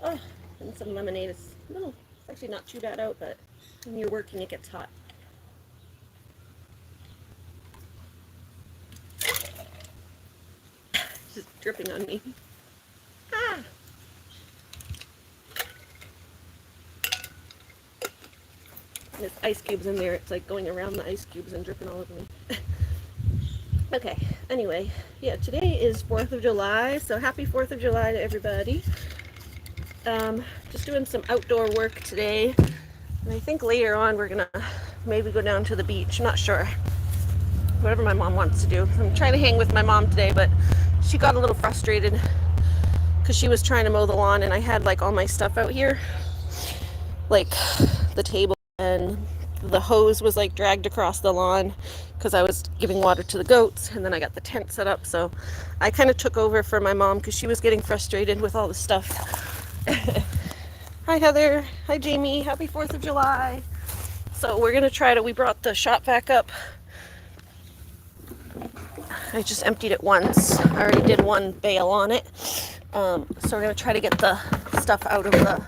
Oh, and some lemonade. It's actually not too bad out, but when you're working, it gets hot. It's just dripping on me. Ah! There's ice cubes in there. It's like going around the ice cubes and dripping all over me. Okay, anyway, yeah, today is 4th of July, so happy 4th of July to everybody. Just doing some outdoor work today, and I think later on we're gonna maybe go down to the beach. I'm not sure. Whatever my mom wants to do. I'm trying to hang with my mom today, but she got a little frustrated because she was trying to mow the lawn, and I had like all my stuff out here, like the table, and the hose was like dragged across the lawn because I was giving water to the goats, and then I got the tent set up, so I kind of took over for my mom because she was getting frustrated with all the stuff. Hi Heather, hi Jamie, happy 4th of July. So we're gonna try to, we brought the shop vac up. I just emptied it once. I already did one bale on it. So we're gonna try to get the stuff out of the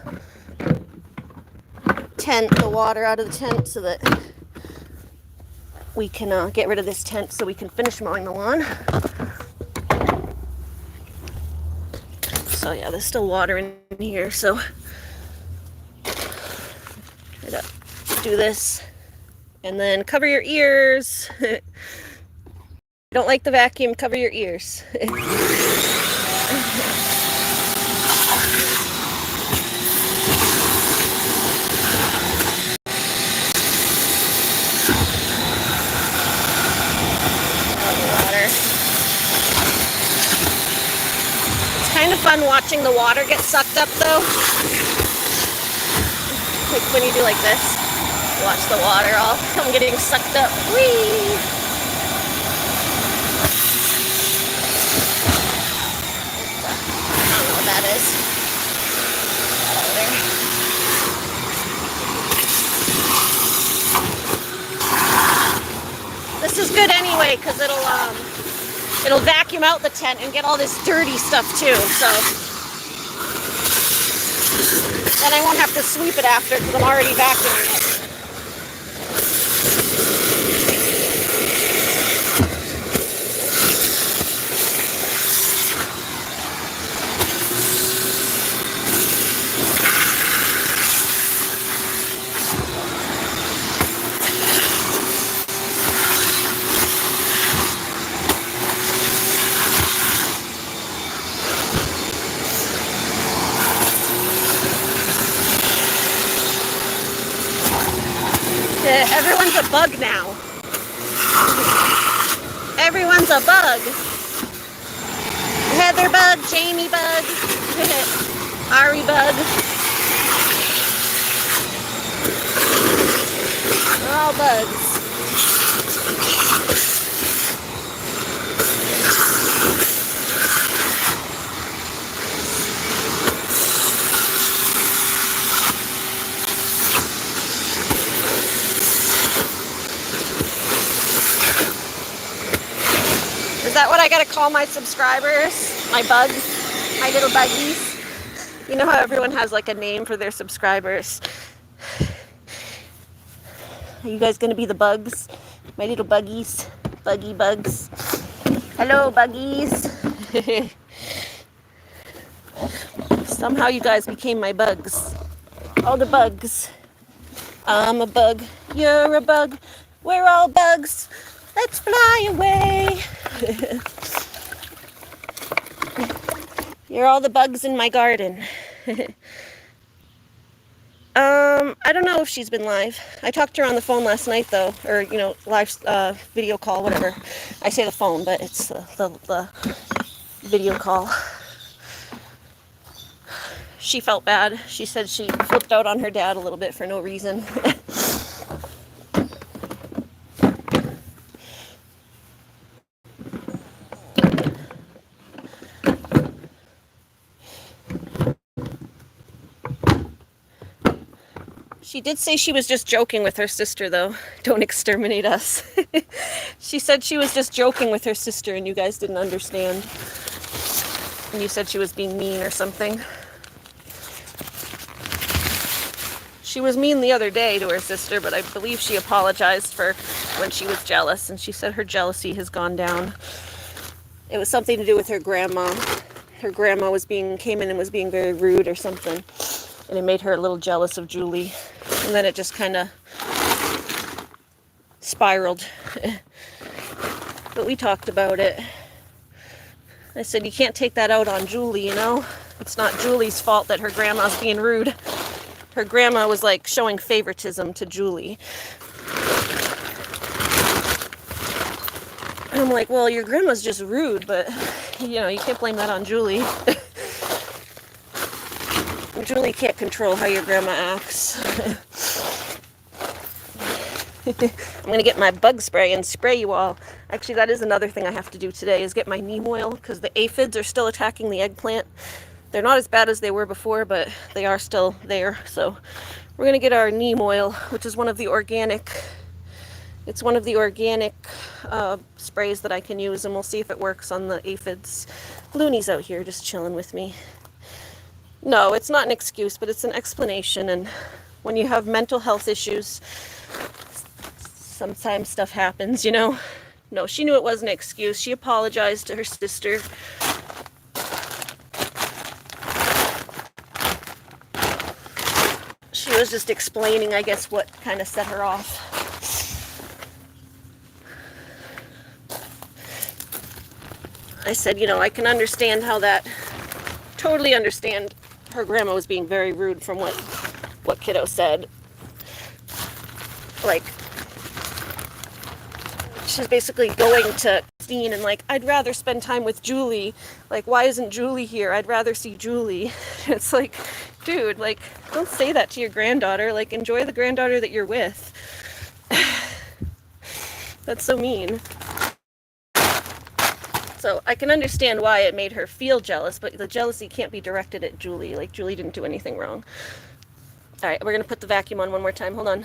tent, the water out of the tent, so that we can get rid of this tent so we can finish mowing the lawn. So yeah, there's still water in here, so try to do this. And then cover your ears. Don't like the vacuum, cover your ears. Kind of fun watching the water get sucked up though. Like when you do like this, watch the water all come getting sucked up. Whee! I don't know what that is. This is good anyway because it'll vacuum out the tent and get all this dirty stuff too, so then I won't have to sweep it after because I'm already vacuuming it. Everyone's a bug now. Everyone's a bug. Heather bug, Jamie bug, Ari bug. We're all bugs. Is that what I gotta call my subscribers? My bugs? My little buggies? You know how everyone has like a name for their subscribers? Are you guys gonna be the bugs? My little buggies? Buggy bugs. Hello, buggies. Somehow you guys became my bugs. All the bugs. I'm a bug. You're a bug. We're all bugs. Let's fly away. You're all the bugs in my garden. I don't know if she's been live. I talked to her on the phone last night though, or live video call, whatever. I say the phone, but it's the video call. She felt bad. She said she flipped out on her dad a little bit for no reason. She did say she was just joking with her sister, though. Don't exterminate us. She said she was just joking with her sister and you guys didn't understand. And you said she was being mean or something. She was mean the other day to her sister, but I believe she apologized for when she was jealous, and she said her jealousy has gone down. It was something to do with her grandma. Her grandma came in and was being very rude or something, and it made her a little jealous of Julie. And then it just kind of spiraled. But we talked about it. I said, you can't take that out on Julie, you know? It's not Julie's fault that her grandma's being rude. Her grandma was like showing favoritism to Julie. And I'm like, well, your grandma's just rude, but you know, you can't blame that on Julie. Julie can't control how your grandma acts. I'm going to get my bug spray and spray you all. Actually, that is another thing I have to do today, is get my neem oil, because the aphids are still attacking the eggplant. They're not as bad as they were before, but they are still there. So we're going to get our neem oil, which is one of the organic, sprays that I can use, and we'll see if it works on the aphids. Looney's out here just chilling with me. No, it's not an excuse, but it's an explanation. And when you have mental health issues, sometimes stuff happens, you know? No, she knew it wasn't an excuse. She apologized to her sister. She was just explaining, I guess, what kind of set her off. I said, you know, I can understand how that, totally understand her grandma was being very rude from what kiddo said. Like, she's basically going to Christine and like, I'd rather spend time with Julie. Like, why isn't Julie here? I'd rather see Julie. It's like, dude, like, don't say that to your granddaughter. Like, enjoy the granddaughter that you're with. That's so mean. So I can understand why it made her feel jealous, but the jealousy can't be directed at Julie. Like, Julie didn't do anything wrong. All right, we're going to put the vacuum on one more time. Hold on.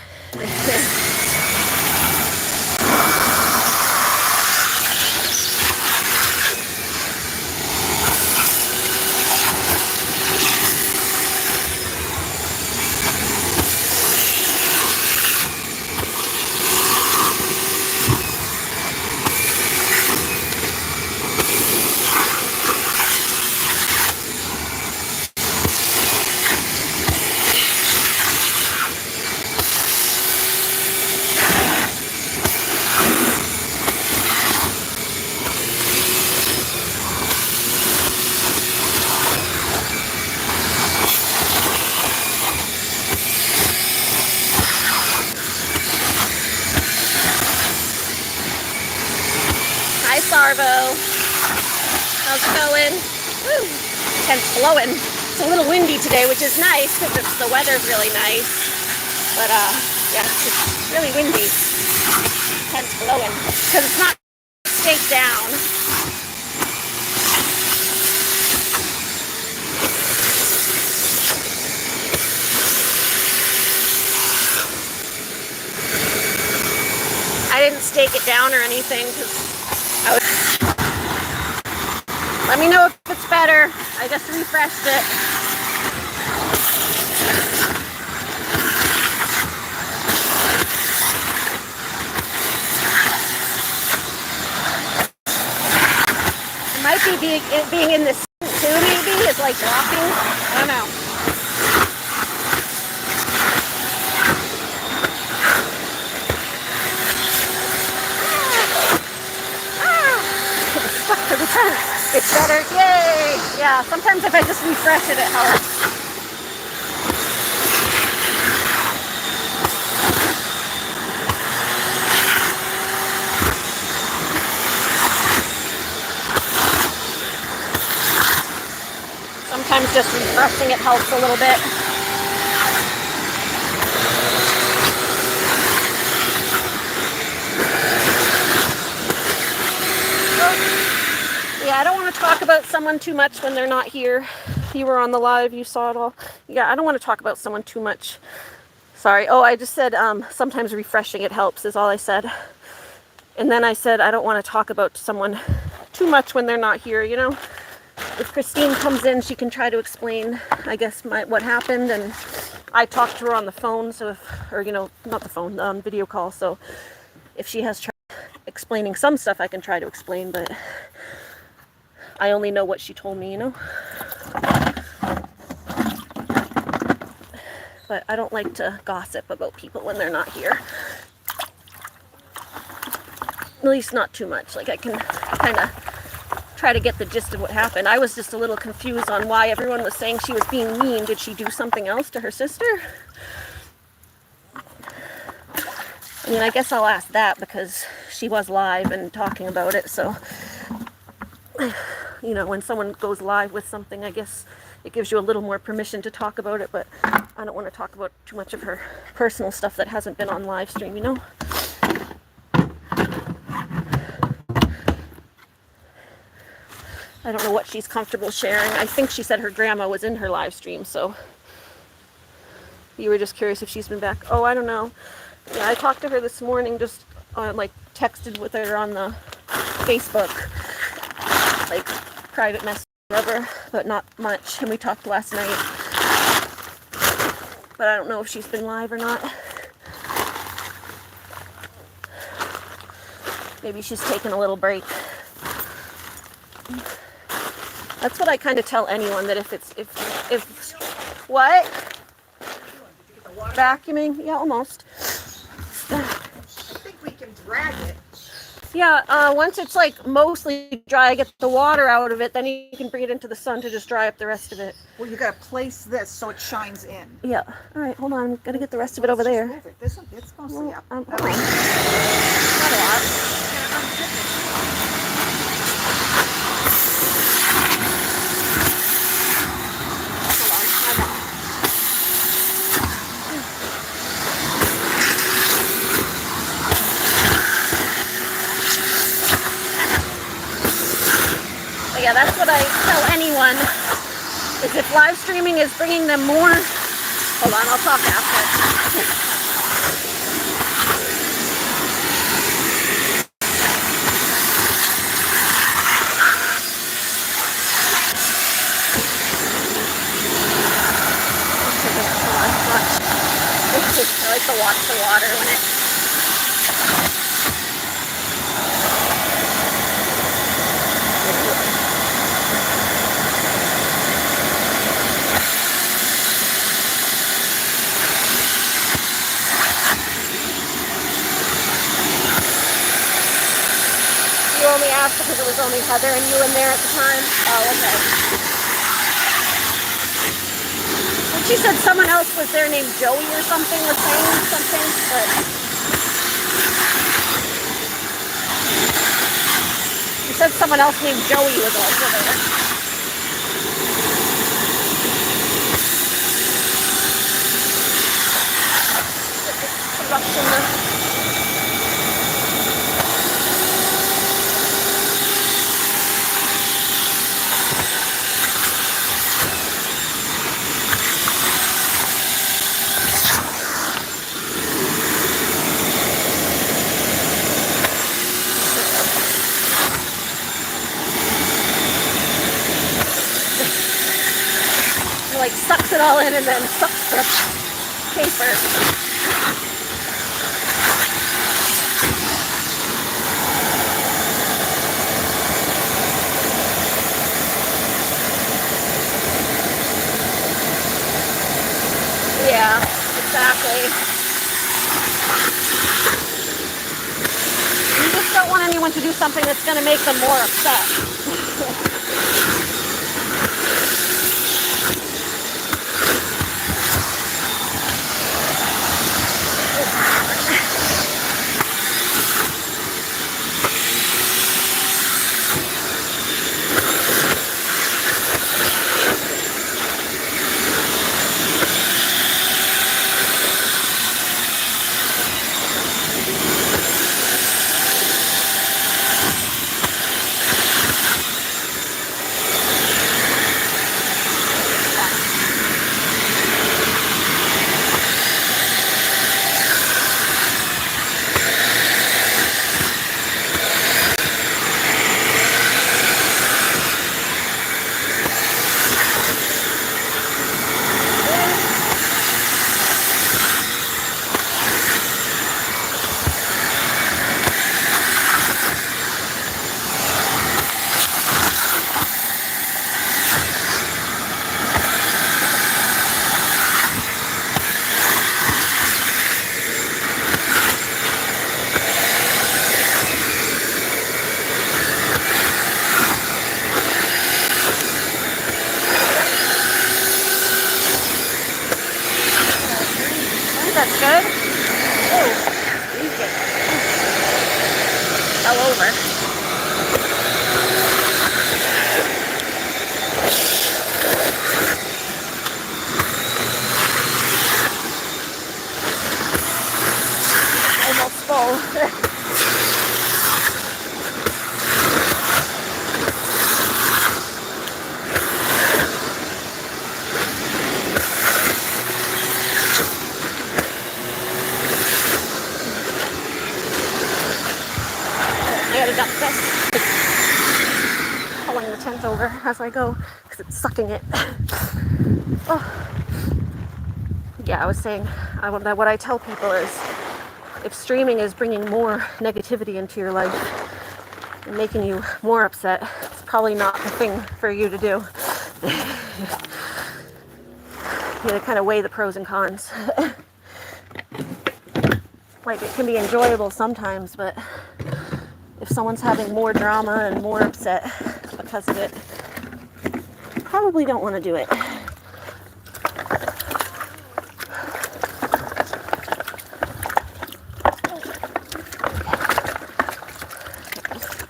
Sarvo. How's it going? Woo. It's blowing. It's a little windy today, which is nice because the weather's really nice. But yeah, it's really windy. It's blowing because it's not staked down. I didn't stake it down or anything because let me know if it's better. I just refreshed it. It might be being in this too, maybe. It's like blocking. I don't know. It's better. Yay! Yeah, sometimes if I just refresh it, it helps. Sometimes just refreshing it helps a little bit. Yeah, I don't want to talk about someone too much when they're not here. You were on the live, you saw it all. Yeah, I don't want to talk about someone too much. Sorry. Oh, I just said sometimes refreshing it helps is all I said. And then I said I don't want to talk about someone too much when they're not here, you know. If Christine comes in, she can try to explain, I guess, what happened, and I talked to her on the phone, so or not the phone, video call. So if she has trouble explaining some stuff, I can try to explain, but I only know what she told me, But I don't like to gossip about people when they're not here. At least not too much. Like, I can kind of try to get the gist of what happened. I was just a little confused on why everyone was saying she was being mean. Did she do something else to her sister? I mean, I guess I'll ask that because she was live and talking about it. So, when someone goes live with something, I guess it gives you a little more permission to talk about it. But I don't want to talk about too much of her personal stuff that hasn't been on live stream, I don't know what she's comfortable sharing. I think she said her grandma was in her live stream, so you were just curious if she's been back. Oh, I don't know. Yeah, I talked to her this morning, just texted with her on the Facebook, like private message, whatever, but not much. And we talked last night, but I don't know if she's been live or not. Maybe she's taking a little break. That's what I kind of tell anyone, that if what? Vacuuming? Yeah, almost. I think we can drag it. Yeah, once it's like mostly dry, get the water out of it, then you can bring it into the sun to just dry up the rest of it. Well, you gotta place this so it shines in. Yeah. All right, hold on. Gotta get the rest of it over there. Move it. It's mostly up. Not a lot. Yeah, that's what I tell anyone, is if live streaming is bringing them more, hold on, I'll talk after. I like to watch the water when it only asked because it was only Heather and you in there at the time? Oh, okay. And she said someone else was there named Joey or something, was saying something, but she said someone else named Joey was also there. Like sucks it all in and then sucks the paper. Yeah, exactly. You just don't want anyone to do something that's going to make them more upset. That's good. Oh, squeezed it. Fell over. Almost full. I gotta dump this. Pulling the tent over as I go because it's sucking it. Oh. Yeah, I was saying that what I tell people is if streaming is bringing more negativity into your life and making you more upset, it's probably not the thing for you to do. You gotta kind of weigh the pros and cons. Like, it can be enjoyable sometimes, but if someone's having more drama and more upset because of it, you probably don't want to do it.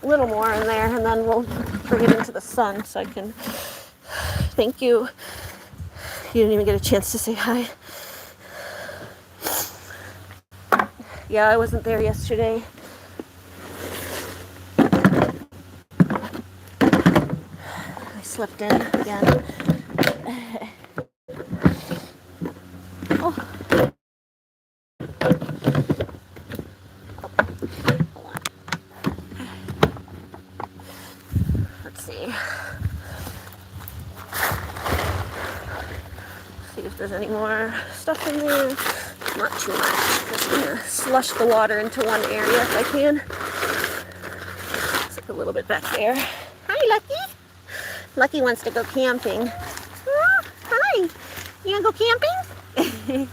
A little more in there, and then we'll bring it into the sun so I can... Thank you. You didn't even get a chance to say hi. Yeah, I wasn't there yesterday. I slept in again. Oh. Let's see. See if there's any more stuff in there. Not too much. Just gonna slush the water into one area if I can. It's like a little bit back there. Hi, Lucky. Lucky wants to go camping. Oh, hi. You wanna go camping?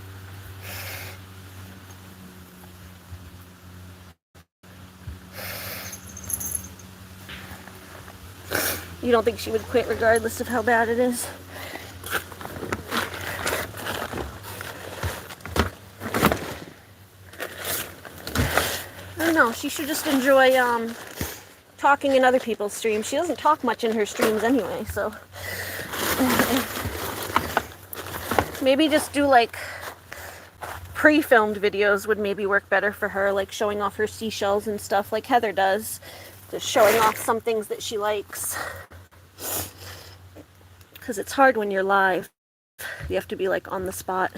You don't think she would quit regardless of how bad it is? I don't know. She should just enjoy talking in other people's streams. She doesn't talk much in her streams anyway, so maybe just do like pre-filmed videos would maybe work better for her, like showing off her seashells and stuff like Heather does. Just showing off some things that she likes. Because it's hard when you're live. You have to be like on the spot.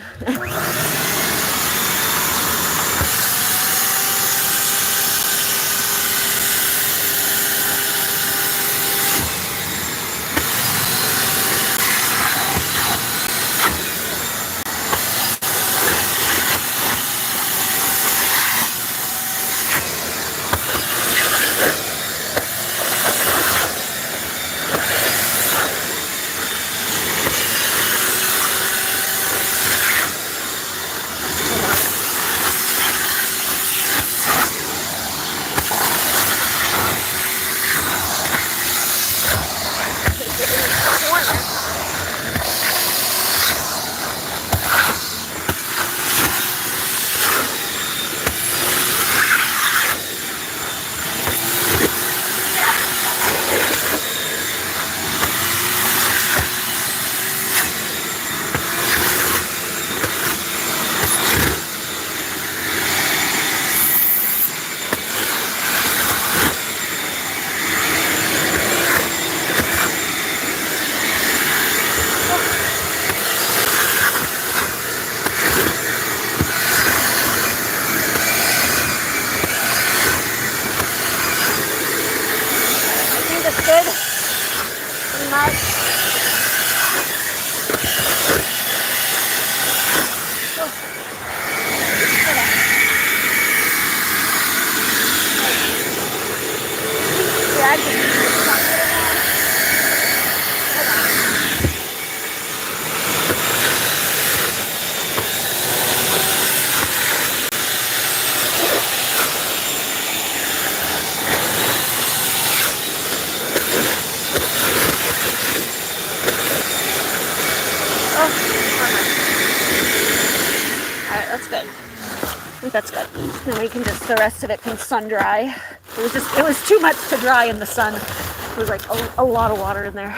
Alright, that's good. I think that's good. Then we can just, the rest of it can sun dry. It was too much to dry in the sun. It was like a lot of water in there.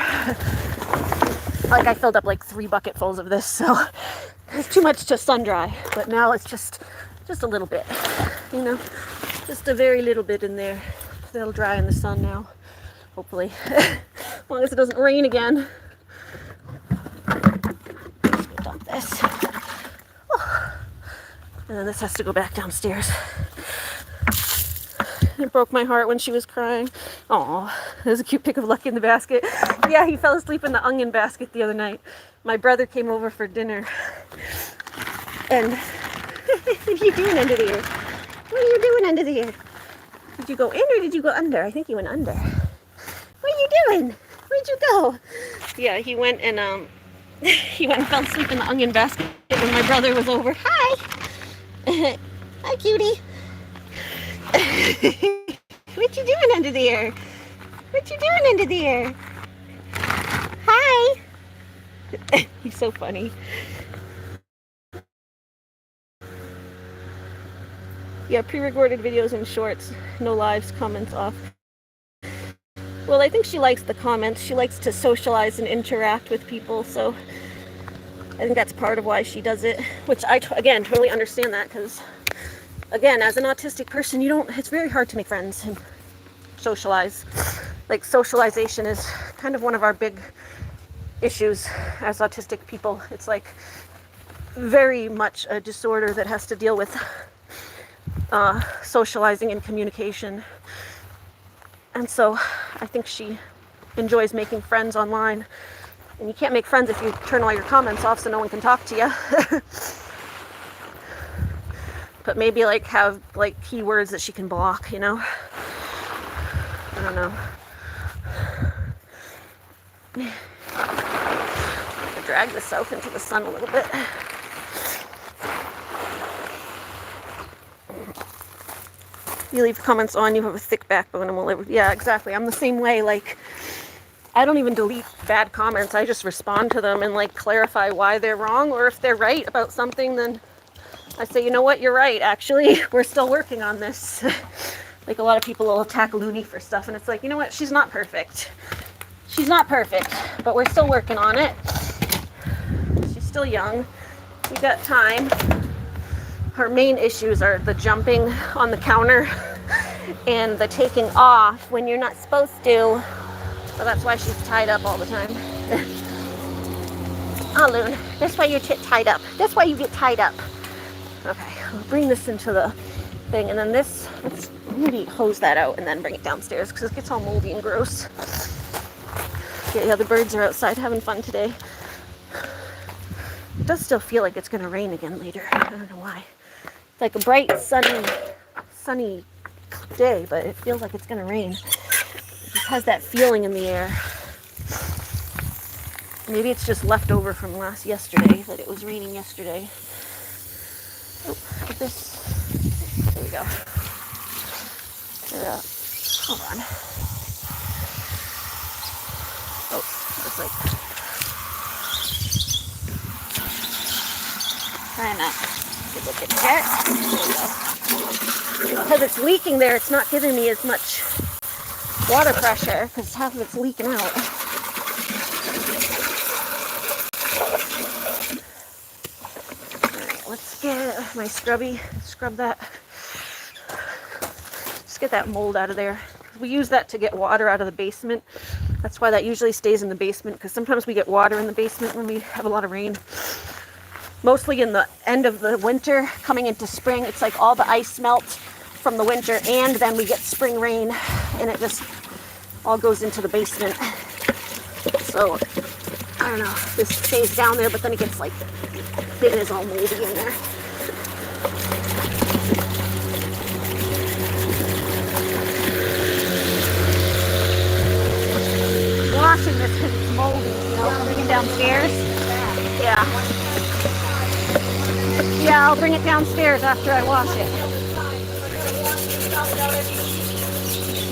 Like I filled up like 3 bucketfuls of this, so it's too much to sun dry. But now it's just a little bit, you know, just a very little bit in there. That'll dry in the sun now, hopefully, as long as it doesn't rain again. Let's go dump this. Oh. And then this has to go back downstairs. It broke my heart when she was crying. Aw, there's a cute pic of Lucky in the basket. Yeah, he fell asleep in the onion basket the other night. My brother came over for dinner. And what are you doing under there? What are you doing under there? Did you go in or did you go under? I think you went under. What are you doing? Where'd you go? Yeah, he went and fell asleep in the onion basket when my brother was over. Hi! Hi, cutie. What you doing under there? What you doing under there? Hi! He's so funny. Yeah, pre-recorded videos and shorts, no lives, comments off. Well, I think she likes the comments. She likes to socialize and interact with people, so I think that's part of why she does it, which I, again, totally understand that, because, again, as an autistic person, it's very hard to make friends and socialize. Like, socialization is kind of one of our big issues as autistic people. It's like very much a disorder that has to deal with socializing and communication. And so I think she enjoys making friends online. And you can't make friends if you turn all your comments off so no one can talk to you. But maybe like have like keywords that she can block, you know? I don't know. I'll drag this out into the sun a little bit. You leave comments on, you have a thick backbone and will live. Yeah, exactly. I'm the same way. Like, I don't even delete bad comments. I just respond to them and like clarify why they're wrong, or if they're right about something, then I say, you know what, you're right. Actually, we're still working on this. Like a lot of people will attack Looney for stuff, and it's like, you know what, she's not perfect. She's not perfect, but we're still working on it. She's still young. We got time. Her main issues are the jumping on the counter and the taking off when you're not supposed to. So that's why she's tied up all the time. Oh, Loon, that's why you're tied up. That's why you get tied up. Okay, I'll bring this into the thing, and then this, let's maybe hose that out and then bring it downstairs because it gets all moldy and gross. Yeah, the birds are outside having fun today. It does still feel like it's going to rain again later. I don't know why. It's like a bright, sunny day, but it feels like it's going to rain. It just has that feeling in the air. Maybe it's just left over from yesterday, that it was raining yesterday. Oh, this. There we go. Hold on. Oh, it's like. Try not to look at that. There we go. Because it's leaking there, it's not giving me as much water pressure because half of it's leaking out. Alright, let's get my scrubby, scrub that. Just get that mold out of there. We use that to get water out of the basement. That's why that usually stays in the basement, because sometimes we get water in the basement when we have a lot of rain. Mostly in the end of the winter, coming into spring, it's like all the ice melts from the winter, and then we get spring rain, and it just all goes into the basement. So, I don't know, this stays down there, but then it gets like, it is all moldy in there. Washing this because it's moldy, you know, coming in downstairs. Yeah. Yeah, I'll bring it downstairs after I wash it.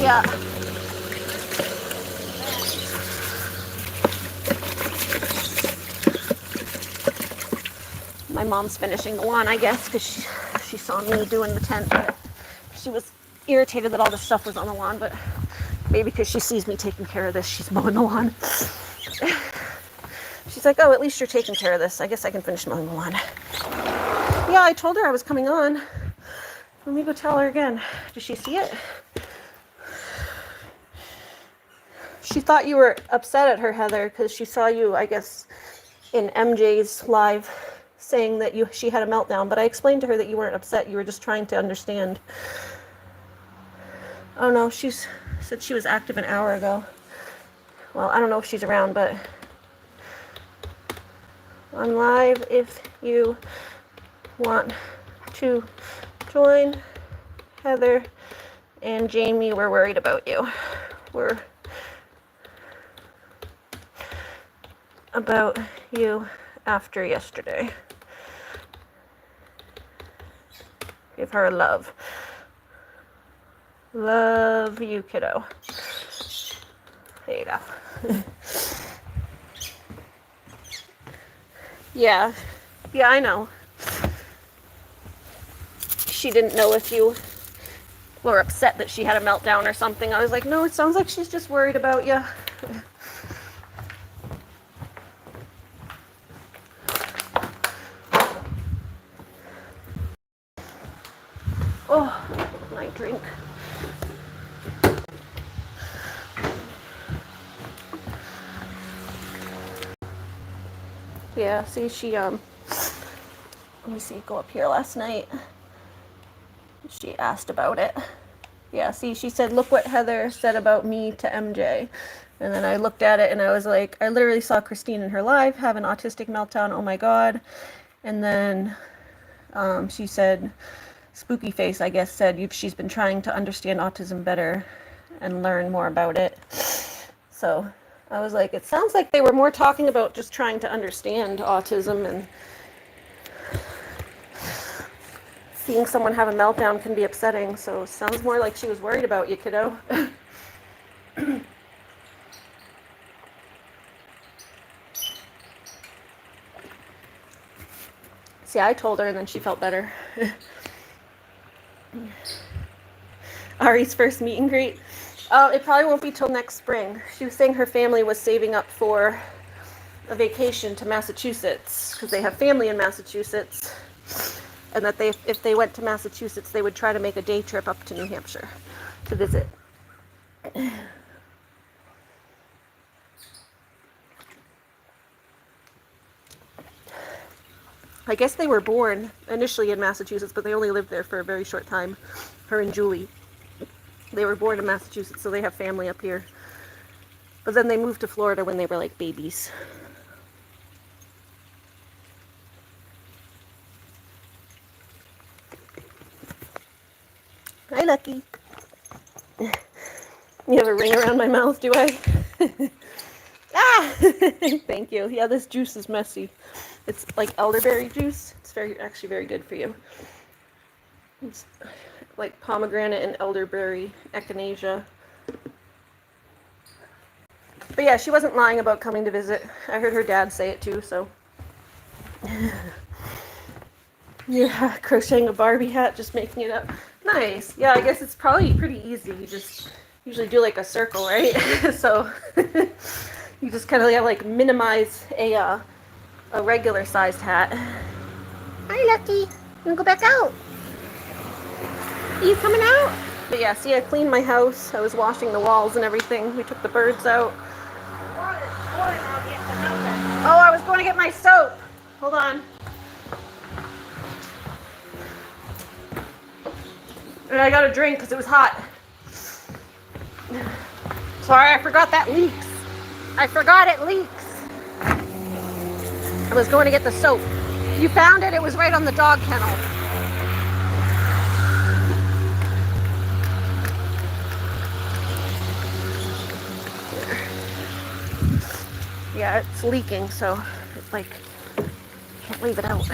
Yeah. my mom's finishing the lawn, I guess, because she saw me doing the tent. But she was irritated that all this stuff was on the lawn, but maybe because she sees me taking care of this, she's mowing the lawn. She's like, oh, at least you're taking care of this. I guess I can finish mowing the lawn. Yeah, I told her I was coming on. Let me go tell her again. Did she see it? She thought you were upset at her, Heather, because she saw you, I guess, in MJ's live saying that she had a meltdown. But I explained to her that you weren't upset. You were just trying to understand. Oh, no, she said she was active an hour ago. Well, I don't know if she's around, but I'm live if you want to join. Heather and Jamie were worried about you. We're about you after yesterday. Give her a love. Love you, kiddo. There you go. Yeah, I know. She didn't know if you were upset that she had a meltdown or something. I was like, no, it sounds like she's just worried about you. Oh, my drink. Yeah, see, let me see, go up here last night. She asked about it. Yeah, see, she said, look what Heather said about me to MJ. And then I looked at it and I was like, I literally saw Christine in her live have an autistic meltdown. Oh my God. And then she said, Spooky Face, I guess, said she's been trying to understand autism better and learn more about it. So I was like, it sounds like they were more talking about just trying to understand autism, and seeing someone have a meltdown can be upsetting. So it sounds more like she was worried about you, kiddo. See, I told her and then she felt better. Ari's first meet and greet. It probably won't be till next spring. She was saying her family was saving up for a vacation to Massachusetts because they have family in Massachusetts, and that if they went to Massachusetts, they would try to make a day trip up to New Hampshire to visit. I guess they were born initially in Massachusetts, but they only lived there for a very short time, her and Julie. They were born in Massachusetts, so they have family up here. But then they moved to Florida when they were like babies. Hi, Lucky. You have a ring around my mouth, do I? Ah! Thank you. Yeah, this juice is messy. It's like elderberry juice. It's actually very good for you. It's like pomegranate and elderberry, echinacea. But yeah, she wasn't lying about coming to visit. I heard her dad say it too, so. Yeah, crocheting a Barbie hat, just making it up. Nice. Yeah, I guess it's probably pretty easy. You just usually do like a circle, right? So you just kind of like minimize a regular sized hat. Hi, Lucky. You wanna go back out? Are you coming out? But yeah, see, I cleaned my house. I was washing the walls and everything. We took the birds out. Oh, I was going to get my soap. Hold on. And I got a drink because it was hot. Sorry, I forgot that leaks. I forgot it leaks. I was going to get the soap. You found it? It was right on the dog kennel. Yeah, it's leaking, so it's like, can't leave it out.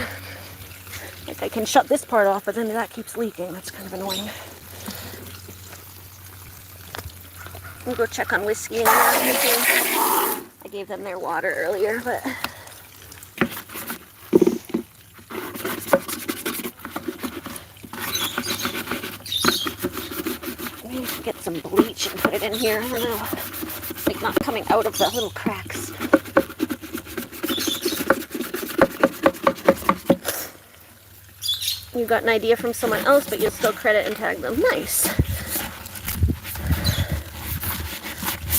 Like I can shut this part off, but then that keeps leaking. That's kind of annoying. We'll go check on Whiskey and I gave them their water earlier, but it in here. I don't know. Like not coming out of the little cracks. You got an idea from someone else, but you'll still credit and tag them. Nice.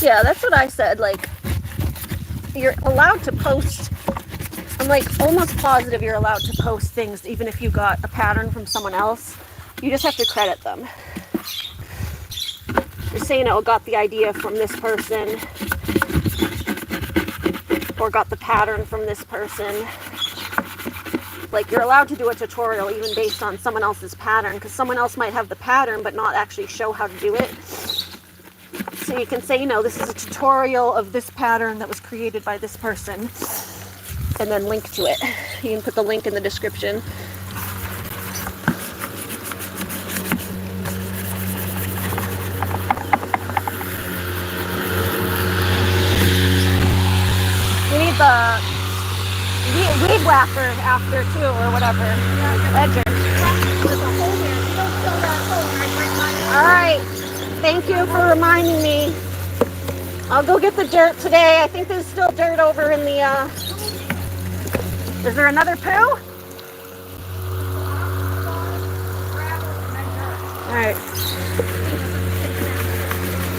Yeah, that's what I said. Like, you're allowed to post. I'm like almost positive you're allowed to post things even if you got a pattern from someone else. You just have to credit them. Just say, you know, got the idea from this person, or got the pattern from this person. Like, you're allowed to do a tutorial even based on someone else's pattern, because someone else might have the pattern but not actually show how to do it. So you can say, you know, this is a tutorial of this pattern that was created by this person, and then link to it. You can put the link in the description. You need the weed whacker after too, or whatever. Ledger. All right. Thank you for reminding me. I'll go get the dirt today. I think there's still dirt over in the, is there another poo? Alright.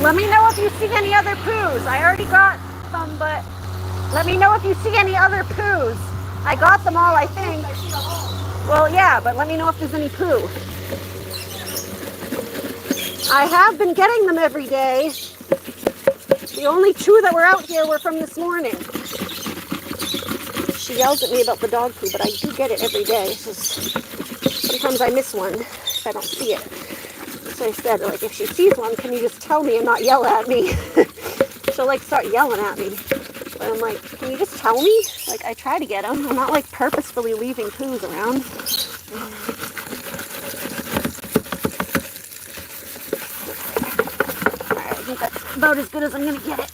Let me know if you see any other poos. I already got some, but let me know if you see any other poos. I got them all, I think. Well, yeah, but let me know if there's any poo. I have been getting them every day. The only two that were out here were from this morning. She yells at me about the dog poo, but I do get it every day. It's just, sometimes I miss one if I don't see it. So I said, like, if she sees one, can you just tell me and not yell at me? She'll, like, start yelling at me. But I'm like, can you just tell me? Like, I try to get them. I'm not, like, purposefully leaving poos around. Alright, I think that's about as good as I'm gonna get it.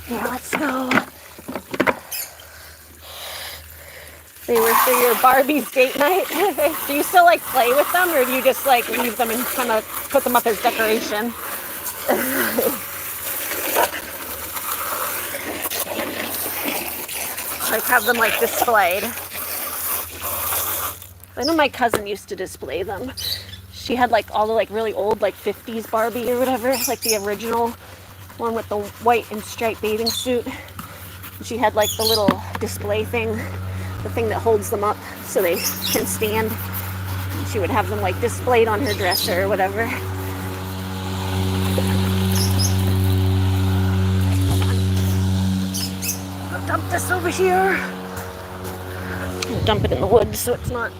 Yeah, let's go. They were for your Barbie's date night. Do you still like play with them, or do you just like leave them and kind of put them up as decoration? Like have them like displayed. I know my cousin used to display them. She had like all the like really old like 50s Barbie or whatever, like the original one with the white and striped bathing suit. She had like the little display thing, the thing that holds them up so they can stand. She would have them like displayed on her dresser or whatever. I'll dump this over here. I'll dump it in the woods so it's not.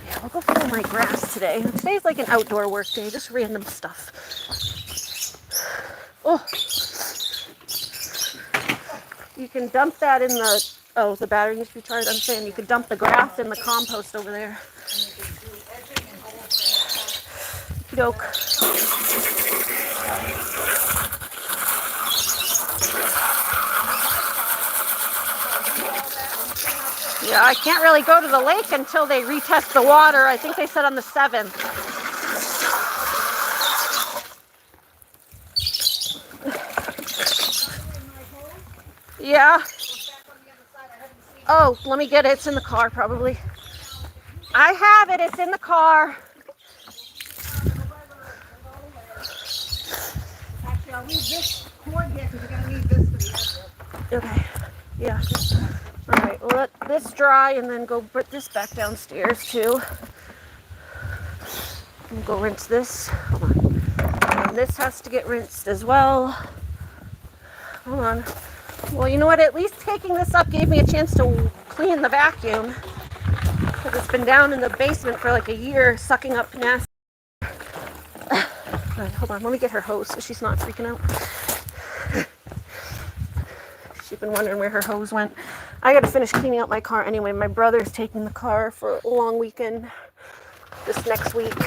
Yeah, I'll go fill my grass today. Today's like an outdoor work day, just random stuff. Oh, you can dump that in the, oh, the battery needs to be charged. I'm saying you could dump the grass in the compost over there. Doke. Yeah, I can't really go to the lake until they retest the water. I think they said on the 7th. Yeah. Oh, let me get it. It's in the car, probably. I have it. It's in the car. Actually, I'll leave this cord here because you're going to need this for the other. Okay. Yeah. All right. We'll let this dry and then go put this back downstairs, too. We'll go rinse this. Hold on. And this has to get rinsed as well. Hold on. Well, you know what? At least taking this up gave me a chance to clean the vacuum. Because it's been down in the basement for like a year, sucking up nasty. Right, hold on, let me get her hose so she's not freaking out. She's been wondering where her hose went. I gotta finish cleaning out my car anyway. My brother's taking the car for a long weekend this next week.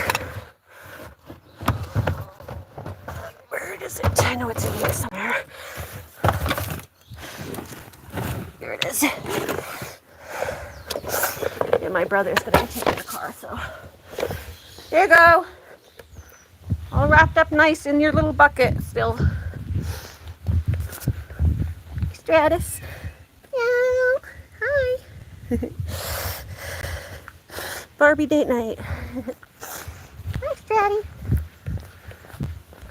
Where is it? I know it's in here somewhere. Here it is. Yeah, my brother's gonna be taking the car, so There you go. All wrapped up nice in your little bucket still. Stratus. Meow. Hi. Barbie date night. Hi, Stratty.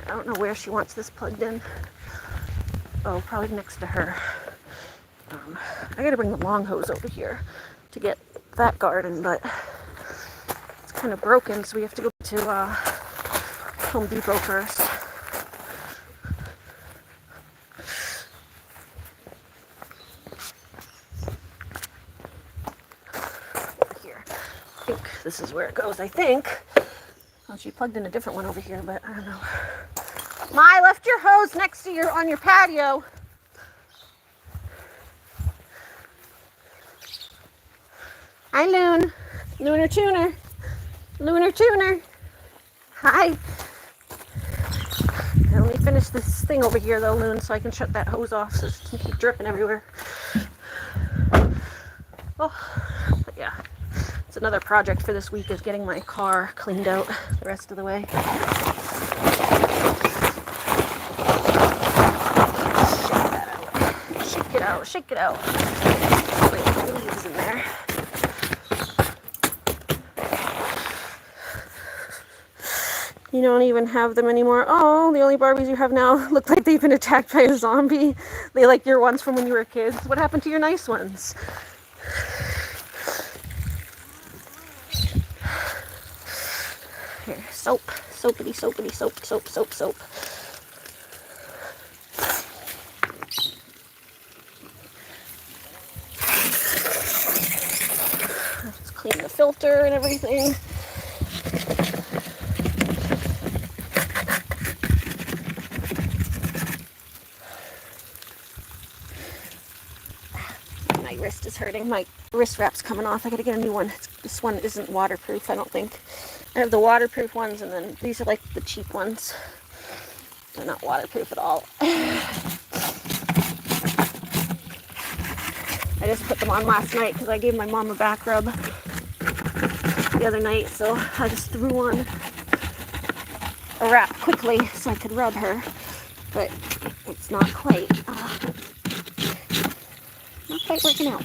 I don't know where she wants this plugged in. Oh, probably next to her. I gotta bring the long hose over here to get that garden, but it's kind of broken, so we have to go to Home Depot first. Here. I think this is where it goes, I think. Well, she plugged in a different one over here, but I don't know. Ma, I left your hose next to on your patio. Hi, Loon. Lunar Tuner. Lunar Tuner. Hi. Now, let me finish this thing over here, though, Loon, so I can shut that hose off so it doesn't keep dripping everywhere. Oh, but yeah. It's another project for this week is getting my car cleaned out the rest of the way. Shake it out. Shake it out. Wait, leaves in there. You don't even have them anymore. Oh, the only Barbies you have now look like they've been attacked by a zombie. They like your ones from when you were kids. What happened to your nice ones? Here, soap. Soapity, soapity, soap, soap, soap, soap. Let's clean the filter and everything. My wrist is hurting. My wrist wrap's coming off. I gotta get a new one. This one isn't waterproof, I don't think. I have the waterproof ones, and then these are like the cheap ones. They're not waterproof at all. I just put them on last night because I gave my mom a back rub the other night, so I just threw on a wrap quickly so I could rub her, but it's not quite working out.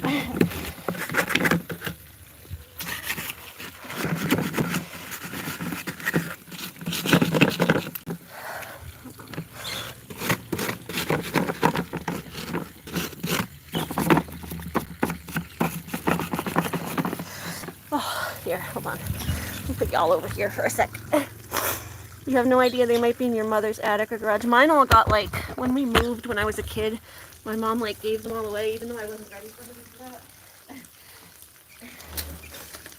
Oh, here, hold on. I'll put y'all over here for a sec. You have no idea they might be in your mother's attic or garage. Mine all got, like, when we moved when I was a kid, my mom, like, gave them all away, even though I wasn't ready for them to do that.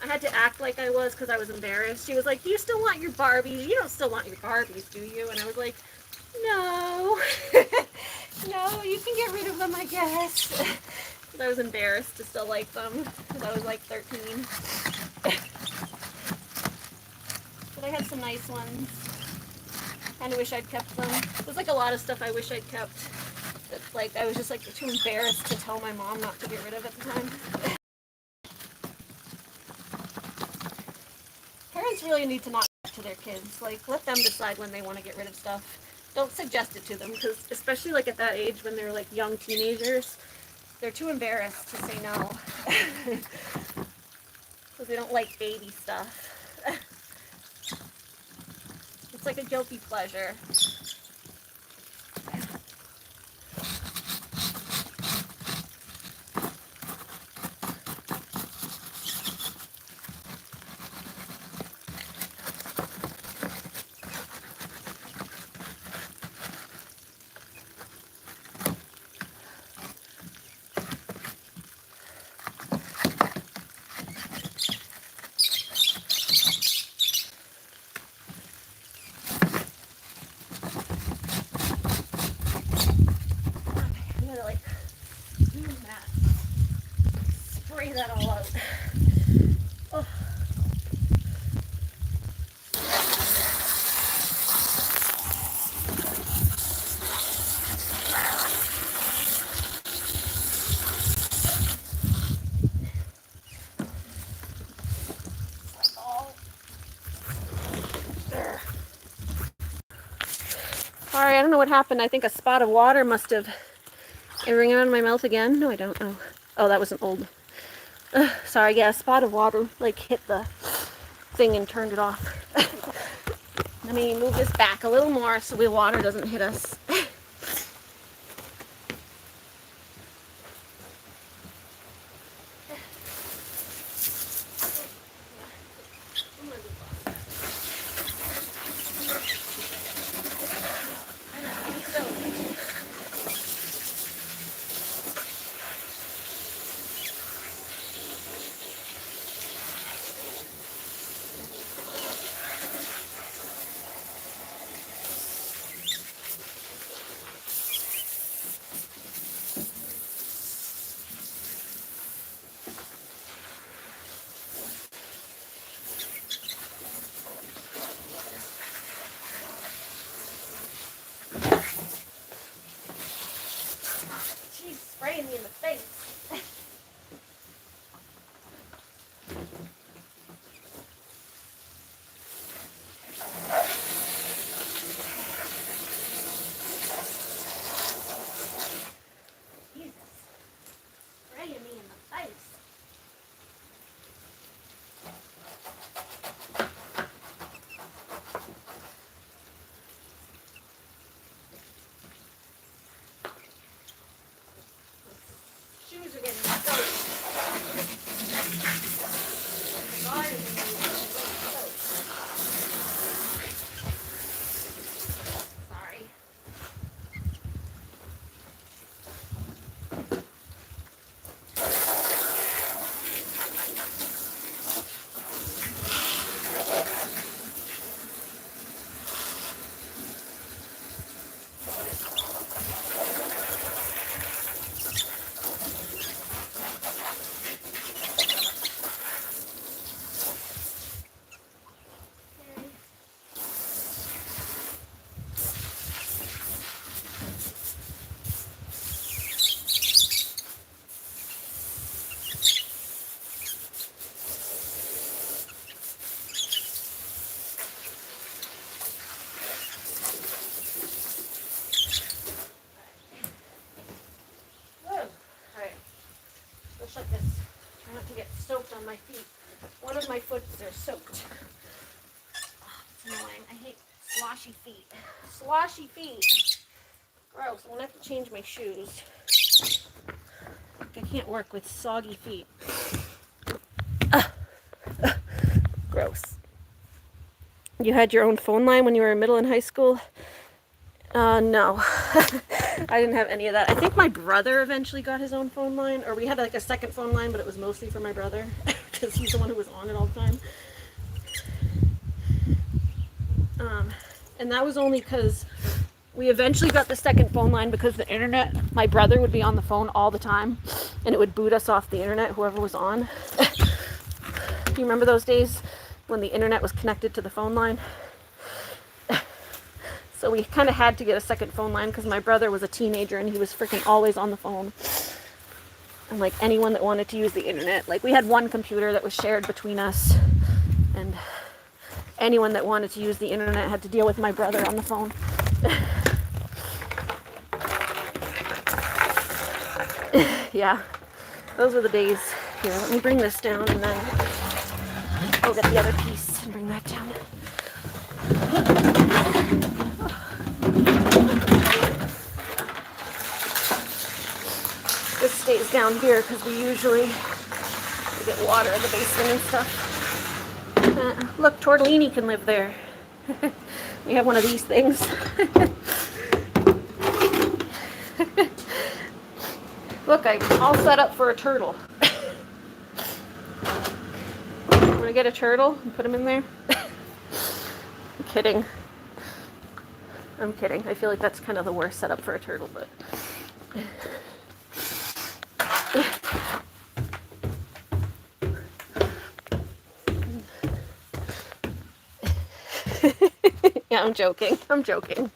I had to act like I was because I was embarrassed. She was like, do you still want your Barbies? You don't still want your Barbies, do you? And I was like, no. No, you can get rid of them, I guess. Because I was embarrassed to still like them because I was, like, 13. But I had some nice ones. Kind of wish I'd kept them. There's like a lot of stuff I wish I'd kept. That, like, I was just like too embarrassed to tell my mom not to get rid of at the time. Parents really need to not to their kids. Like, let them decide when they want to get rid of stuff. Don't suggest it to them, because especially like at that age when they're like young teenagers, they're too embarrassed to say no. Because they don't like baby stuff. It's like a guilty pleasure. That all out. Oh. what happened. I think a spot of water must have... Am I ringing out of my mouth again? No, I don't. Oh, oh, that was an old... sorry, yeah, a spot of water like hit the thing and turned it off. Let me move this back a little more so the water doesn't hit us. She's spraying me in the face. Jesus, spraying me in the face. Shoes are getting soaked. Garden is getting soaked. Sorry. Looks like this. Try not to get soaked on my feet. One of my foots are soaked. Oh, it's annoying. I hate sloshy feet. Sloshy feet. Gross. I'm gonna have to change my shoes. I can't work with soggy feet. Gross. You had your own phone line when you were in middle and high school? No. I didn't have any of that. I think my brother eventually got his own phone line, or we had like a second phone line, but it was mostly for my brother because he's the one who was on it all the time. And that was only because we eventually got the second phone line because the internet, my brother would be on the phone all the time and it would boot us off the internet, whoever was on. Do you remember those days when the internet was connected to the phone line? So we kind of had to get a second phone line because my brother was a teenager and he was freaking always on the phone. And like anyone that wanted to use the internet, like we had one computer that was shared between us, and anyone that wanted to use the internet had to deal with my brother on the phone. Yeah, those were the days. Here, let me bring this down and then I'll get the other piece and bring that down. This stays down here because we usually get water in the basement and stuff. Look, Tortellini can live there. We have one of these things. Look, I'm all set up for a turtle. I'm gonna get a turtle and put him in there. I'm kidding. I'm kidding. I feel like that's kind of the worst setup for a turtle, but... Yeah, I'm joking. I'm joking.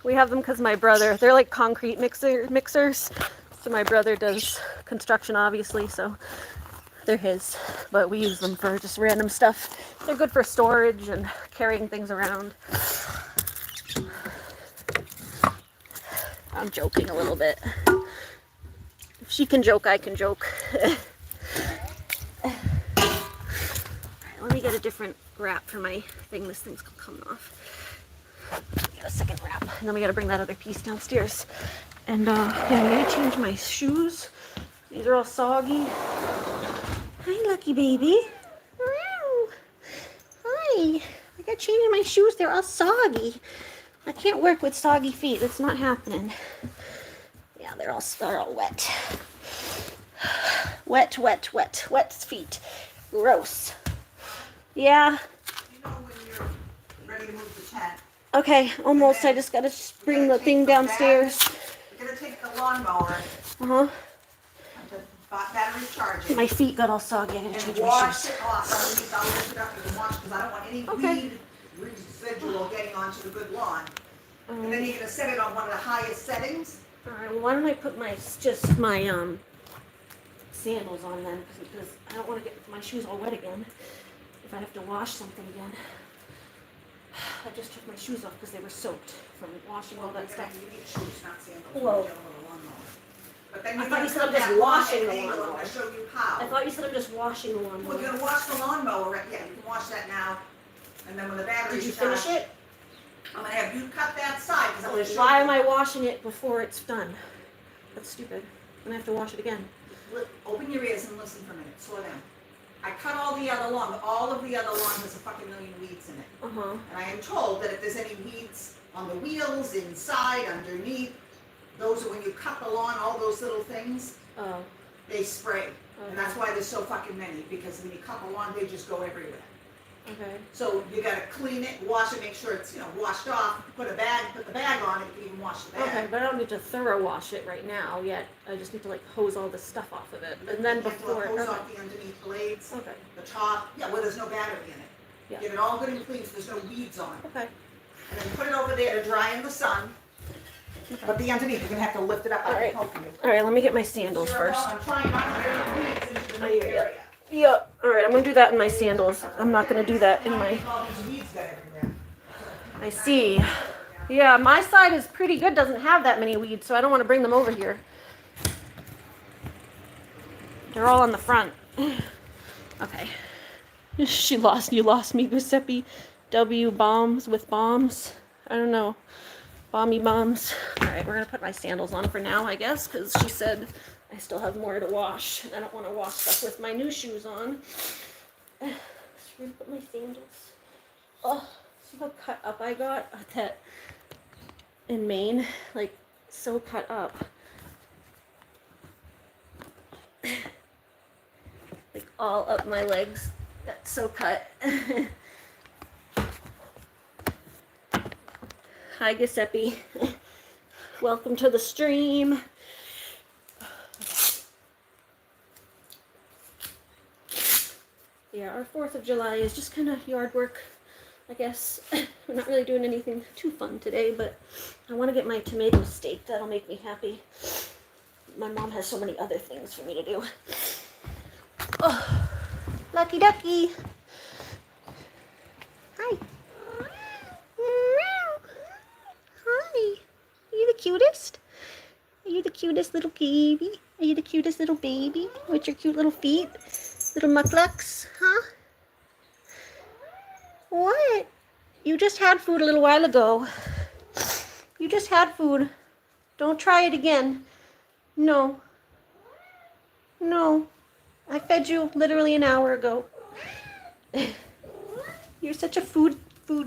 We have them because my brother, they're like concrete mixers. So my brother does construction, obviously, so They're his, but we use them for just random stuff. They're good for storage and carrying things around. I'm joking a little bit. If she can joke, I can joke. Alright, let me get a different wrap for my thing. This thing's coming off. Get a second wrap. And then we gotta bring that other piece downstairs. And yeah, I'm gonna change my shoes. These are all soggy. Hi, lucky baby. Meow. Hi. I got changing my shoes. They're all soggy. I can't work with soggy feet. That's not happening. Yeah, they're all wet. Wet, wet, wet. Wet feet. Gross. Yeah. You know when you're ready to move the tent. Okay, almost. I just gotta bring the thing downstairs. You're gonna take the lawnmower. Uh-huh. The battery charging. My feet got all soggy. I gotta change my Wash shoes. it off. I'll lift it up and wash because I don't want any weed residual getting onto the good lawn. And then you're gonna set it on one of the highest settings. Alright, well, why don't I put my sandals on then, because I don't want to get my shoes all wet again if I have to wash something again. I just took my shoes off because they were soaked from washing all that stuff. You need shoes, not sandals. Whoa. But then I you're thought gonna you said I'm come just that washing the angle. I'm lawnmower. gonna show you how. I thought you said I'm just washing the Well, lawnmower. you're gonna wash the lawnmower, right? Yeah, you can wash that now. And then when the battery's Did you finish charged, it? I'm gonna have you cut that side because I'm gonna show Why you. am I washing it before it's done? That's stupid. I'm gonna have to wash it again. Open your ears and listen for a minute. Slow down. I cut all the other lawn. All of the other lawn has a fucking million weeds in it. Uh-huh. And I am told that if there's any weeds on the wheels, inside, underneath, those are when you cut the lawn, all those little things, Oh. they spray. And that's why there's so fucking many, because when you cut the lawn, they just go everywhere. Okay. So you gotta clean it, wash it, make sure it's, washed off, put the bag on it, you can wash the bag. Okay, but I don't need to thorough wash it right now yet. I just need to hose all the stuff off of it. And then You have to before hose okay. off the underneath blades, Okay. the top, where there's no battery in it. Yeah. Get it all good and clean so there's no weeds on it. Okay. And then put it over there to dry in the sun. But the underneath, you're gonna have to lift it up. I All can right. help you. Alright, let me get my sandals Sure, first. I'm trying not to get any weeds into the new Yeah. area. Yeah. Alright, I'm gonna do that in my sandals. I'm not gonna do that in my All these weeds got everywhere. I see. Yeah, my side is pretty good, doesn't have that many weeds, so I don't want to bring them over here. They're all on the front. Okay. You lost me, Giuseppe. W bombs with bombs. I don't know. Bomby bombs. Alright, we're gonna put my sandals on for now, I guess, because she said I still have more to wash. I don't want to wash stuff with my new shoes on. Just gonna put my sandals. Oh, see how cut up I got that in Maine? So cut up. All up my legs. That's so cut. Hi, Giuseppe. Welcome to the stream. Yeah, our 4th of July is just kind of yard work, I guess. We're not really doing anything too fun today, but I want to get my tomatoes steak. That'll make me happy. My mom has so many other things for me to do. Oh, lucky ducky. Hi. Hi. Are you the cutest? Are you the cutest little baby? Are you the cutest little baby with your cute little feet? Little mucklucks, huh? What? You just had food a little while ago. You just had food. Don't try it again. No. No. I fed you literally an hour ago. You're such a food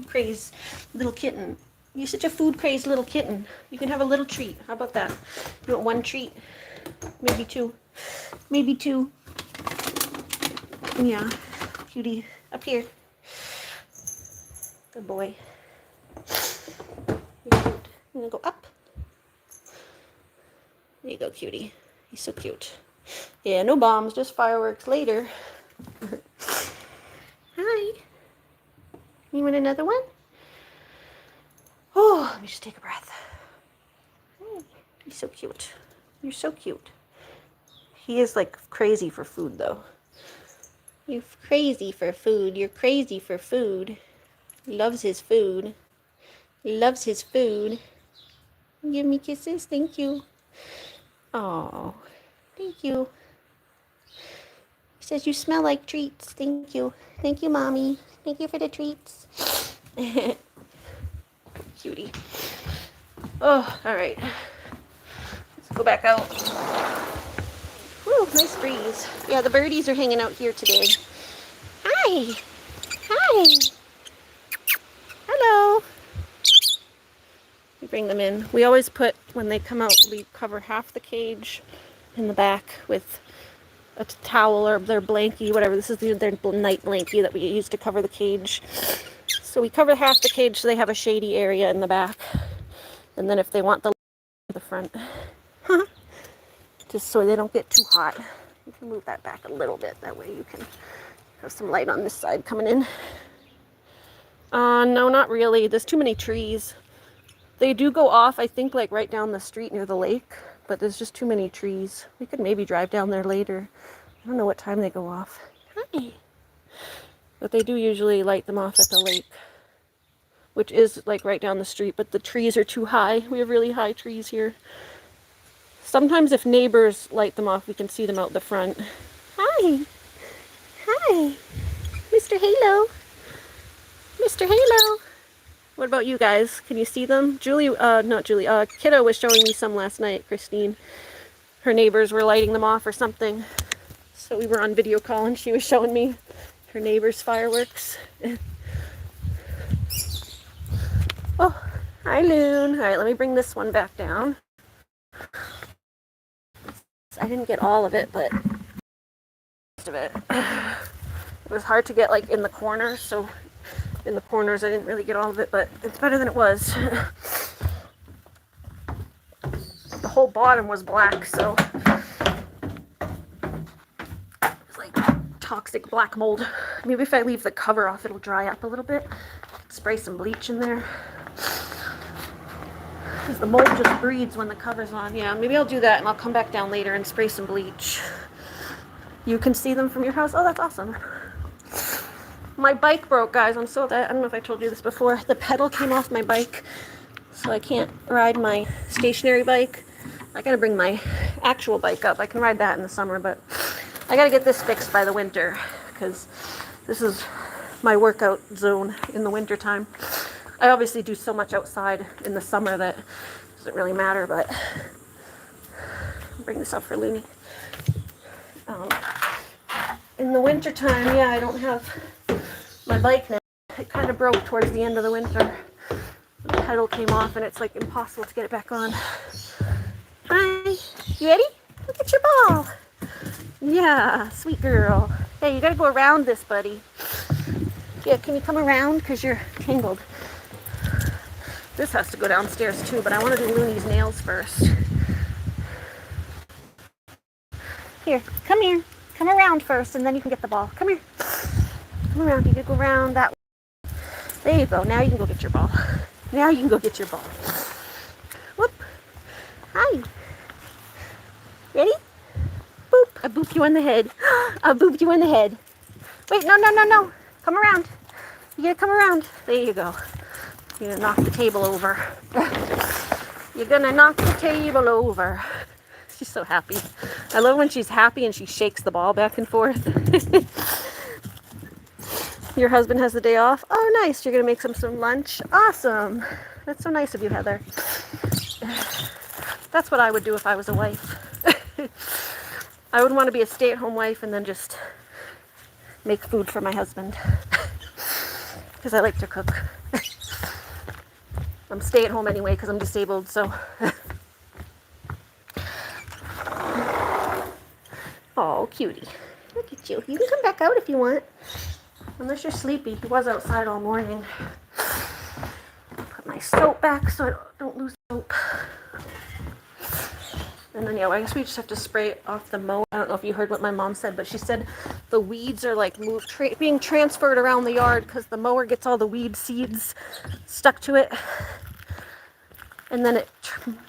crazed little kitten. You're such a food crazed little kitten. You can have a little treat. How about that? You want one treat? Maybe two. Maybe two. Yeah. Cutie. Up here. Good boy. You're cute. I'm gonna go up. There you go, cutie. He's so cute. Yeah, no bombs, just fireworks later. Hi. You want another one? Oh, let me just take a breath. Oh, he's so cute. You're so cute. He is crazy for food though. You're crazy for food. You're crazy for food. He loves his food. He loves his food. Give me kisses. Thank you. Oh, thank you. He says you smell like treats. Thank you. Thank you, Mommy. Thank you for the treats. Cutie. Oh, all right. Let's go back out. Whew, nice breeze. Yeah, the birdies are hanging out here today. Hi. Hi. Hello. We bring them in. We always put, when they come out, we cover half the cage in the back with a towel or their blankie, whatever. This is their night blankie that we use to cover the cage. So we cover half the cage so they have a shady area in the back. And then if they want the front, just so they don't get too hot. You can move that back a little bit. That way you can have some light on this side coming in. No, not really. There's too many trees. They do go off, I think, like right down the street near the lake, but there's just too many trees. We could maybe drive down there later. I don't know what time they go off. Hi. But they do usually light them off at the lake, which is like right down the street, but the trees are too high. We have really high trees here. Sometimes if neighbors light them off, we can see them out the front. Hi. Hi. Mr. Halo. Mr. Halo. What about you guys? Can you see them? Kiddo was showing me some last night, Christine. Her neighbors were lighting them off or something. So we were on video call and she was showing me her neighbor's fireworks. Oh, hi Loon. All right, let me bring this one back down. I didn't get all of it, but most of it. It was hard to get like in the corners, so in the corners I didn't really get all of it, but it's better than it was. The whole bottom was black, so it's like toxic black mold. Maybe if I leave the cover off, it'll dry up a little bit. Spray some bleach in there. Because the mold just breeds when the cover's on. Yeah, maybe I'll do that and I'll come back down later and spray some bleach. You can see them from your house? Oh, that's awesome. My bike broke, guys. I'm so that I don't know if I told you this before. The pedal came off my bike, so I can't ride my stationary bike. I gotta bring my actual bike up. I can ride that in the summer, but I gotta get this fixed by the winter because this is my workout zone in the winter time. I obviously do so much outside in the summer that it doesn't really matter, but I'll bring this up for Looney. In the winter time, yeah, I don't have my bike now. It kind of broke towards the end of the winter. The pedal came off and it's like impossible to get it back on. Hi, you ready? Look at your ball. Yeah, sweet girl. Hey, you gotta go around this, buddy. Yeah, can you come around? Because you're tangled. This has to go downstairs too, but I want to do Looney's nails first. Here, come here. Come around first and then you can get the ball. Come here. Come around. You can go around that way. There you go. Now you can go get your ball. Now you can go get your ball. Whoop. Hi. Ready? Boop. I booped you on the head. I booped you on the head. Wait, no, no, no, no. Come around. You gotta come around. There you go. You're gonna knock the table over. You're gonna knock the table over. She's so happy. I love when she's happy and she shakes the ball back and forth. Your husband has the day off? Oh, nice. You're going to make some lunch? Awesome. That's so nice of you, Heather. That's what I would do if I was a wife. I would want to be a stay-at-home wife and then just make food for my husband. Because I like to cook. I'm stay-at-home anyway because I'm disabled, so... Oh, cutie. Look at you. You can come back out if you want. Unless you're sleepy. He was outside all morning. Put my soap back so I don't lose soap. And then, yeah, I guess we just have to spray off the mower. I don't know if you heard what my mom said, but she said the weeds are like being transferred around the yard because the mower gets all the weed seeds stuck to it. And then it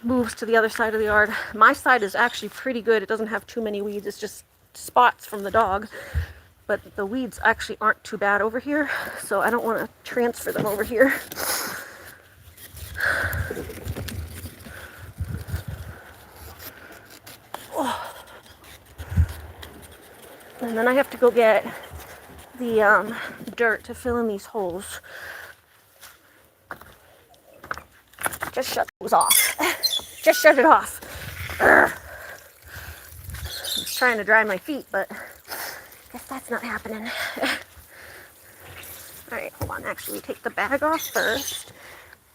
moves to the other side of the yard. My side is actually pretty good. It doesn't have too many weeds. It's just spots from the dog. but the weeds actually aren't too bad over here, so I don't want to transfer them over here. Oh. And then I have to go get the dirt to fill in these holes. Just shut those off. Just shut it off. Urgh. I was trying to dry my feet, but I guess that's not happening. Alright, hold on. Actually, take the bag off first.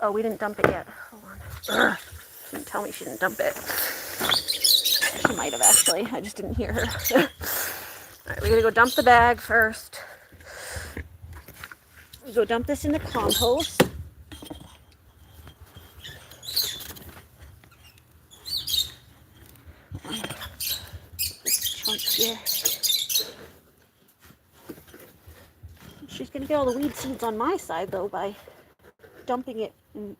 Oh, we didn't dump it yet. Hold on. Urgh. She didn't tell me she didn't dump it. She might have, actually. I just didn't hear her. Alright, we're going to go dump the bag first. We go dump this in the compost. Chunks here. She's going to get all the weed seeds on my side, though, by dumping it. And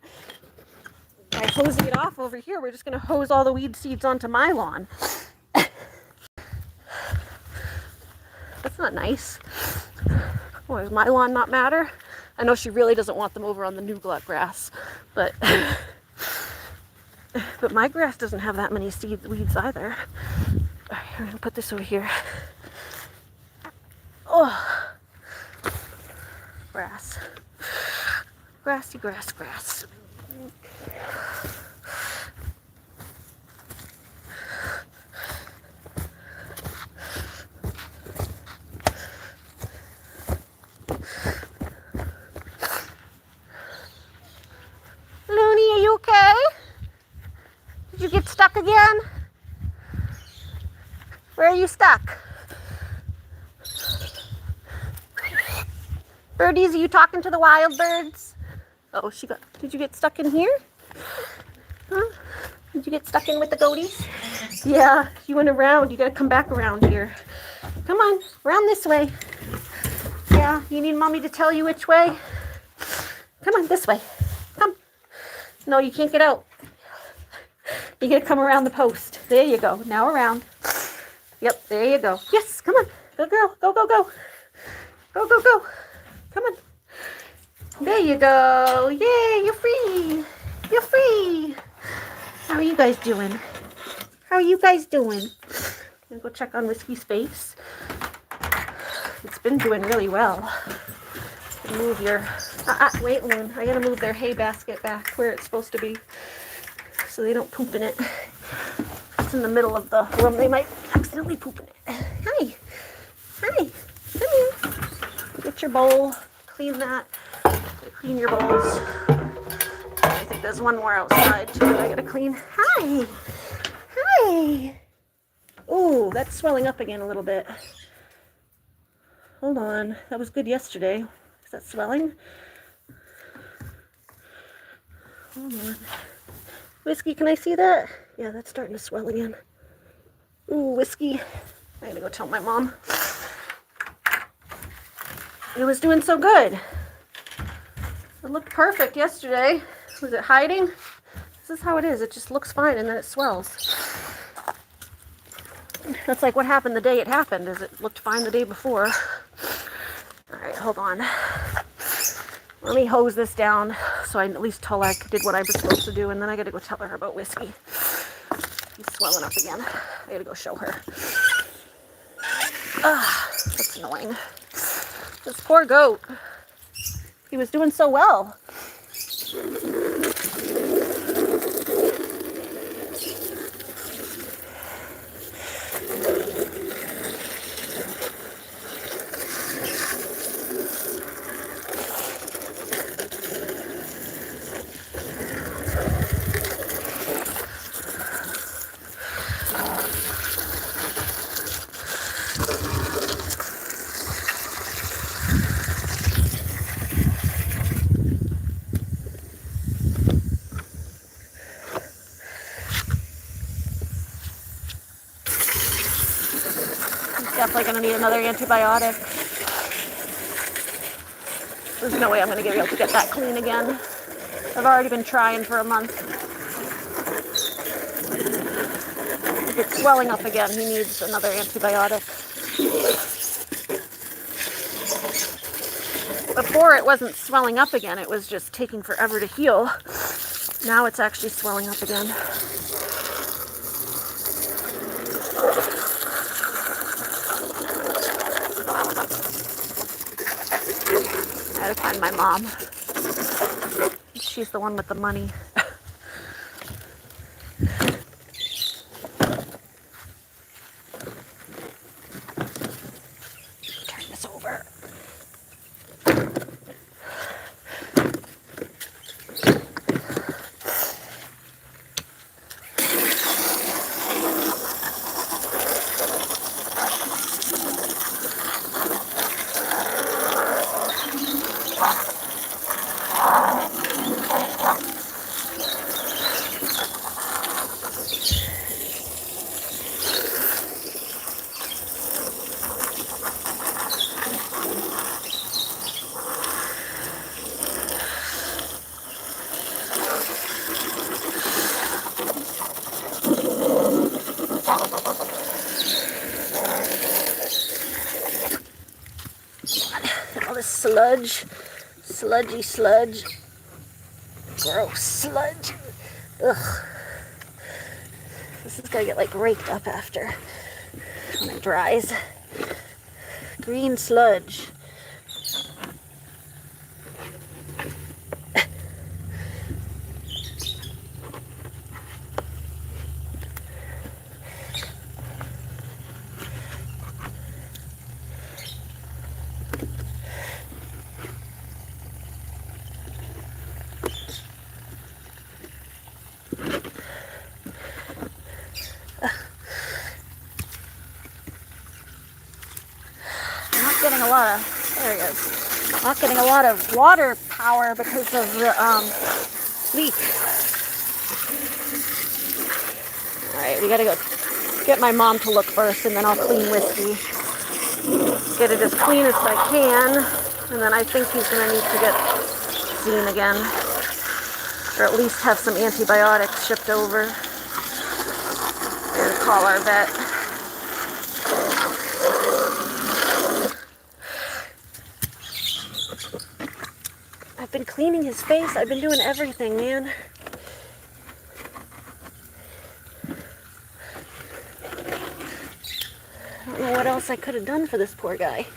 by hosing it off over here, we're just going to hose all the weed seeds onto my lawn. That's not nice. Boy, does my lawn not matter? I know she really doesn't want them over on the new glut grass, but my grass doesn't have that many weeds either. All right, I'm gonna put this over here. Oh, grass, grassy grass, grass. Looney, are you okay? Did you get stuck again? Where are you stuck? Birdies, are you talking to the wild birds? Oh, did you get stuck in here? Huh? Did you get stuck in with the goaties? Yeah, you went around. You gotta come back around here. Come on, around this way. Yeah, you need mommy to tell you which way? Come on, this way. Come. No, you can't get out. You gotta come around the post. There you go. Now around. Yep, there you go. Yes, come on. Good girl. Go, go, go. Go, go, go. Come on. There you go. Yay, you're free. You're free. How are you guys doing? How are you guys doing? I'm gonna go check on Whiskey's face. It's been doing really well. Move your... wait, Loon. I gotta move their hay basket back where it's supposed to be so they don't poop in it. It's in the middle of the room. They might accidentally poop in it. Hi. Hi. Come here. Get your bowl. Clean that. Clean your bowls. I think there's one more outside too that I gotta clean. Hi. Hi. Ooh, that's swelling up again a little bit. Hold on. That was good yesterday. Is that swelling? Hold on. Whiskey, can I see that? Yeah, that's starting to swell again. Ooh, Whiskey. I gotta go tell my mom. It was doing so good. It looked perfect yesterday. Was it hiding? This is how it is. It just looks fine and then it swells. That's like what happened the day it happened, is it looked fine the day before. Alright, hold on. Let me hose this down so I at least tell her I did what I was supposed to do, and then I gotta go tell her about Whiskey. He's swelling up again. I gotta go show her. That's annoying. This poor goat. He was doing so well. Definitely going to need another antibiotic. There's no way I'm going to be able to get that clean again. I've already been trying for a month. If it's swelling up again, he needs another antibiotic. before it wasn't swelling up again. It was just taking forever to heal. Now it's actually swelling up again. I gotta find my mom. She's the one with the money. Turn this over. All this sludge, sludgy sludge, gross sludge. Ugh. This is gonna get like raked up after when it dries. Green sludge. Getting a lot of, there he is, not getting a lot of water power because of the leak. Alright, we gotta go get my mom to look first and then I'll clean Whiskey. Get it as clean as I can, and then I think he's gonna need to get seen again. Or at least have some antibiotics shipped over. And call our vet. I've been cleaning his face. I've been doing everything, man. I don't know what else I could have done for this poor guy.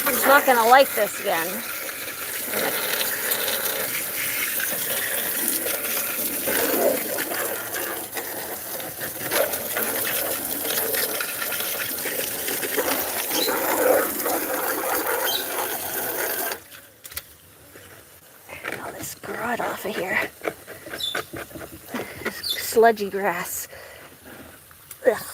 He's not gonna like this again. Off of here. Sludgy grass. Ugh.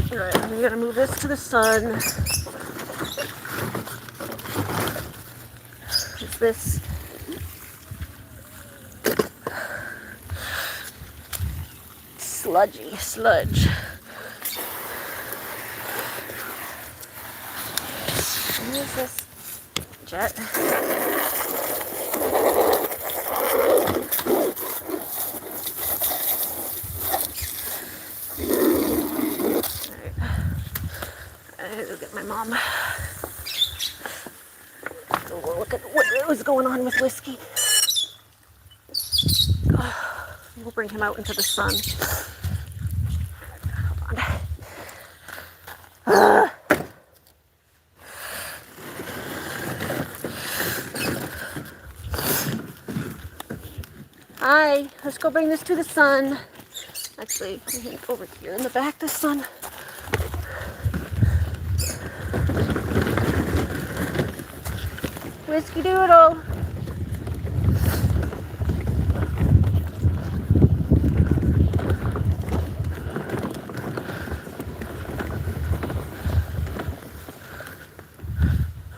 Alright, I'm gonna move this to the sun. Is this sludgy sludge? What is this? Jet? Look at my mom. So we'll look at what was going on with Whiskey. We'll bring him out into the sun. Hold on. Hi, let's go bring this to the sun. Actually, I think over here in the back, the sun. Whiskey Doodle.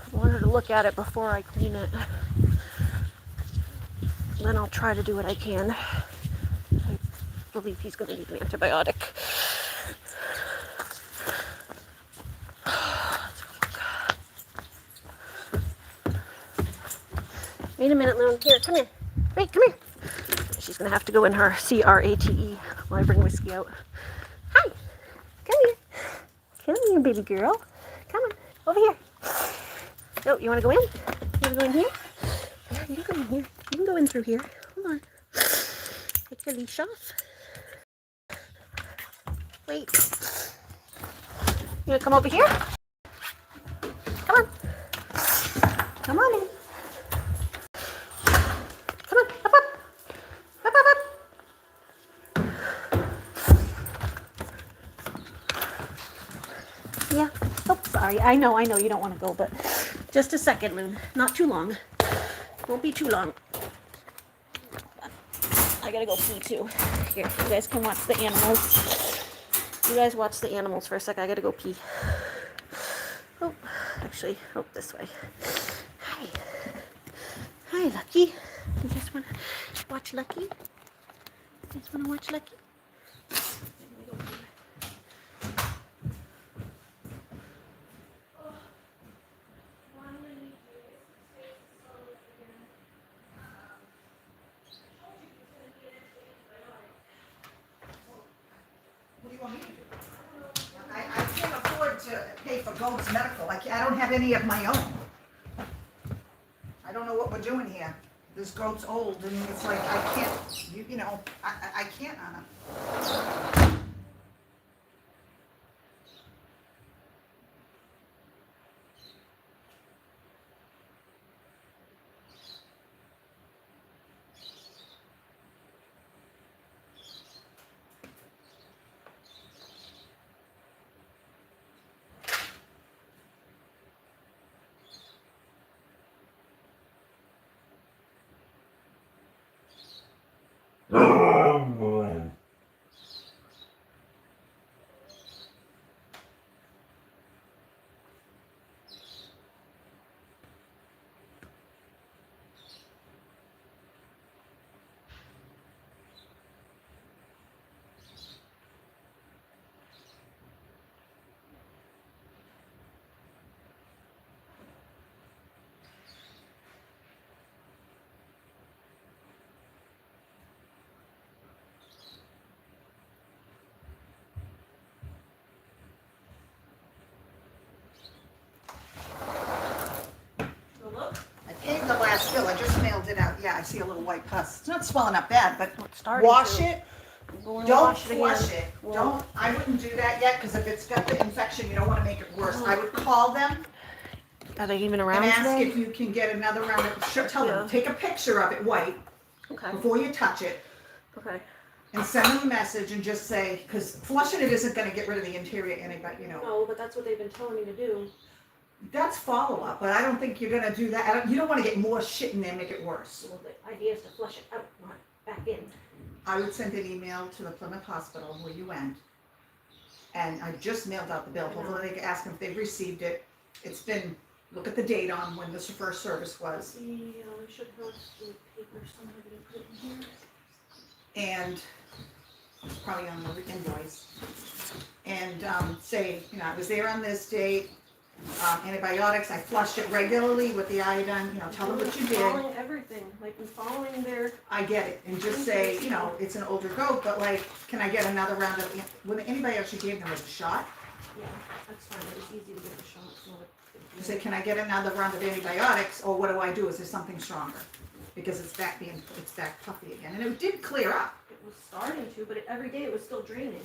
I wanted to look at it before I clean it. Then I'll try to do what I can. I believe he's going to need an antibiotic. Wait a minute, Loon. Here, come here. Wait, come here. She's going to have to go in her CRATE while I bring Whiskey out. Hi. Come here. Come here, baby girl. Come on. Over here. Oh, you want to go in? You want to go in here? Yeah, you can go in here. You can go in through here. Hold on. Take your leash off. Wait. You want to come over here? Come on. Come on in. Come on. Up, up. Up, up, up. Yeah. Oh, sorry. I know you don't want to go, but just a second, Loon. Not too long. Won't be too long. I gotta go pee too. Here, you guys can watch the animals. You guys watch the animals for a sec. I gotta go pee. Oh, actually, this way. Hi. Hi, Lucky. You guys wanna watch Lucky? You guys wanna watch Lucky? What do you want me to do? I can't afford to pay for Gold's medical. I don't have any of my own. I don't know what we're doing here. This goat's old, and it's like, I can't, you know, I can't, Anna. The last bill, I just mailed it out. Yeah, I see a little white pus. It's not swelling up bad, but wash it. Don't flush it. Don't. I wouldn't do that yet because if it's got the infection, you don't want to make it worse. I would call them. Are they even around and ask today? if you can get another round of. Tell them take a picture of it white. Okay. Before you touch it. Okay. And send them a message and just say, because flushing it isn't going to get rid of the interior antibiotic, No, but that's what they've been telling me to do. That's follow-up, but I don't think you're going to do that. You don't want to get more shit in there and make it worse. Well, the idea is to flush it out, not back in. I would send an email to the Plymouth Hospital where you went, and I just mailed out the bill. Hopefully they can ask them if they've received it. It's been, look at the date on when this first service was. Yeah, I should have paper somewhere to put it in here. And it's probably on the invoice. And say, I was there on this date. Antibiotics, I flushed it regularly with the iodine, tell them what you did. Following everything, like I'm following their... I get it, and just say, it's an older goat, but like, can I get another round of, when the antibiotics you gave them was a shot? Yeah, that's fine, it was easy to get the shot. You say, can I get another round of antibiotics, or what do I do, is there something stronger? Because it's back puffy again, and it did clear up. It was starting to, but every day it was still draining.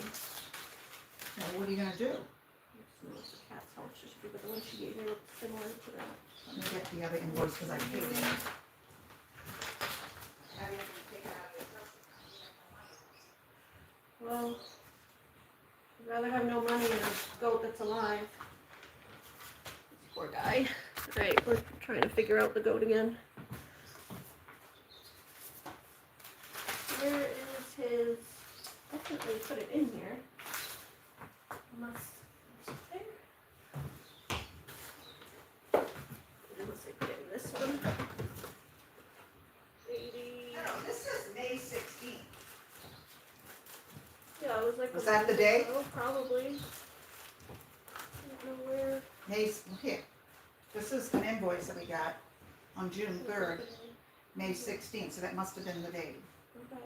Well, what are you gonna do? It's the cat's house, but the one she gave me looked similar to that. Let me get the other invoice because I paid it. Well, I'd rather have no money than a goat that's alive. This poor guy. Alright, we're trying to figure out the goat again. Where is his... Definitely put it in here. Unless... Unless I put it in this one. Maybe... No, this is May 16th. Yeah, it was like... Was that the day? Oh, probably. I don't know where... Here. This is an invoice that we got on June 3rd, May 16th, so that must have been the date. Okay.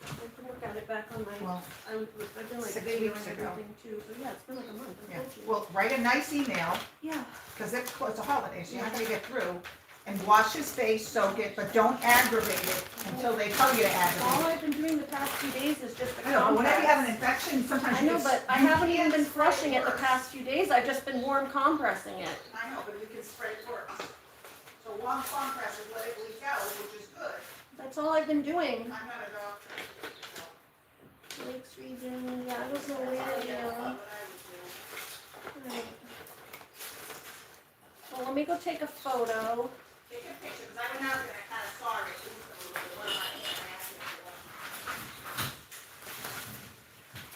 I can look at it back on my... Well, I've been like 6 videoing weeks ago. everything too, so yeah, it's been like a month. Yeah. Well, write a nice email, Yeah. because it's a holiday, so you're not gonna get through. And wash his face, soak it, but don't aggravate it until they tell you to All aggravate it. I've been doing the past few days is just the I know, but whenever you have an compress. infection, sometimes I you know, get- but I you haven't even can't been spray flushing it the worse. past few days. I've just been warm compressing it. I know, but we can spray worse. So warm compresses let it leak out, which is good. That's all I've been doing. I'm not a doctor. Lakes region, yeah, I don't know where, What I would do. Right. Well, let me go take a photo. Take a picture, because I went out and I kind of saw it. What am I asking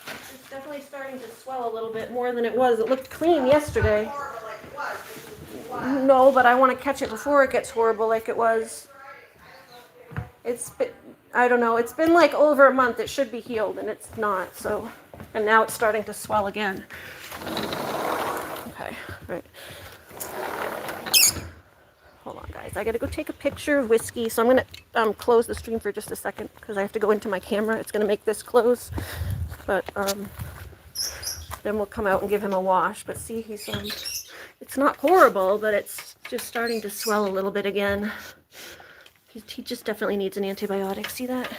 for? It's definitely starting to swell a little bit more than it was. It looked clean yesterday. It's not horrible like it was, but it was. No, but I want to catch it before it gets horrible like it was. It's been, I don't know, it's been like over a month. It should be healed and it's not, so. And now it's starting to swell again. Okay, right. Hold on, guys. I gotta go take a picture of whiskey, so I'm gonna close the stream for just a second because I have to go into my camera. It's gonna make this close, but then we'll come out and give him a wash. But see, he's it's not horrible, but it's just starting to swell a little bit again. He just definitely needs an antibiotic. See that?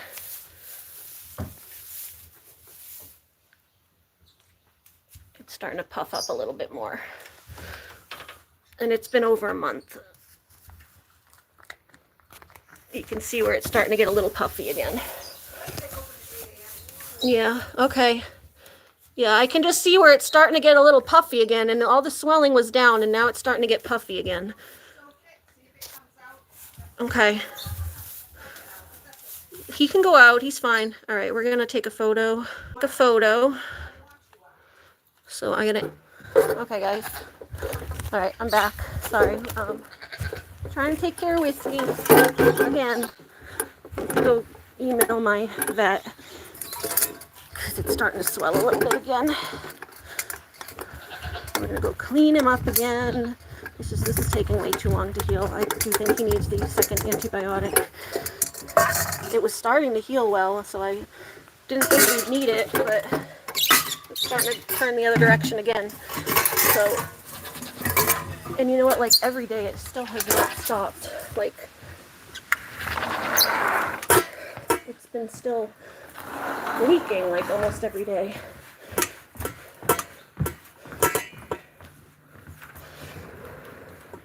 It's starting to puff up a little bit more, and it's been over a month. You can see where it's starting to get a little puffy again. Yeah, okay. Yeah, I can just see where it's starting to get a little puffy again, and all the swelling was down, and now it's starting to get puffy again. Okay. He can go out, he's fine. All right, we're gonna take a photo. Take a photo. So I'm gonna, okay guys. All right, I'm back, sorry. Trying to take care of whiskey. Again, go email my vet because it's starting to swell a little bit again. We're gonna go clean him up again. This is taking way too long to heal. I do think he needs the second antibiotic. It was starting to heal well, so I didn't think we'd need it, but it's starting to turn the other direction again. So. And you know what, like every day it still has not stopped. Like, it's been still leaking like almost every day.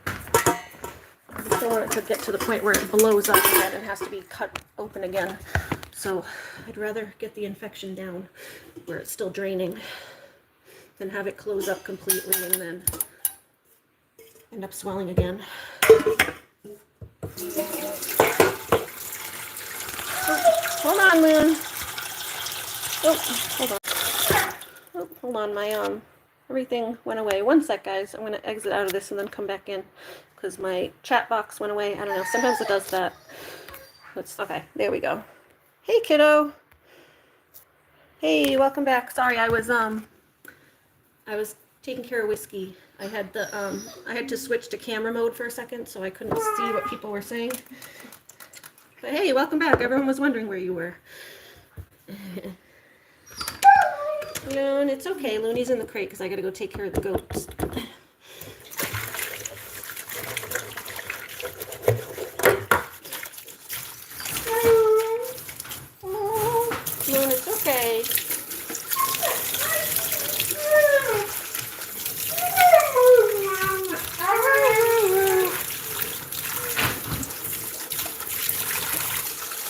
I just don't want it to get to the point where it blows up again and has to be cut open again. So I'd rather get the infection down where it's still draining than have it close up completely and then end up swelling again. Oh, hold on, Moon. Oh, hold on. Oh, hold on, my everything went away. One sec, guys. I'm gonna exit out of this and then come back in because my chat box went away. I don't know. Sometimes it does that. Okay. There we go. Hey, kiddo. Hey, welcome back. Sorry, I was taking care of whiskey. I had to switch to camera mode for a second, so I couldn't see what people were saying. But hey, welcome back. Everyone was wondering where you were. Loon, it's okay. Looney's in the crate because I got to go take care of the goats. Loon, it's okay.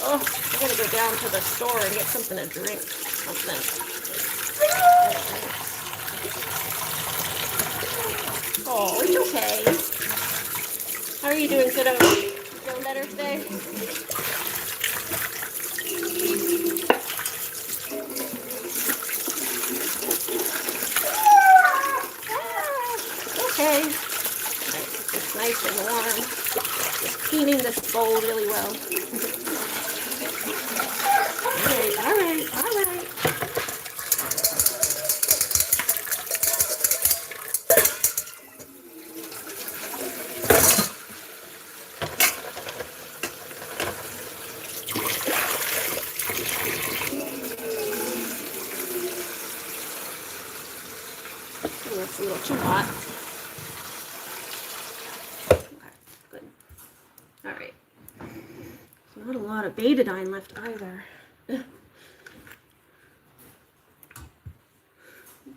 Oh, I gotta go down to the store and get something to drink. Something. Oh, it's okay. How are you doing, kiddo? You feeling better today? Okay. It's nice and warm. Just cleaning this bowl really well. Alright, alright, alright. Oh, it's a little too hot. Okay, good. Alright. Not a lot of betadine left either.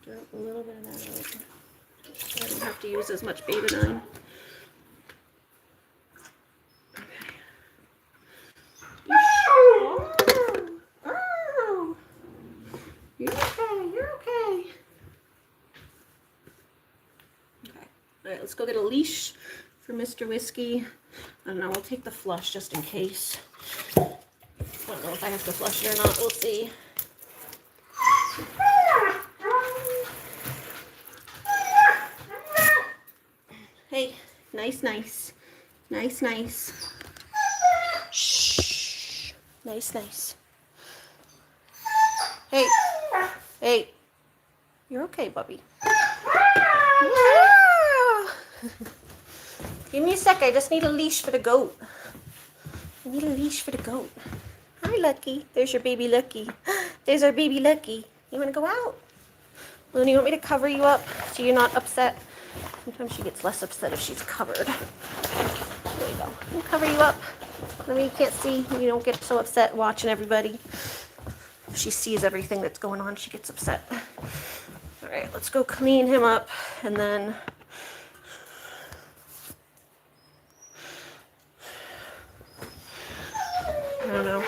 Drop a little bit of that out. I don't have to use as much betadine. Oh, you're okay, you're okay. Okay, alright, let's go get a leash for Mr. Whiskey. I don't know, we'll take the flush just in case. I don't know if I have to flush it or not, we'll see. Hey, nice, nice. Nice, nice. Shh. Nice, nice. Hey. Hey. You're okay, Bubby. Give me a sec. I just need a leash for the goat. I need a leash for the goat. Hi, Lucky. There's your baby Lucky. There's our baby Lucky. You want to go out? Luna, you want me to cover you up so you're not upset? Sometimes she gets less upset if she's covered. There you go. I'll cover you up. I mean, you can't see. You don't get so upset watching everybody. If she sees everything that's going on, she gets upset. All right, let's go clean him up, and then I don't know.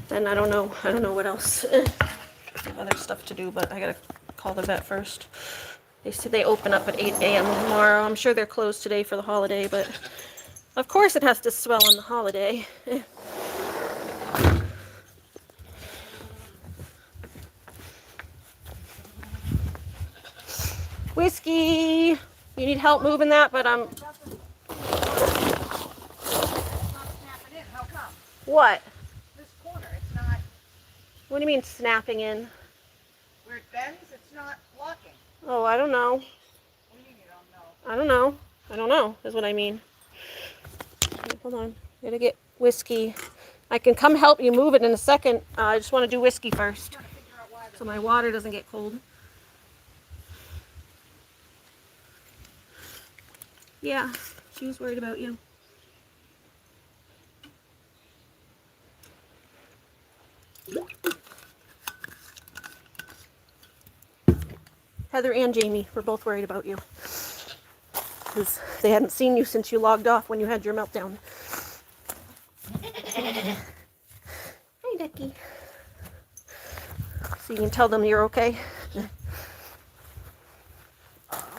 Then I don't know what else. I have other stuff to do, but I gotta call the vet first. They said they open up at 8 a.m. tomorrow. I'm sure they're closed today for the holiday, but of course it has to swell on the holiday. Whiskey! You need help moving that, but I'm... What? This corner, it's not... What do you mean snapping in? Where it bends, it's not blocking. Oh, I don't know. What do you mean you don't know? I don't know. I don't know, is what I mean. Hold on. Gotta get Whiskey. I can come help you move it in a second. I just want to do Whiskey first, so my water doesn't get cold. Yeah, she was worried about you. Heather and Jamie were both worried about you, because they hadn't seen you since you logged off when you had your meltdown. Hi, Ducky. So you can tell them you're okay.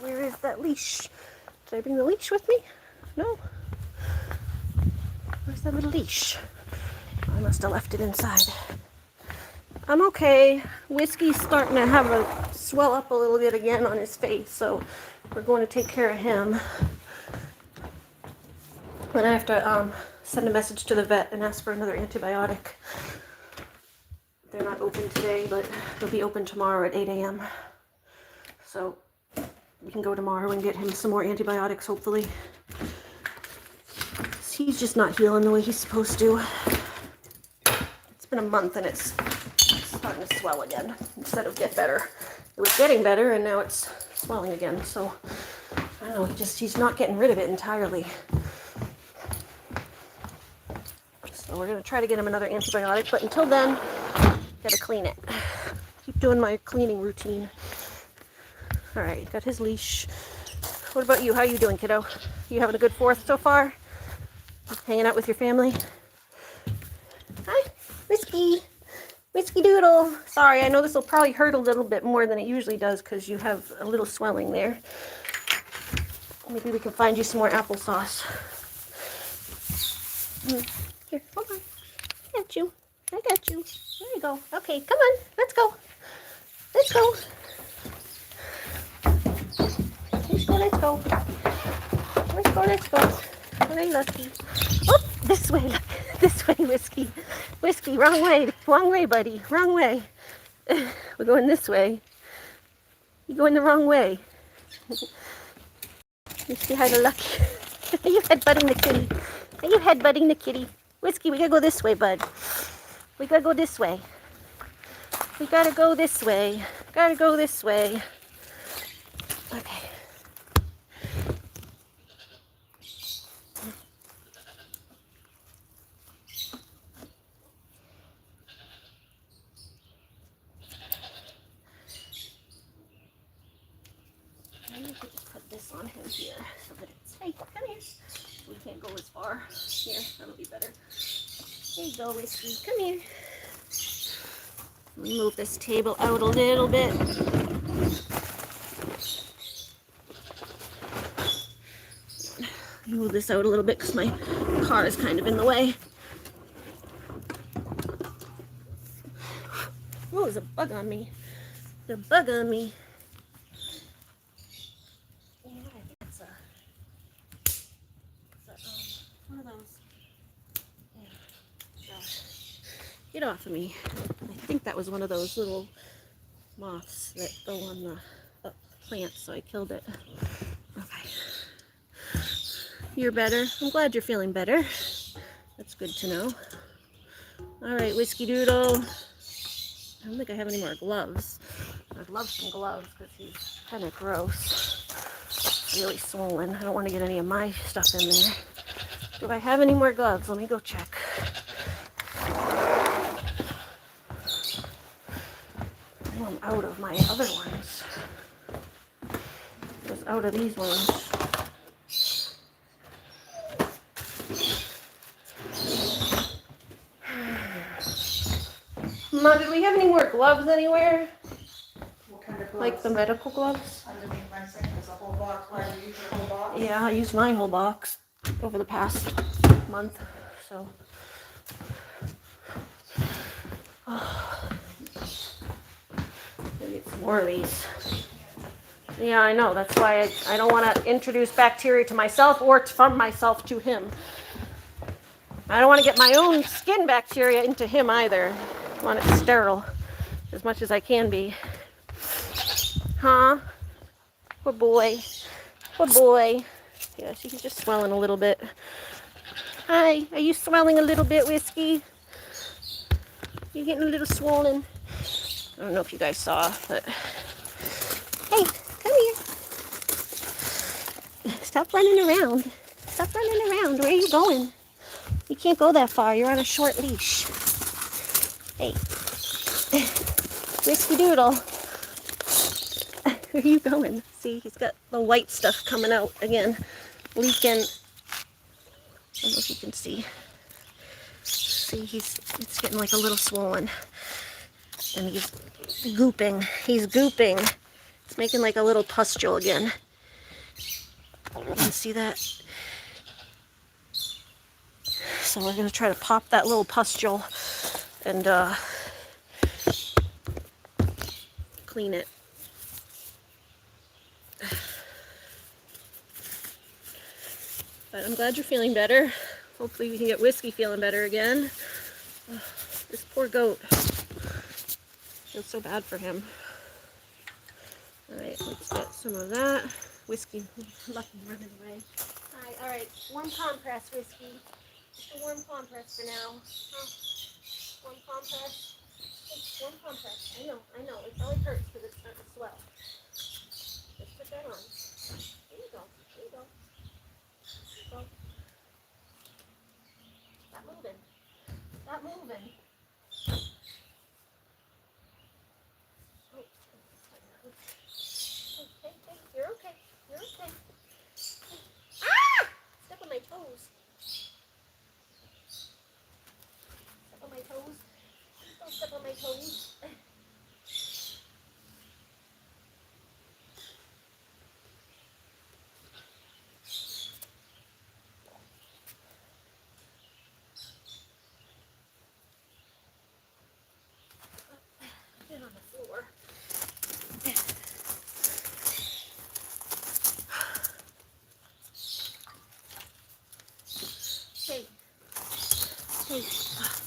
Where is that leash? Did I bring the leash with me? No. Where's that little leash? I must have left it inside. I'm okay. Whiskey's starting to have a swell up a little bit again on his face, so we're going to take care of him. Then I have to send a message to the vet and ask for another antibiotic. They're not open today, but they'll be open tomorrow at 8 a.m. So we can go tomorrow and get him some more antibiotics, hopefully. He's just not healing the way he's supposed to. It's been a month and it's starting to swell again instead of get better. It was getting better and now it's swelling again. So I don't know, he's not getting rid of it entirely. So we're gonna try to get him another antibiotic, but until then, gotta clean it. Keep doing my cleaning routine. All right, got his leash. What about you? How you doing, kiddo? You having a good 4th so far? Hanging out with your family? Hi, Whiskey. Whiskey Doodle. Sorry, I know this will probably hurt a little bit more than it usually does because you have a little swelling there. Maybe we can find you some more applesauce. Here, hold on. I got you. I got you. There you go. Okay, come on. Let's go. Let's go. Let's go. Let's go. Let's go. Let's go. Very lucky. Oh, this way. This way, Whiskey. Whiskey, wrong way. Wrong way, buddy. Wrong way. We're going this way. You're going the wrong way. Whiskey, hi to Lucky. Are you headbutting the kitty? Are you headbutting the kitty? Whiskey, we gotta go this way, bud. We gotta go this way. We gotta go this way. Gotta go this way. Okay. Maybe we could just put this on him here so that it's, hey, come here. We can't go as far. Here, that'll be better. There you go, Whiskey. Come here. Let me move this table out a little bit. Move this out a little bit because my car is kind of in the way. Oh, there's a bug on me. There's a bug on me. You know, I think it's one of those. Yeah. Get off of me. I think that was one of those little moths that go on the plant, so I killed it. Okay. You're better. I'm glad you're feeling better. That's good to know. All right, Whiskey Doodle. I don't think I have any more gloves. I'd love some gloves because he's kind of gross. Really swollen. I don't want to get any of my stuff in there. Do I have any more gloves? Let me go check. Oh, I'm out of my other ones. I was out of these ones. Mom, did we have any more gloves anywhere? What kind of gloves? Like the medical gloves? Underneath my sink, there's a whole box. Why do you use your whole box? Yeah, I used my whole box over the past month, so. Oh. Maybe it's more of these. Yeah, I know. That's why I don't want to introduce bacteria to myself or from myself to him. I don't want to get my own skin bacteria into him either. I want it sterile as much as I can be. Huh? Poor boy. Poor boy. Yeah, she's just swelling a little bit. Hi, are you swelling a little bit, Whiskey? You're getting a little swollen. I don't know if you guys saw, but hey, come here. Stop running around. Stop running around. Where are you going? You can't go that far. You're on a short leash. Hey. Whiskey Doodle. Where are you going? See, he's got the white stuff coming out again. Leaking. I don't know if you can see. See, it's getting like a little swollen. And he's gooping. He's gooping. It's making like a little pustule again. You can see that? So we're going to try to pop that little pustule and clean it. But I'm glad you're feeling better. Hopefully we can get Whiskey feeling better again. This poor goat. Feels so bad for him. Alright, let's get some of that. Whiskey, Lucky running away. Alright, warm compress, Whiskey. Just a warm compress for now. Huh? Warm compress. It's warm compress. I know. It probably hurts because it's starting to swell. Just put that on. There you go. Go. Stop moving. Stop moving. Hey, you're okay. You're okay. Ah! Step on my toes. Step on my toes. Don't step on my toes.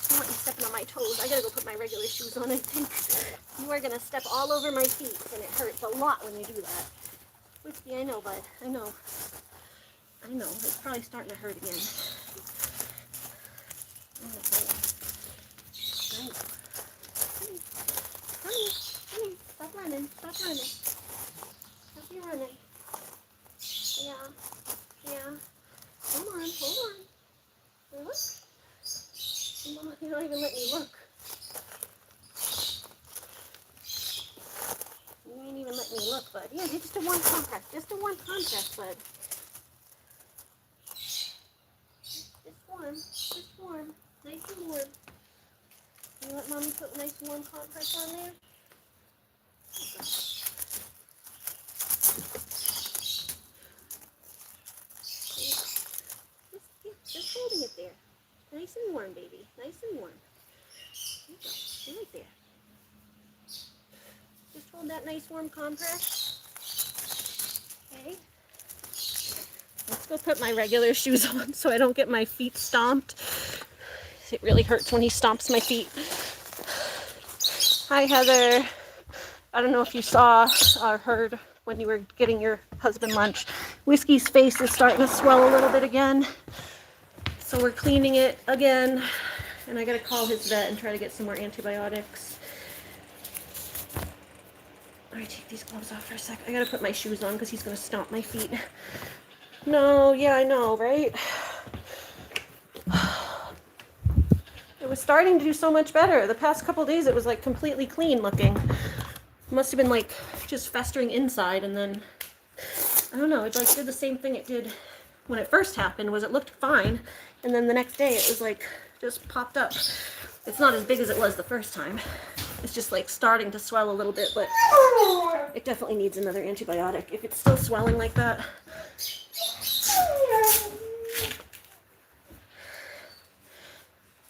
don't want you stepping on my toes. I gotta go put my regular shoes on, I think. You are gonna step all over my feet, and it hurts a lot when you do that. Whiskey, I know, bud. I know. I know. It's probably starting to hurt again. I know. Honey, stop running. Stop running. Stop you running. Yeah. Yeah. Hold on. Look. You don't even let me look. You ain't even let me look, bud. Yeah, just a one compress. Just a one compress, bud. Just warm. Nice and warm. You let mommy put nice warm compress on there? Just holding it there. Nice and warm, baby. Nice and warm. There you go. You're right there. Just hold that nice warm compress. Okay. Let's go put my regular shoes on so I don't get my feet stomped. It really hurts when he stomps my feet. Hi, Heather. I don't know if you saw or heard when you were getting your husband lunch. Whiskey's face is starting to swell a little bit again. So we're cleaning it again. And I gotta call his vet and try to get some more antibiotics. Alright, take these gloves off for a sec. I gotta put my shoes on because he's gonna stomp my feet. No, yeah, I know, right? It was starting to do so much better. The past couple days it was like completely clean looking. It must have been like just festering inside, and then I don't know, it like did the same thing it did when it first happened. Was it looked fine, and then the next day it was like just popped up. It's not as big as it was the first time. It's just like starting to swell a little bit, but it definitely needs another antibiotic. If it's still swelling like that.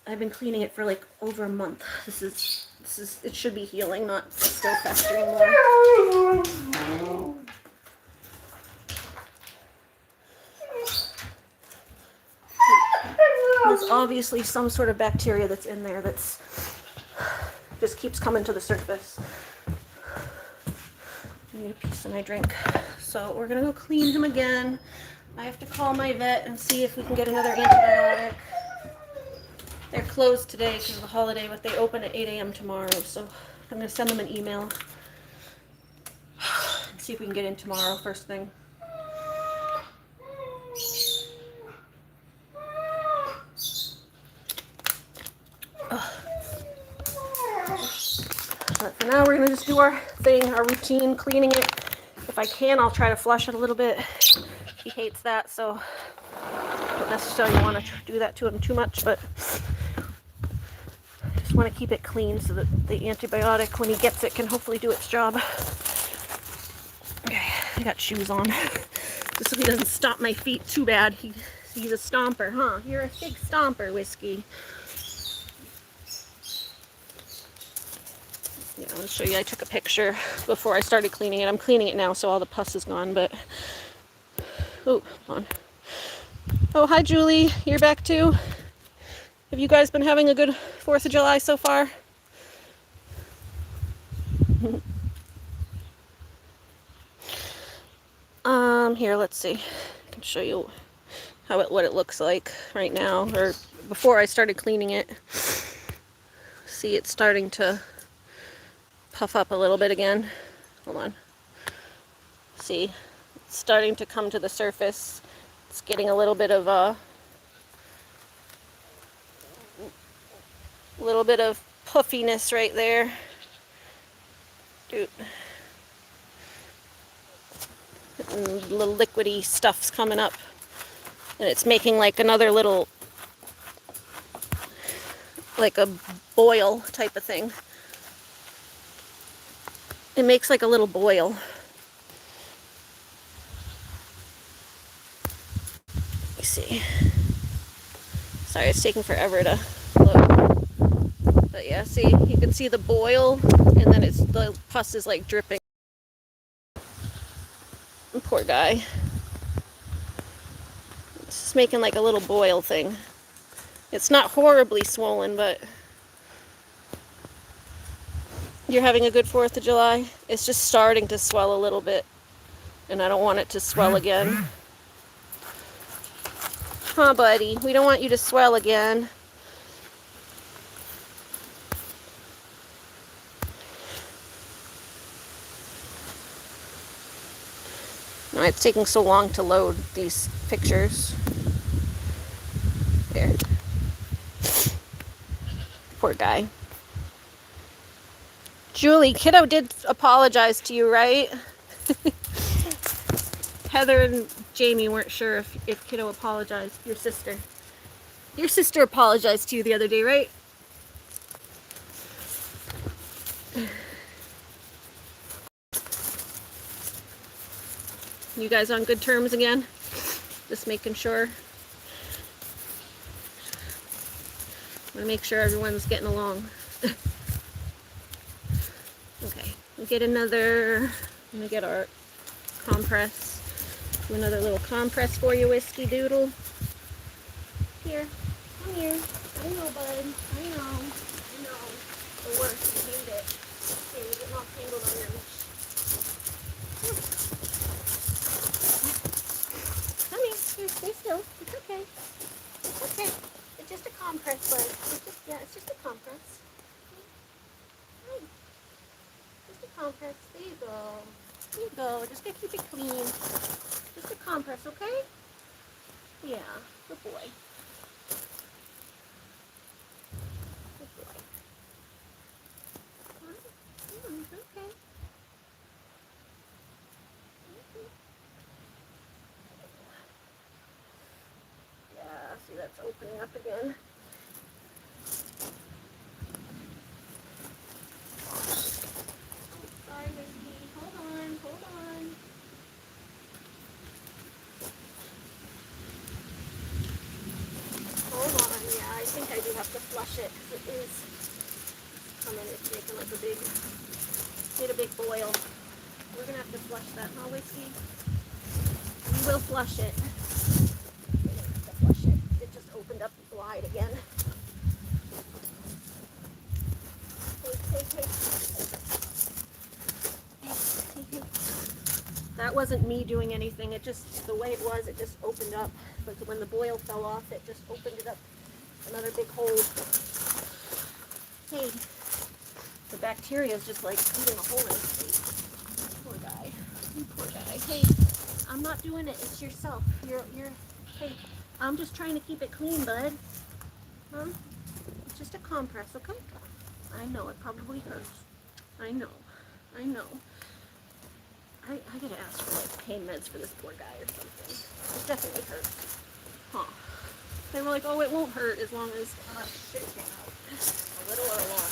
I've been cleaning it for like over a month. This is it should be healing, not still festering more. There's obviously some sort of bacteria that's in there that's just keeps coming to the surface. I need a piece of my drink. So we're gonna go clean him again. I have to call my vet and see if we can get another antibiotic. They're closed today because of the holiday, but they open at 8 a.m. tomorrow, so I'm going to send them an email and see if we can get in tomorrow first thing. But for now, we're going to just do our thing, our routine, cleaning it. If I can, I'll try to flush it a little bit. He hates that, so I don't necessarily want to do that to him too much, but I just want to keep it clean so that the antibiotic, when he gets it, can hopefully do its job. Okay, I got shoes on. Just so he doesn't stomp my feet too bad. He's a stomper, huh? You're a big stomper, Whiskey. Yeah, I'll show you. I took a picture before I started cleaning it. I'm cleaning it now, so all the pus is gone, but... Oh, hold on. Oh, hi, Julie. You're back, too? Have you guys been having a good 4th of July so far? Here, let's see. I can show you what it looks like right now, or before I started cleaning it. See, it's starting to puff up a little bit again. Hold on. See, it's starting to come to the surface. It's getting a little bit of puffiness right there. Dude. And little liquidy stuff's coming up. And it's making like another little, like a boil type of thing. It makes like a little boil. Let me see. Sorry, it's taking forever to load. But yeah, see, you can see the boil, and then the pus is like dripping. Poor guy. It's just making like a little boil thing. It's not horribly swollen, but you're having a good 4th of July? It's just starting to swell a little bit, and I don't want it to swell again. Huh, buddy? We don't want you to swell again. No, it's taking so long to load these pictures. There. Poor guy. Julie, kiddo did apologize to you, right? Heather and Jamie weren't sure if kiddo apologized. Your sister. Your sister apologized to you the other day, right? You guys on good terms again? Just making sure. I want to make sure everyone's getting along. Okay, we'll get another, I'm going to get our compress. Do another little compress for you, Whiskey Doodle. Here, come here. I know, bud. I know. The worst, I hate it. Okay, you're getting all tangled on your mesh. Come here. Here, stay still. It's okay. It's okay. It's just a compress, bud. It's just a compress. Hi. Just a compress. There you go. There you go. Just gotta keep it clean. Just a compress, okay? Yeah. Good boy. Good boy. Okay. Yeah, see that's opening up again. Sorry, Whiskey. Hold on. Hold on. Yeah, I think I do have to flush it because it is coming. It's making like a big boil. We're gonna have to flush that, huh, Whiskey? We will flush it. We're gonna have to flush it. It just opened up wide again. Hey. That wasn't me doing anything. It just, the way it was, it just opened up. But when the boil fell off, it just opened it up. Another big hole. Hey, the bacteria is just like eating a hole in his face. Poor guy. You poor guy. Hey, I'm not doing it. It's yourself. Hey, I'm just trying to keep it clean, bud. Huh? It's just a compress, okay? I know, it probably hurts. I know. I gotta ask for like pain meds for this poor guy or something. It definitely hurts. Huh. They were like, oh, it won't hurt as long as shit came out. A little or a lot.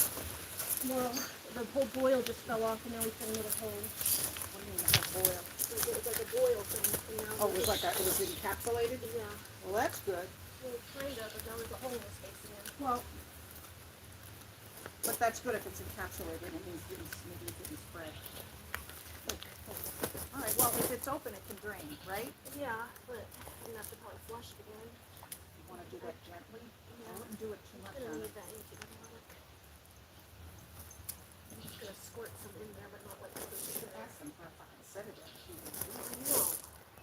Well, the whole boil just fell off and now we found a little hole. What do you mean the whole boil? It was like a boil thing. And now Oh, it was encapsulated? Yeah. Well, that's good. Well, kind of, but now there's a hole in his face again. Well, but that's good if it's encapsulated. It means maybe it didn't spread. All right, well, if it's open, it can drain, right? Yeah, but I'm gonna have to probably flush it again. You want to do that gently? Yeah. I wouldn't do it too much. I'm gonna need that antibiotic. I'm just gonna squirt some in there, but not like this. Ask them for a fucking sedative. No.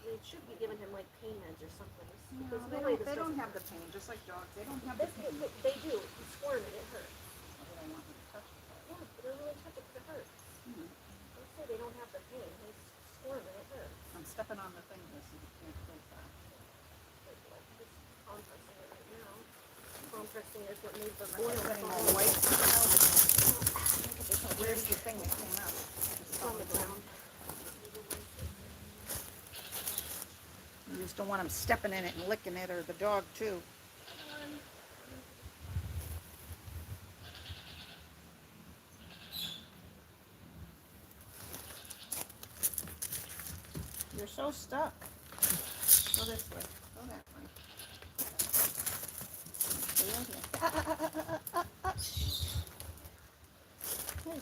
They should be giving him like pain meds or something. No, they don't have the pain, just like dogs. They don't have the pain. They do. You squirm it, it hurts. What do they want me to touch it? Yeah, but they really touch it because it hurts. Don't say they don't have the pain. They squirm it, it hurts. I'm stepping on the thing here so you can't feel that. Like just compressing it right now. Compressing is what made the I'm boil getting fall. all white. Where's the thing that came out? It's on the ground. You just don't want them stepping in it and licking it, or the dog too. You're so stuck. Go this way. Go that way. Stay right here. Hey.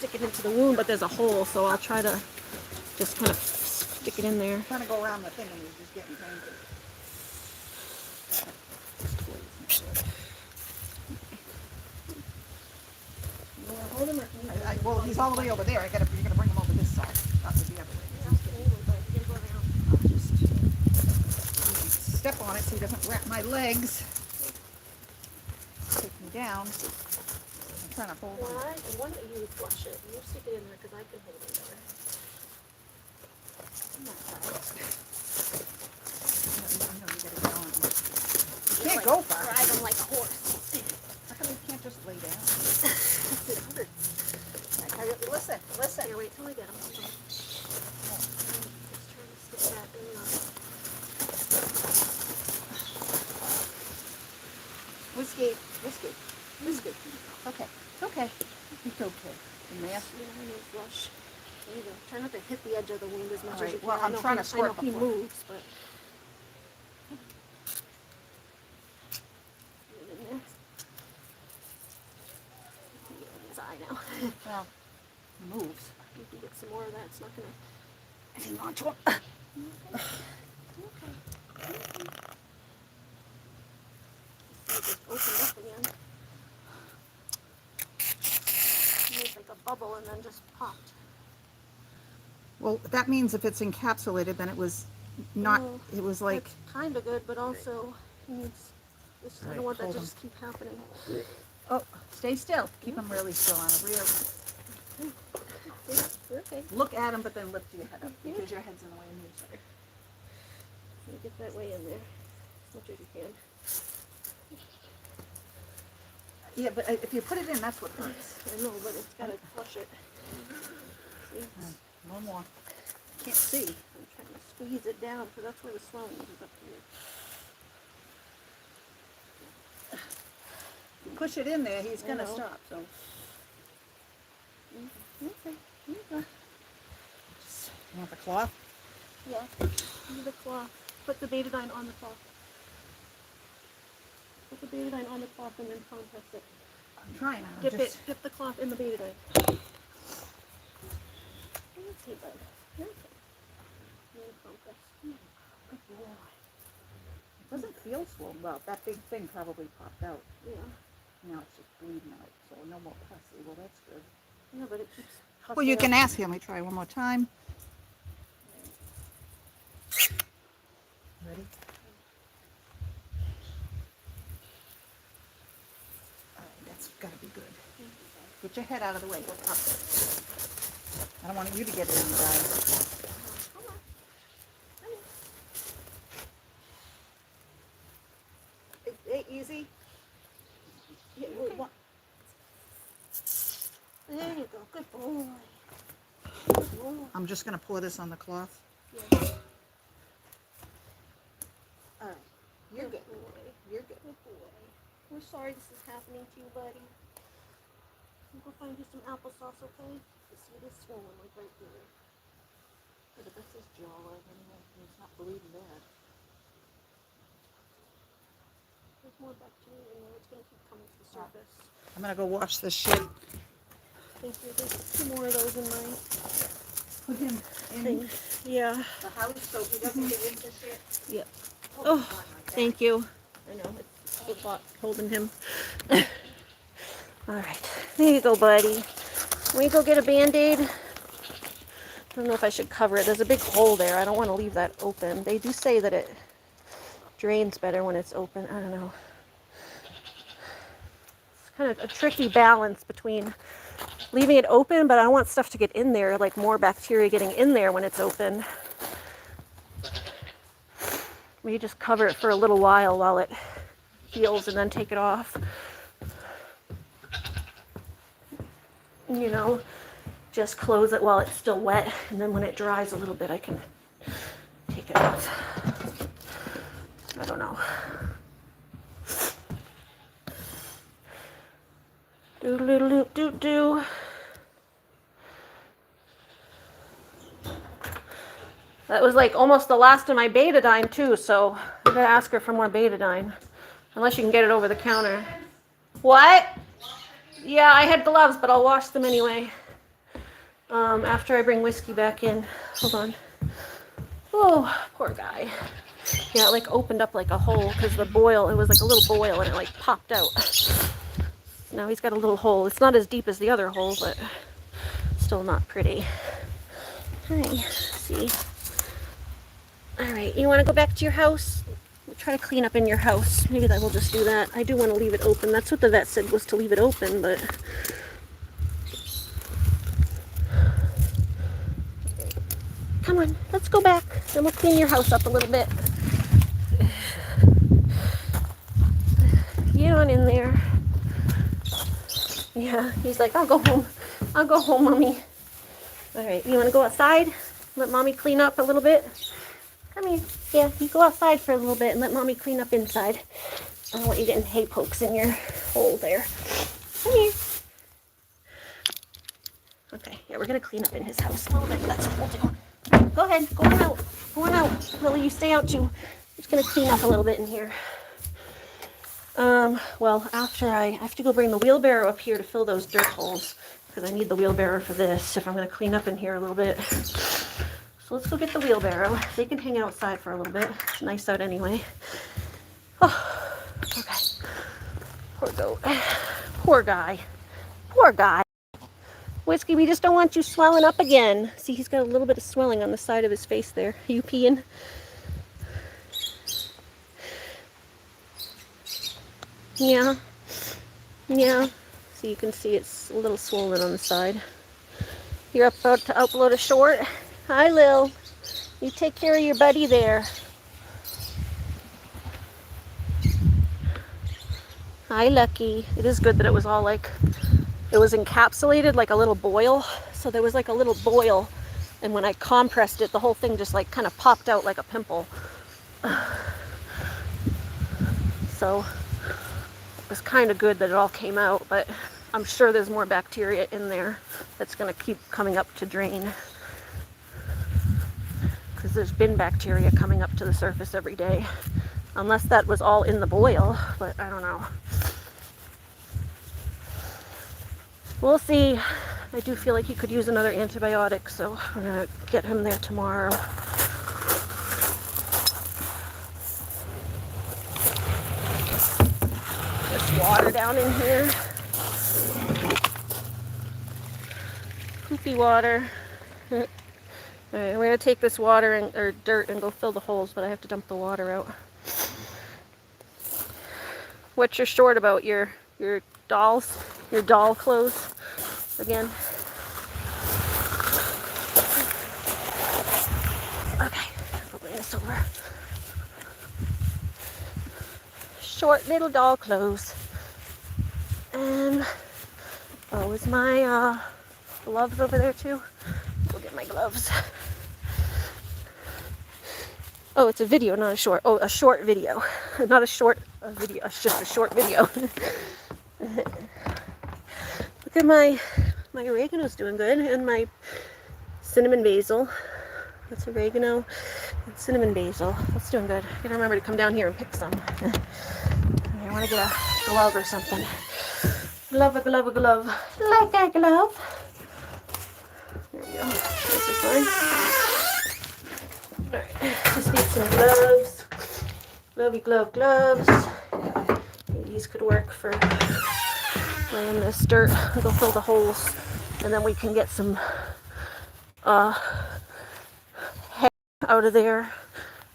stick it into the wound, but there's a hole, so I'll try to just kind of stick it in there. I'm trying to go around the thing and he's just getting tangled. You want to hold him or can you? Well, he's all the way over there. You're gonna bring him over this side, not the other way. I'll just step on it so he doesn't wrap my legs. Take me down. I'm trying to hold him. Why don't you flush it? You stick it in there because I can hold it better. You can't go far. Ride him like a horse. How come you can't just lay down? It hurts. Listen. Here, wait till I get him. Just trying to stick that in the... Whiskey. Okay. It's okay. It's okay. In there. Yeah, I know, flush. There you go. Try not to hit the edge of the wound as much as you can. Well, I'm trying to squirt I know he before. moves, but... Get it in there. Get it in his eye now. Well, it moves. You can get some more of that. It's not going to... Hang on to him. Okay. It just opened up again. It made like a bubble and then just popped. Well, that means if it's encapsulated, then it was not. Well, It was like. It's kind of good, but also he needs... I Right, don't want that to hold just keep happening. Oh, stay still. Keep him really still on a real. You're okay. Look at him, but then lift your head up because your head's in the way of me. Sorry. You get that way in there as much as you can. Yeah, but if you put it in, that's what hurts. I know, but it's got to flush it. See? One more. Can't see. I'm trying to squeeze it down because that's where the swelling is up here. You push it in there, he's I gonna know. stop. So. Okay. Here you go. You want the cloth? Yeah. Use the cloth. Put the betadine on the cloth. Put the betadine on the cloth and then compress it. I'm trying. Dip the cloth in the betadine. Okay, bud. You're okay. And then compress. Good boy. It doesn't feel swollen. Well, that big thing probably popped out. Yeah. Now it's just bleeding out. So no more pussy. Well, that's good. Yeah, but it keeps... Well, you can ask him. Let me try one more time. Ready? All right, that's got to be good. Get your head out of the way. Go up. I don't want you to get it in the eye. Come on. Come here. Easy. Yeah, okay. There you go. Good boy. Good boy. I'm just going to pour this on the cloth. Yeah. All right. You're good. Boy. You're good. Good boy. We're sorry this is happening to you, buddy. We'll go find you some applesauce, okay? You see this swollen, like right there. But that's his jaw right anyway. He's not bleeding bad. There's more bacteria in there. It's going to keep coming to the surface. I'm going to go wash this shit. Thank you. There's 2 more of those in my Put him in thing. Yeah. the house so he doesn't get into shit. Yep. Oh, thank you. I know. It's a lot holding him. All right. There you go, buddy. Let me go get a Band-Aid. I don't know if I should cover it. There's a big hole there. I don't want to leave that open. They do say that it drains better when it's open. I don't know. It's kind of a tricky balance between leaving it open, but I don't want stuff to get in there, like more bacteria getting in there when it's open. Maybe just cover it for a little while it heals and then take it off. You know, just close it while it's still wet, and then when it dries a little bit, I can take it off. I don't know. Do-do-do-do-do-do. That was like almost the last of my betadine too, so I'm gonna ask her for more betadine. Unless you can get it over the counter. What? Yeah, I had gloves, but I'll wash them anyway. After I bring Whiskey back in. Hold on. Oh, poor guy. Yeah, it like opened up like a hole because the boil, it was like a little boil and it like popped out. Now he's got a little hole. It's not as deep as the other hole, but still not pretty. Hi, see. All right, you want to go back to your house? We'll try to clean up in your house. Maybe that will just do that. I do want to leave it open. That's what the vet said, was to leave it open, but come on, let's go back. Then we'll clean your house up a little bit. Get on in there. Yeah, he's like, I'll go home. I'll go home, Mommy. All right, you want to go outside? Let Mommy clean up a little bit? Come here. Yeah, you go outside for a little bit and let Mommy clean up inside. I don't want you getting hay pokes in your hole there. Come here. Okay, yeah, we're going to clean up in his house a little bit. That's what we'll do. Go ahead. Go on out. Go on out. Lily, you stay out too. I'm just going to clean up a little bit in here. Well, after I have to go bring the wheelbarrow up here to fill those dirt holes, because I need the wheelbarrow for this if I'm going to clean up in here a little bit. So let's go get the wheelbarrow. They can hang outside for a little bit. It's nice out anyway. Oh, okay. Poor goat. Poor guy. Poor guy. Whiskey, we just don't want you swelling up again. See, he's got a little bit of swelling on the side of his face there. Are you peeing? Yeah. Yeah. So you can see it's a little swollen on the side. You're about to upload a short? Hi, Lil. You take care of your buddy there. Hi, Lucky. It is good that it was all like, it was encapsulated like a little boil. So there was like a little boil. And when I compressed it, the whole thing just like kind of popped out like a pimple. So it was kind of good that it all came out, but I'm sure there's more bacteria in there that's going to keep coming up to drain. Because there's been bacteria coming up to the surface every day. Unless that was all in the boil, but I don't know. We'll see. I do feel like he could use another antibiotic, so I'm going to get him there tomorrow. There's water down in here. Poopy water. Alright, we're going to take this water or dirt and go fill the holes, but I have to dump the water out. What's your short about? Your dolls? Your doll clothes? Again? Okay, I'll bring this over. Short little doll clothes. And, oh, is my gloves over there too? Go get my gloves. Oh, it's a video, not a short. Oh, a short video. Not a short video. It's just a short video. Look at my oregano's doing good. And my cinnamon basil. That's oregano and cinnamon basil. That's doing good. I gotta remember to come down here and pick some. I want to get a glove or something. Glove, a glove, a glove. Like a glove. There we go. This is fine. Alright, just need some gloves. Glovey glove gloves. Maybe these could work for laying this dirt. Go fill the holes. And then we can get some hay out of there,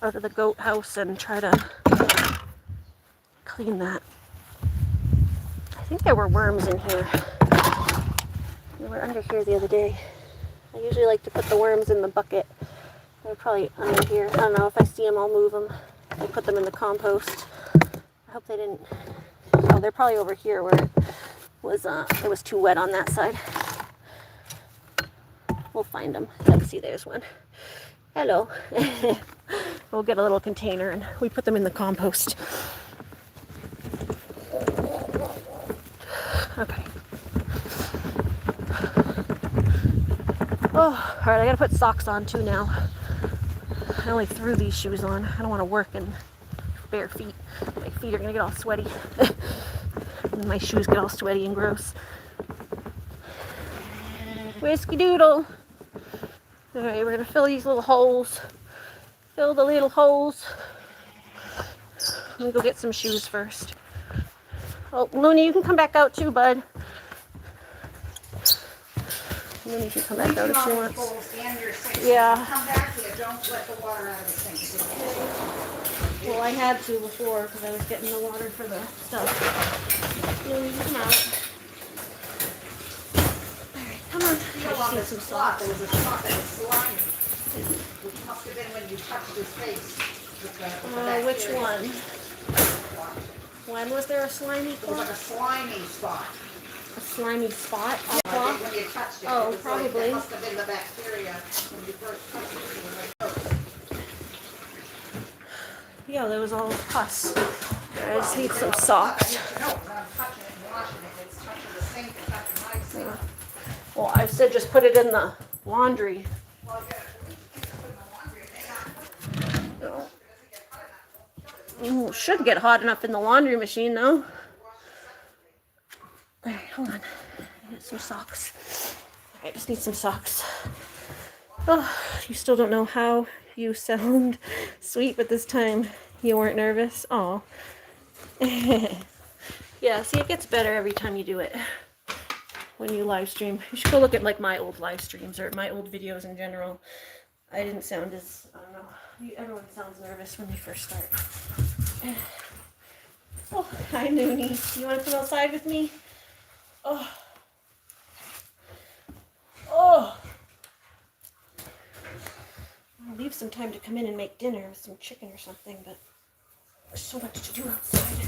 out of the goat house, and try to clean that. I think there were worms in here. They were under here the other day. I usually like to put the worms in the bucket. They're probably under here. I don't know. If I see them, I'll move them. I put them in the compost. I hope they didn't. Oh, they're probably over here where it was too wet on that side. We'll find them. Let's see. There's one. Hello. We'll get a little container and we put them in the compost. Okay. Oh, all right. I gotta put socks on too now. I only threw these shoes on. I don't want to work in bare feet. My feet are going to get all sweaty. And my shoes get all sweaty and gross. Whiskey doodle. Alright, we're gonna fill these little holes. Fill the little holes. Let me go get some shoes first. Oh, Looney, you can come back out too, bud. Looney can come back out if she wants. Yeah. Come back here, don't let the water out of the sink. Well, I had to before because I was getting the water for the stuff. Looney, come out. Alright, come on. Feel on this spot, there was a spot that was slimy. Which must have been when you touched his face. Which one? When was there a slimy It was like a slimy spot. A slimy spot? When you touched it. Oh, it was probably. Like, that must have been the bacteria when you first touched it. It was like, oh. Yeah, there was all pus. I just need some socks. No, when I'm touching it and washing it, it's touching the sink and touching my sink. Well, I said just put it in the laundry. Well, yeah, we can put it in the laundry. No. Should get hot enough in the laundry machine, though. Alright, hold on. I need some socks. I just need some socks. Oh, you still don't know how you sound sweet, but this time you weren't nervous. Oh. Yeah, see, it gets better every time you do it. When you live stream. You should go look at like my old live streams or my old videos in general. I didn't sound as, I don't know. Everyone sounds nervous when they first start. Oh, hi Noonie. You want to come outside with me? Oh. Oh. I'll leave some time to come in and make dinner with some chicken or something, but there's so much to do outside.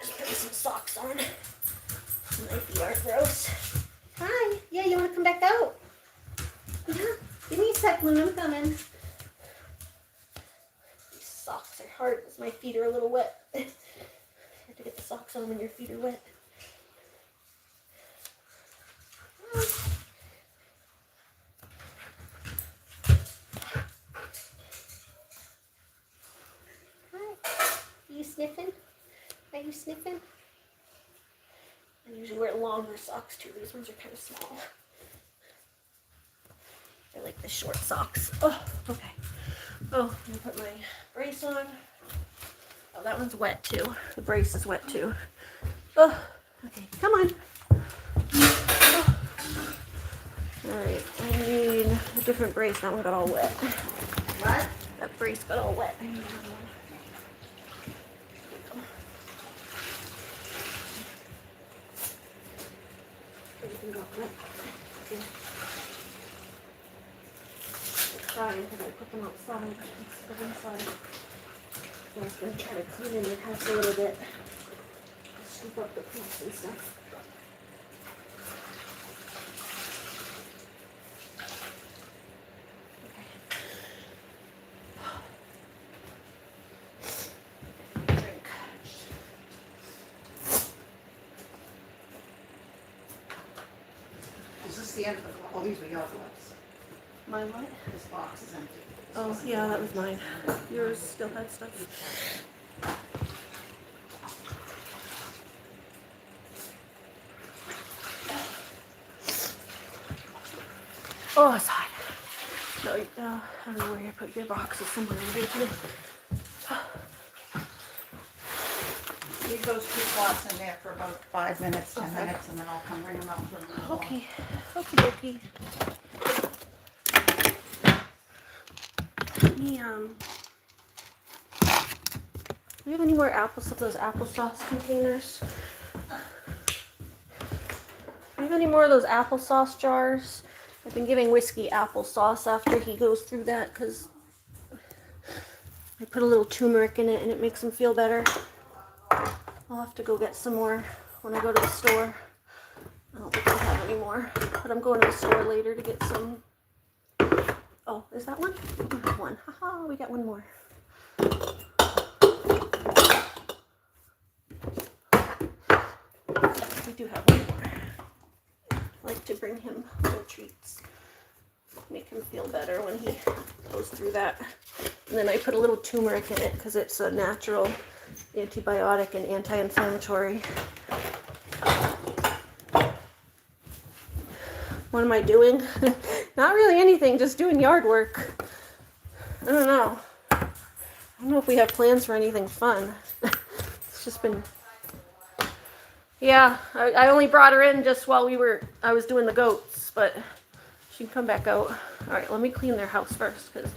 Just put some socks on. My feet aren't gross. Hi. Yeah, you want to come back out? Yeah. Give me a sec, Loon. I'm coming. These socks are hard because my feet are a little wet. You have to get the socks on when your feet are wet. Hi. Are you sniffing? Are you sniffing? I usually wear longer socks too. These ones are kind of small. I like the short socks. Oh, okay. Oh, I'm gonna put my brace on. Oh, that one's wet too. The brace is wet too. Oh, okay. Come on. Oh. All right. I need a different brace. That one got all wet. What? That brace got all wet. I need another one. Everything got wet. Okay. Crying because I put them outside instead of inside. I was going to try to clean in the house a little bit. Scoop up the poops and stuff. Okay. Drink. Is this the end of the, oh, these were your ones. My what? This box is empty. Oh, yeah, that was mine. Yours still had stuff. Oh, it's hot. No, I don't know where you put your boxes, somewhere in here too. Leave those two slots in there for about 5 minutes, 10 minutes, and then I'll come bring them out for them. Okay, okie dokie. Do we have any more those applesauce containers? Do we have any more of those applesauce jars? I've been giving Whiskey applesauce after he goes through that because I put a little turmeric in it and it makes him feel better. I'll have to go get some more when I go to the store. I don't think I have any more, but I'm going to the store later to get some. Oh, is that one? We have one. Haha, we got one more. We do have one more. I like to bring him little treats. Make him feel better when he goes through that. And then I put a little turmeric in it because it's a natural antibiotic and anti-inflammatory. What am I doing? Not really anything, just doing yard work. I don't know. I don't know if we have plans for anything fun. It's just been... Yeah, I only brought her in just while I was doing the goats, but she can come back out. All right, let me clean their house first because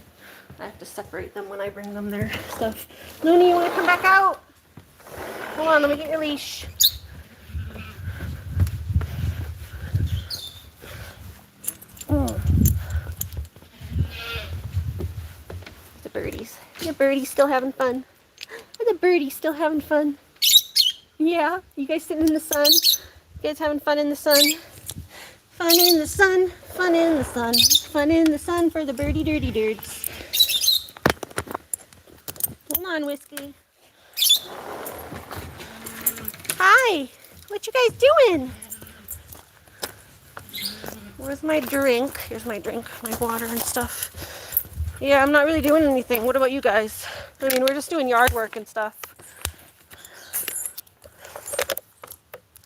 I have to separate them when I bring them their stuff. Looney, you want to come back out? Hold on, let me get your leash. The birdies. The birdies still having fun. Are the birdies still having fun? Yeah, you guys sitting in the sun? You guys having fun in the sun? Fun in the sun, fun in the sun, fun in the sun for the birdie dirty dirds. Hold on, Whiskey. Hi, what you guys doing? Where's my drink? Here's my drink, my water and stuff. Yeah, I'm not really doing anything. What about you guys? I mean, we're just doing yard work and stuff.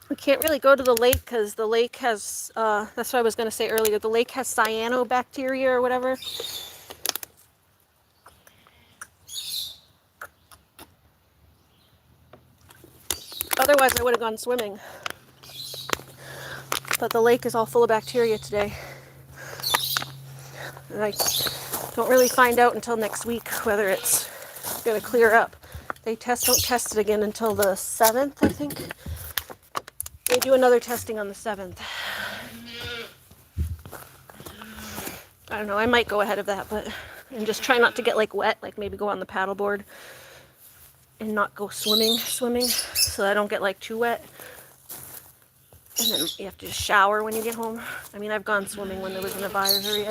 We can't really go to the lake because the lake has, that's what I was going to say earlier, the lake has cyanobacteria or whatever. Otherwise, I would have gone swimming. But the lake is all full of bacteria today. And I don't really find out until next week whether it's going to clear up. They don't test it again until the 7th, I think. They do another testing on the 7th. I don't know, I might go ahead of that, but and just try not to get like wet, like maybe go on the paddleboard and not go swimming, so I don't get like too wet. And then you have to just shower when you get home. I mean, I've gone swimming when there was an advisory.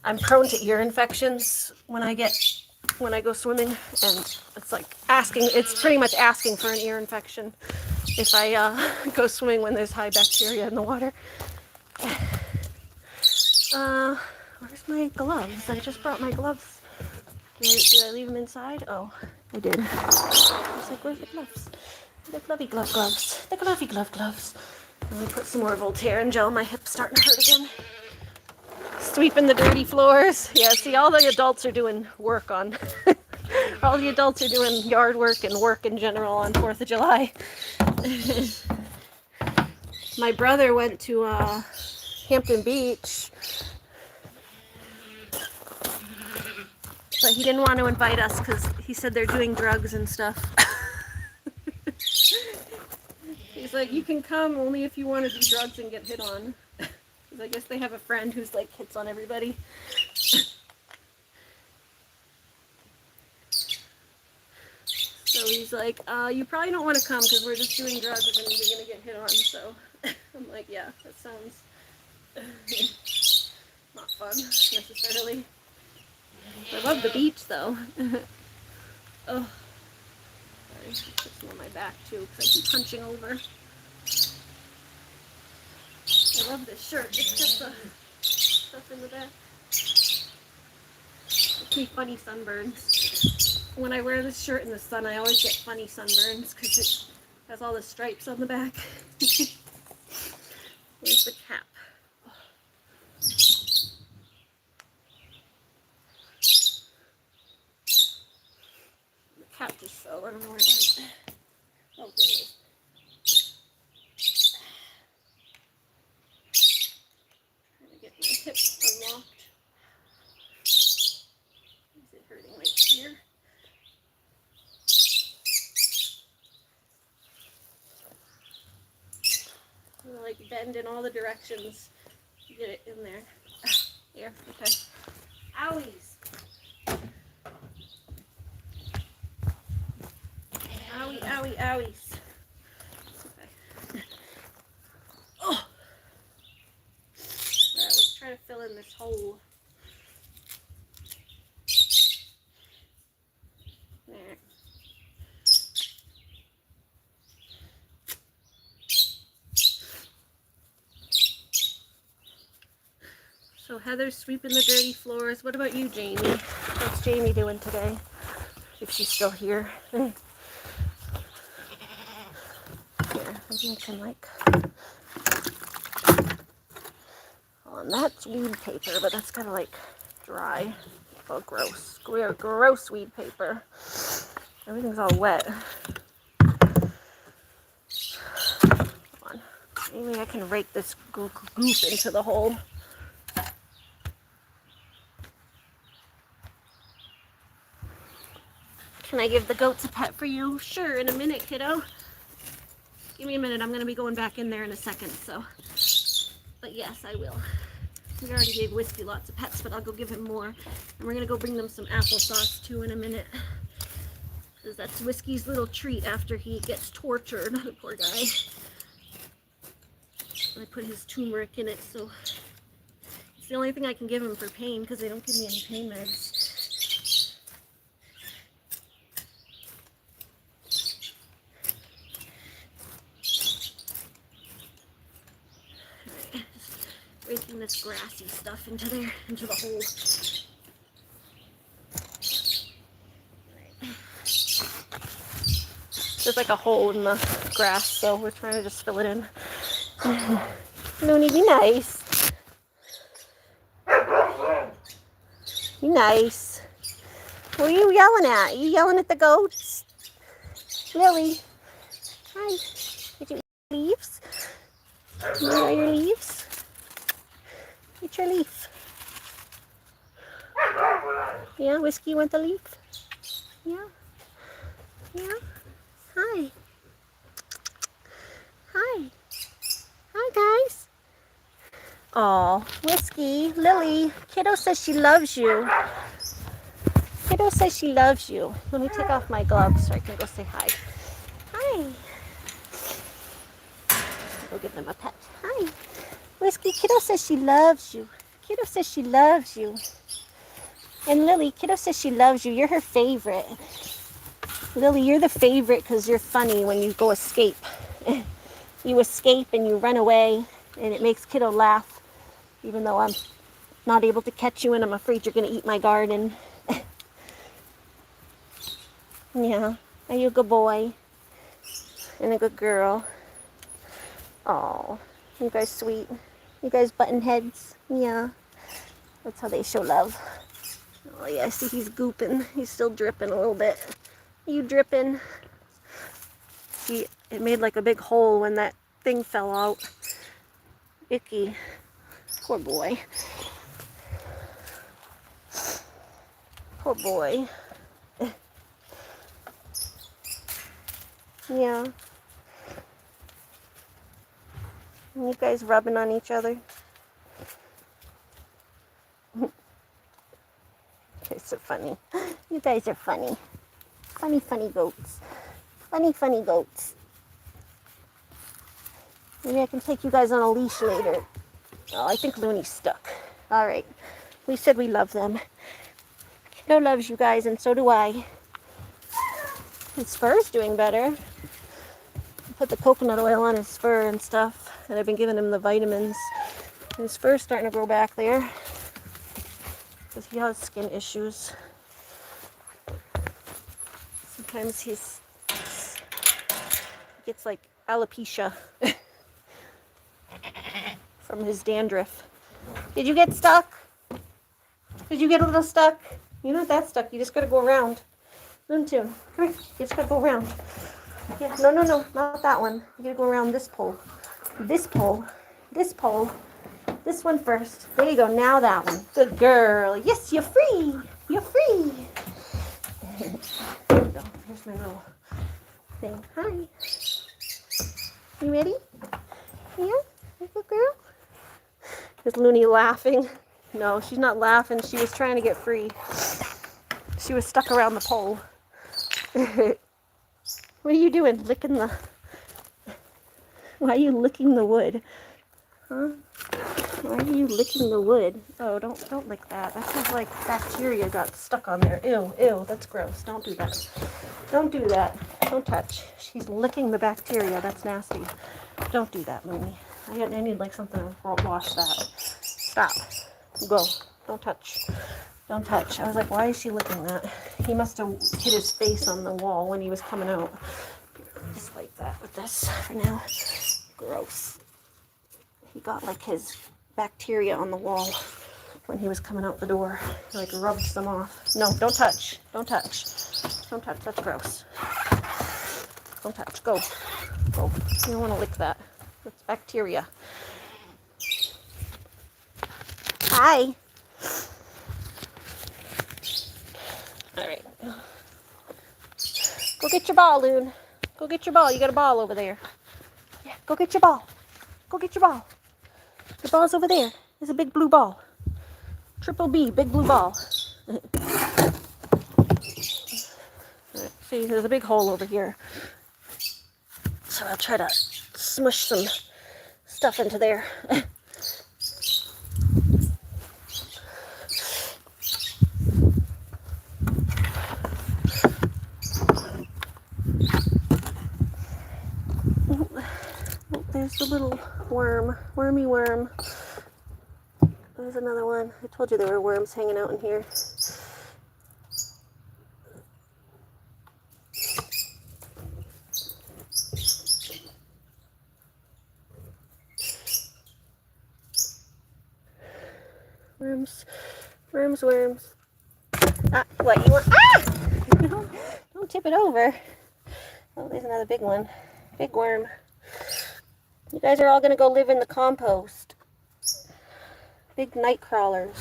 I'm prone to ear infections when I go swimming, and it's like it's pretty much asking for an ear infection if I go swimming when there's high bacteria in the water. Where's my gloves? I just brought my gloves. Did I leave them inside? Oh, I did. I was like, where's the gloves? The glovey gloves. The glovey gloves. Let me put some more Voltaren gel. My hip's starting to hurt again. Sweeping the dirty floors. Yeah, see, all the adults are doing work on... all the adults are doing yard work and work in general on 4th of July. My brother went to Hampton Beach, but he didn't want to invite us because he said they're doing drugs and stuff. He's like, you can come only if you want to do drugs and get hit on. Because I guess they have a friend who's like hits on everybody. So he's like, you probably don't want to come because we're just doing drugs and you're going to get hit on. So I'm like, yeah, that sounds not fun necessarily. I love the beach though. Oh, sorry, put some on my back too because I keep punching over. I love this shirt. It's got the stuff in the back. Gives me funny sunburns. When I wear this shirt in the sun, I always get funny sunburns because it has all the stripes on the back. Where's the cap? The cap just fell. I don't know where it went. Oh, there it is. Trying to get my hip unlocked. Is it hurting right here? Like bend in all the directions to get it in there. Here, okay. Owies. Owie, owie, owies. Okay. Oh. Alright, let's try to fill in this hole. There. So Heather's sweeping the dirty floors. What about you, Jamie? What's Jamie doing today? If she's still here. You can like, oh, and that's weed paper, but that's kind of like dry. Oh, gross. Gross weed paper. Everything's all wet. Come on. Maybe I can rake this goop into the hole. Can I give the goats a pet for you? Sure, in a minute, kiddo. Give me a minute. I'm going to be going back in there in a second, so. But yes, I will. We already gave Whiskey lots of pets, but I'll go give him more. And we're going to go bring them some applesauce, too, in a minute. Because that's Whiskey's little treat after he gets tortured, the poor guy. I put his turmeric in it, so it's the only thing I can give him for pain, because they don't give me any pain meds. Raking this grassy stuff into there, into the hole. There's like a hole in the grass, so we're trying to just fill it in. Looney, be nice. Be nice. What are you yelling at? Are you yelling at the goats? Lily. Hi. Did you eat leaves? You want your leaves? Eat your leaf. Yeah, Whiskey want the leaf? Yeah. Yeah. Hi. Hi. Hi, guys. Oh, Whiskey, Lily, Kiddo says she loves you. Kiddo says she loves you. Let me take off my gloves so I can go say hi. Hi. Go give them a pet. Hi. Whiskey, Kiddo says she loves you. Kiddo says she loves you. And Lily, Kiddo says she loves you. You're her favorite. Lily, you're the favorite because you're funny when you go escape. You escape and you run away, and it makes Kiddo laugh, even though I'm not able to catch you and I'm afraid you're going to eat my garden. Yeah. Are you a good boy? And a good girl? Oh, you guys sweet. You guys button heads? Yeah. That's how they show love. Oh yeah, I see he's gooping. He's still dripping a little bit. Are you dripping? See, it made like a big hole when that thing fell out. Icky. Poor boy. Poor boy. Yeah. You guys rubbing on each other? You guys are funny. You guys are funny. Funny, funny goats. Funny, funny goats. Maybe I can take you guys on a leash later. Oh, I think Looney's stuck. All right. We said we love them. Kiddo loves you guys, and so do I. His fur's doing better. I put the coconut oil on his fur and stuff, and I've been giving him the vitamins. His fur's starting to grow back there because he has skin issues. Sometimes he gets like alopecia from his dandruff. Did you get stuck? Did you get a little stuck? You're not that stuck. You just gotta go around. Loontoon, come here. You just gotta go around. Yeah, no, not that one. You gotta go around this pole. This pole. This pole. This one first. There you go. Now that one. Good girl. Yes, you're free. You're free. There you go. Here's my little thing. Hi. You ready? Yeah? Good girl? Is Looney laughing? No, she's not laughing. She was trying to get free. She was stuck around the pole. What are you doing? Licking the... Why are you licking the wood? Huh? Why are you licking the wood? Oh, don't lick that. That sounds like bacteria got stuck on there. Ew, that's gross. Don't do that. Don't do that. Don't touch. She's licking the bacteria. That's nasty. Don't do that, Looney. I need like something to wash that. Stop. Go. Don't touch. Don't touch. I was like, why is she licking that? He must have hit his face on the wall when he was coming out. Just like that with this for now. Gross. He got like his bacteria on the wall when he was coming out the door. He like rubbed some off. No, don't touch. Don't touch. Don't touch. That's gross. Don't touch. Go. Go. You don't want to lick that. That's bacteria. Hi. All right. Go get your ball, Loon. Go get your ball. You got a ball over there. Yeah, go get your ball. Go get your ball. Your ball's over there. There's a big blue ball. Triple B, big blue ball. Right, see, there's a big hole over here. So I'll try to smush some stuff into there. Oh, there's the little worm, wormy worm. There's another one. I told you there were worms hanging out in here. Worms, worms, worms. Ah, what you want? Ah! Don't tip it over. Oh, there's another big one. Big worm. You guys are all gonna go live in the compost. Big night crawlers.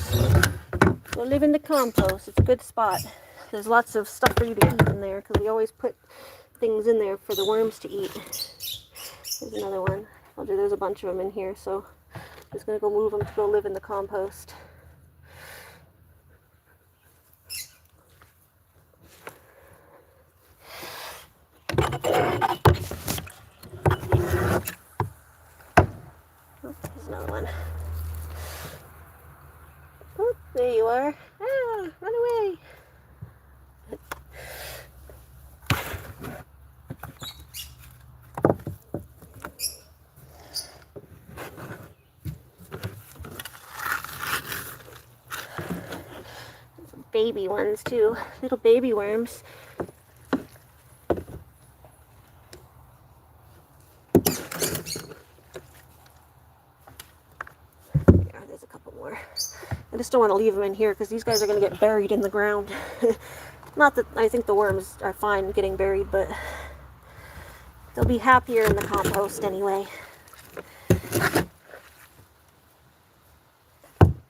Go live in the compost. It's a good spot. There's lots of stuff for you to eat in there because we always put things in there for the worms to eat. There's another one. There's a bunch of them in here, so I'm just gonna go move them to go live in the compost. Oh, there's another one. Oh, there you are. Ah, run away. Some baby ones too. Little baby worms. There's a couple more. I just don't want to leave them in here because these guys are going to get buried in the ground. Not that I think the worms are fine getting buried, but they'll be happier in the compost anyway.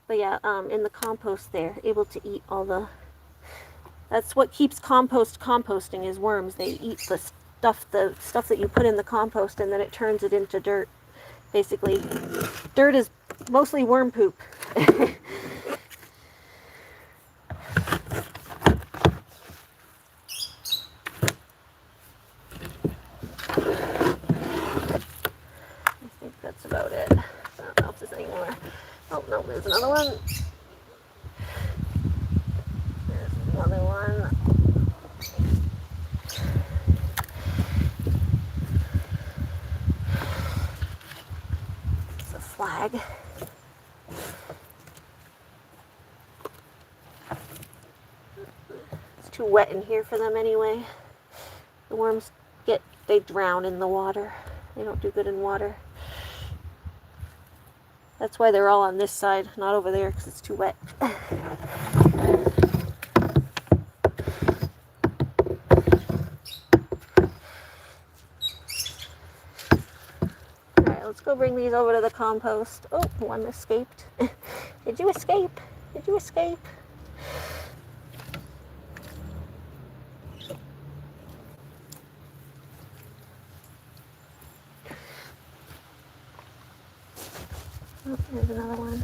But yeah, in the compost they're able to eat all the... That's what keeps compost composting is worms. They eat the stuff that you put in the compost and then it turns it into dirt. Basically, dirt is mostly worm poop. I think that's about it. I don't know if there's any more. Oh, no, there's another one. There's another one. It's a flag. It's too wet in here for them anyway. The worms they drown in the water. They don't do good in water. That's why they're all on this side, not over there, because it's too wet. Alright, let's go bring these over to the compost. Oh, one escaped. Did you escape? Did you escape? Oh, there's another one.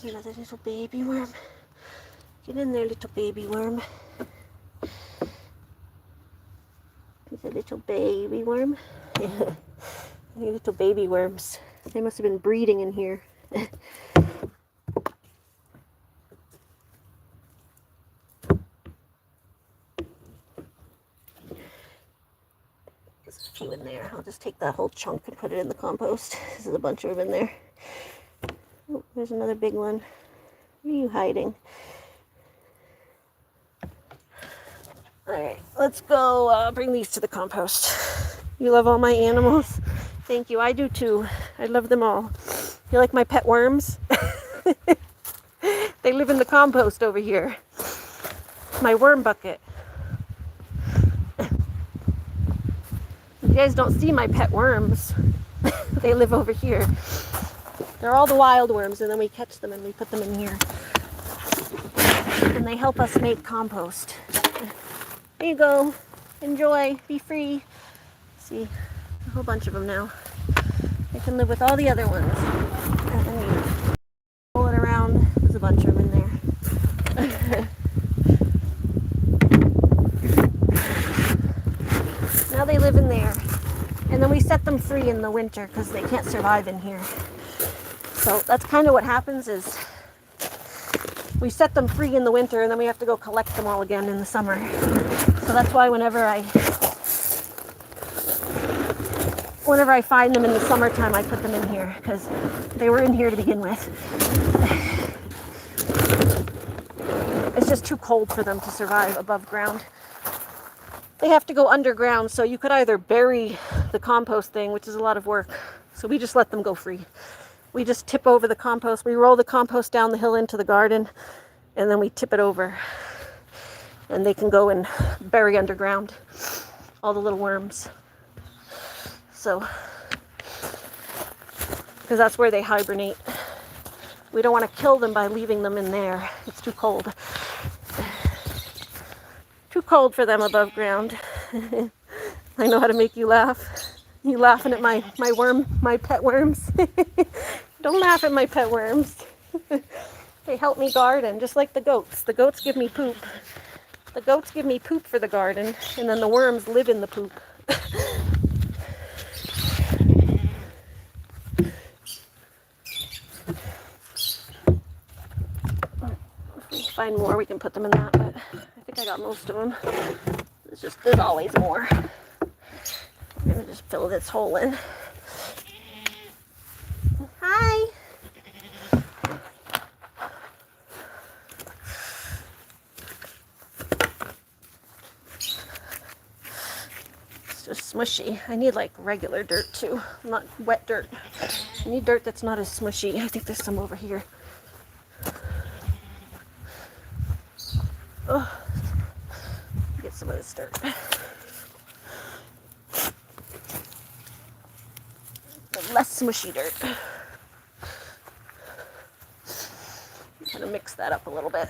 Another little baby worm. Get in there, little baby worm. He's a little baby worm. Yeah. Little baby worms. They must have been breeding in here. There's a few in there. I'll just take that whole chunk and put it in the compost. There's a bunch of them in there. Oh, there's another big one. Where are you hiding? Alright, let's go bring these to the compost. You love all my animals? Thank you, I do too. I love them all. You like my pet worms? They live in the compost over here. My worm bucket. You guys don't see my pet worms. They live over here. They're all the wild worms, and then we catch them and we put them in here. And they help us make compost. There you go. Enjoy. Be free. See, a whole bunch of them now. They can live with all the other ones. And then you roll it around. There's a bunch of them in there. Now they live in there. And then we set them free in the winter because they can't survive in here. So that's kind of what happens is we set them free in the winter and then we have to go collect them all again in the summer. So that's why whenever I find them in the summertime, I put them in here because they were in here to begin with. It's just too cold for them to survive above ground. They have to go underground, so you could either bury the compost thing, which is a lot of work. So we just let them go free. We just tip over the compost. We roll the compost down the hill into the garden, and then we tip it over. And they can go and bury underground all the little worms. So, because that's where they hibernate. We don't want to kill them by leaving them in there. It's too cold. Too cold for them above ground. I know how to make you laugh. You laughing at my pet worms? Don't laugh at my pet worms. They help me garden, just like the goats. The goats give me poop. The goats give me poop for the garden, and then the worms live in the poop. If we find more, we can put them in that, but I think I got most of them. There's always more. I'm gonna just fill this hole in. Hi. It's just smushy. I need like regular dirt too, not wet dirt. I need dirt that's not as smushy. I think there's some over here. Oh, get some of this dirt. Less smushy dirt. Kind of mix that up a little bit.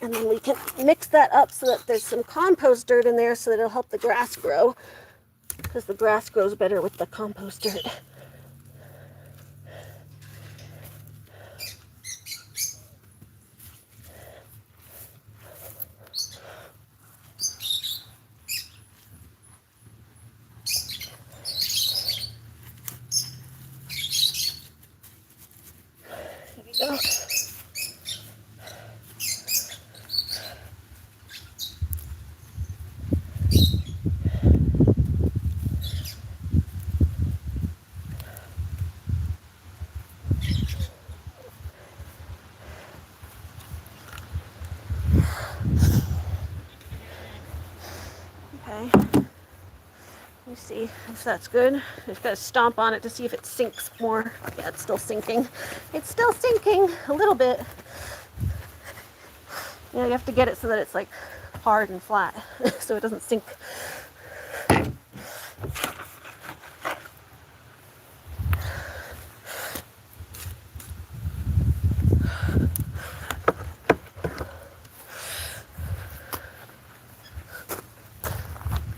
And then we can mix that up so that there's some compost dirt in there so that it'll help the grass grow. Because the grass grows better with the compost dirt. Go. Okay. Let me see if that's good. Just gotta stomp on it to see if it sinks more. Yeah, it's still sinking. It's still sinking a little bit. You know, you have to get it so that it's like hard and flat so it doesn't sink.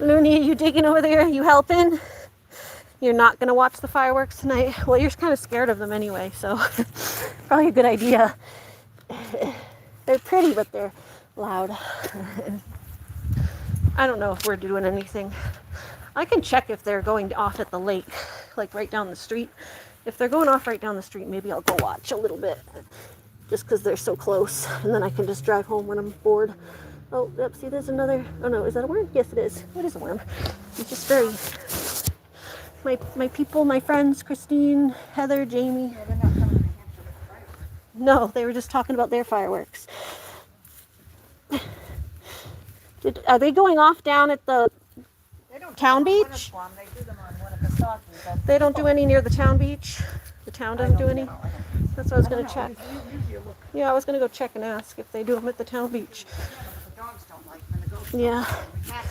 Looney, are you digging over there? Are you helping? You're not going to watch the fireworks tonight? Well, you're kind of scared of them anyway, so probably a good idea. They're pretty, but they're loud. I don't know if we're doing anything. I can check if they're going off at the lake, like right down the street. If they're going off right down the street, maybe I'll go watch a little bit, just because they're so close, and then I can just drive home when I'm bored. Oh, yep, see, there's another. Oh no, is that a worm? Yes, it is. It is a worm. It's just very. My people, my friends, Christine, Heather, Jamie. Yeah, they're not coming to New Hampshire with the fireworks. No, they were just talking about their fireworks. Are they going off down at the They don't do town them on beach? Winnisquam, they do them on Winnipesaukee, but They don't do any near the town beach? The town doesn't do any? That's what I was going to check. Yeah, I was going to go check and ask if they do them at the town beach. The dogs don't like them, and the goats don't Yeah. like them, and the cats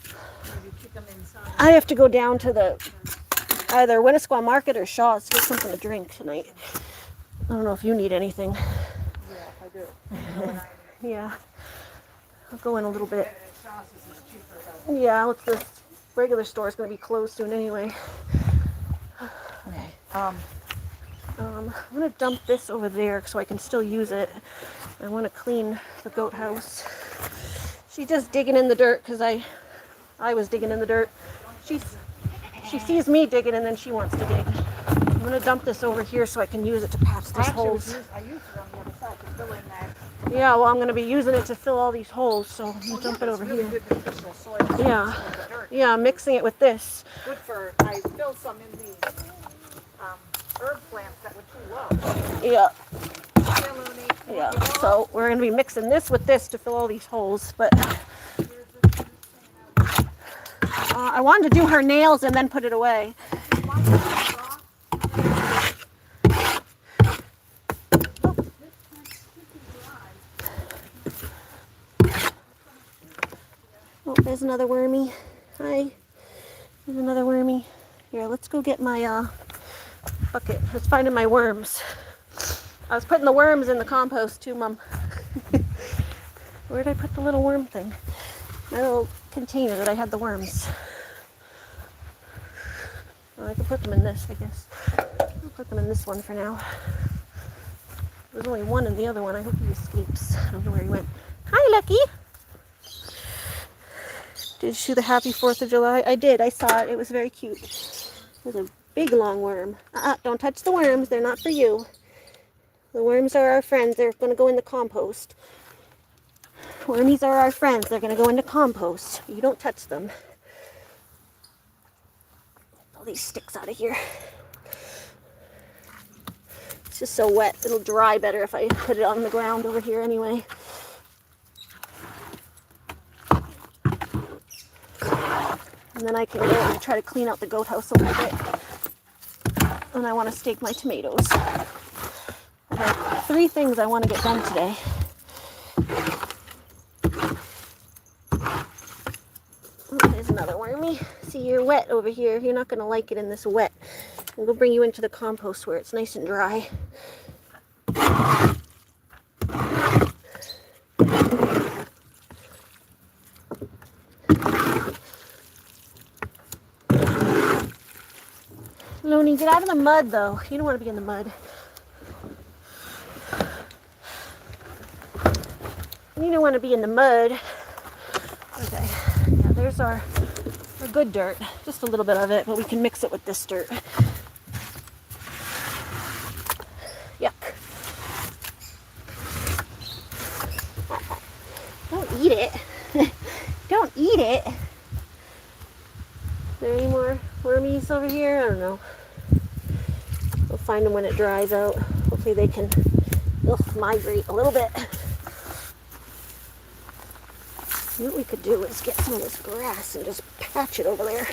don't. So you keep them inside. I have to go down to the either Winnisquam Market or Shaw's to get something to drink tonight. I don't know if you need anything. Yeah, if I do. Yeah. I'll go in a little bit. Shaw's is cheaper, though. Yeah, the regular store is going to be closed soon anyway. Okay. I'm going to dump this over there so I can still use it. I want to clean the goat house. She's just digging in the dirt because I was digging in the dirt. She sees me digging and then she wants to dig. I'm going to dump this over here so I can use it to patch these holes. I used it on the other side to fill in that. Yeah, well, I'm going to be using it to fill all these holes, so I'm going to dump it over really here. good nutritional soil. Yeah. With the dirt. Yeah, I'm mixing it with this. Good for, I filled some in the herb plants that were too low. Yeah. Hey, Looney. Yeah, so we're going to be mixing this with this to fill all these holes, but I wanted to do her nails and then put it away. Oh, there's another wormy. Hi. There's another wormy. Here, let's go get my bucket. I was finding my worms. I was putting the worms in the compost too, Mom. Where did I put the little worm thing? My little container that I had the worms. Oh, I can put them in this, I guess. I'll put them in this one for now. There's only one in the other one. I hope he escapes. I don't know where he went. Hi, Lucky. Did you see the Happy 4th of July? I did. I saw it. It was very cute. It was a big long worm. Don't touch the worms. They're not for you. The worms are our friends. They're going to go in the compost. Wormies are our friends. They're going to go into compost. You don't touch them. All these sticks out of here. It's just so wet. It'll dry better if I put it on the ground over here anyway. And then I can go and try to clean out the goat house a little bit. And I want to stake my tomatoes. I have 3 things I want to get done today. Oh, there's another wormy. See, you're wet over here. You're not going to like it in this wet. I'm going to bring you into the compost where it's nice and dry. Looney, get out of the mud, though. You don't want to be in the mud. You don't want to be in the mud. Okay. Yeah, there's our good dirt. Just a little bit of it, but we can mix it with this dirt. Yuck. Don't eat it. Don't eat it. Is there any more wormies over here? I don't know. We'll find them when it dries out. Hopefully they can migrate a little bit. What we could do is get some of this grass and just patch it over there.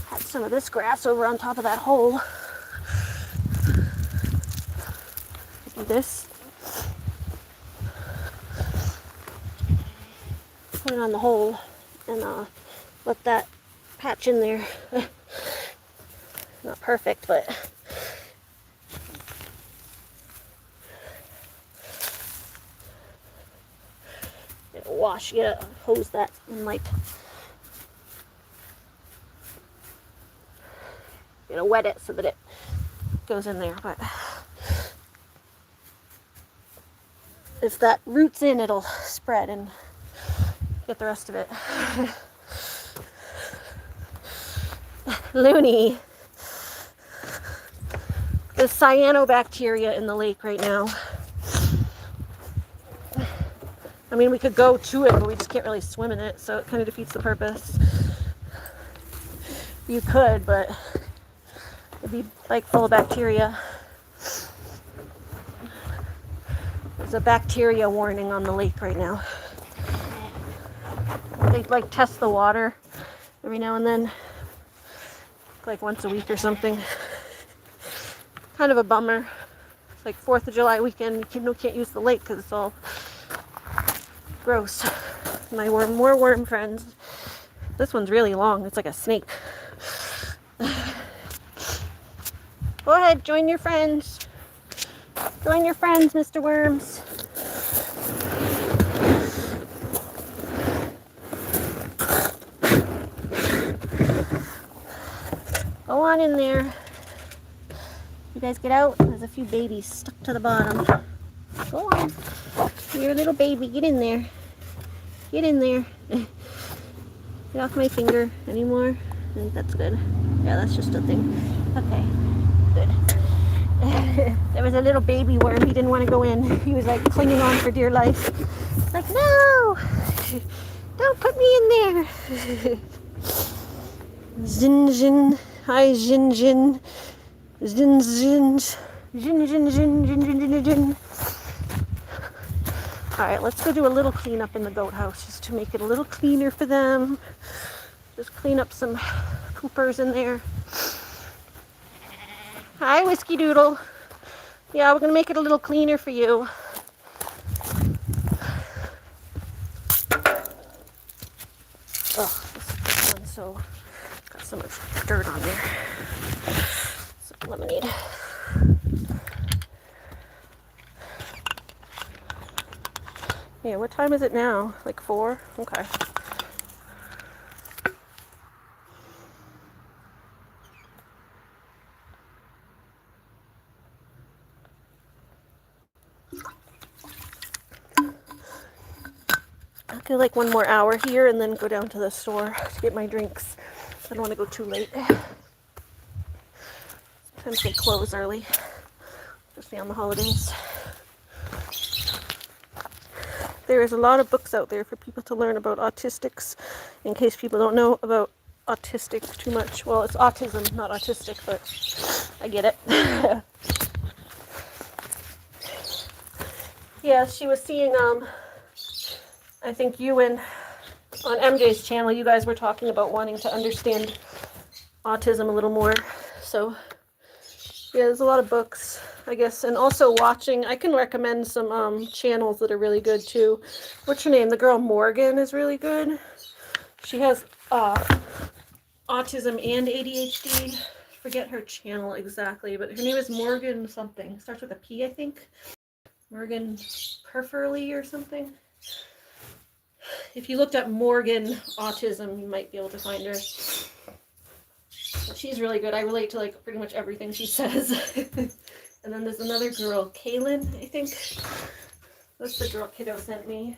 Patch some of this grass over on top of that hole. Do this. Put it on the hole and let that patch in there. Not perfect, but wash, hose that in like you know, wet it so that it goes in there. But if that roots in, it'll spread and get the rest of it. Looney. There's cyanobacteria in the lake right now. I mean, we could go to it, but we just can't really swim in it, so it kind of defeats the purpose. You could, but it'd be like full of bacteria. There's a bacteria warning on the lake right now. They like test the water every now and then, like once a week or something. Kind of a bummer. It's like 4th of July weekend, you can't use the lake because it's all gross. My more worm friends. This one's really long. It's like a snake. Go ahead, join your friends. Join your friends, Mr. Worms. Go on in there. You guys get out. There's a few babies stuck to the bottom. Go on. You're a little baby. Get in there. Get in there. Get off my finger anymore. I think that's good. Yeah, that's just a thing. Okay. Good. There was a little baby worm. He didn't want to go in. He was like clinging on for dear life. Like, no! Don't put me in there. Zin Zin. Hi, Zin Zin. Zin Zin. Zin Zin Zin Zin Zin Zin Zin. Alright, let's go do a little cleanup in the goat house just to make it a little cleaner for them. Just clean up some poopers in there. Hi, Whiskey Doodle. Yeah, we're going to make it a little cleaner for you. Oh, this one's so got so much dirt on there. Some lemonade. Yeah, what time is it now? Like 4? Okay. I'll do like 1 more hour here and then go down to the store to get my drinks. I don't want to go too late. Sometimes they close early, especially on the holidays. There is a lot of books out there for people to learn about autistics, in case people don't know about autistic too much. Well, it's autism, not autistic, but I get it. Yeah, she was seeing, I think you and on MJ's channel, you guys were talking about wanting to understand autism a little more. So, yeah, there's a lot of books, I guess, and also watching. I can recommend some channels that are really good too. What's her name? The girl Morgan is really good. She has autism and ADHD. Forget her channel exactly, but her name is Morgan something. Starts with a P, I think. Morgan Perfurley or something. If you looked up Morgan autism, you might be able to find her. But she's really good. I relate to like pretty much everything she says. And then there's another girl, Kaylin, I think. That's the girl kiddo sent me.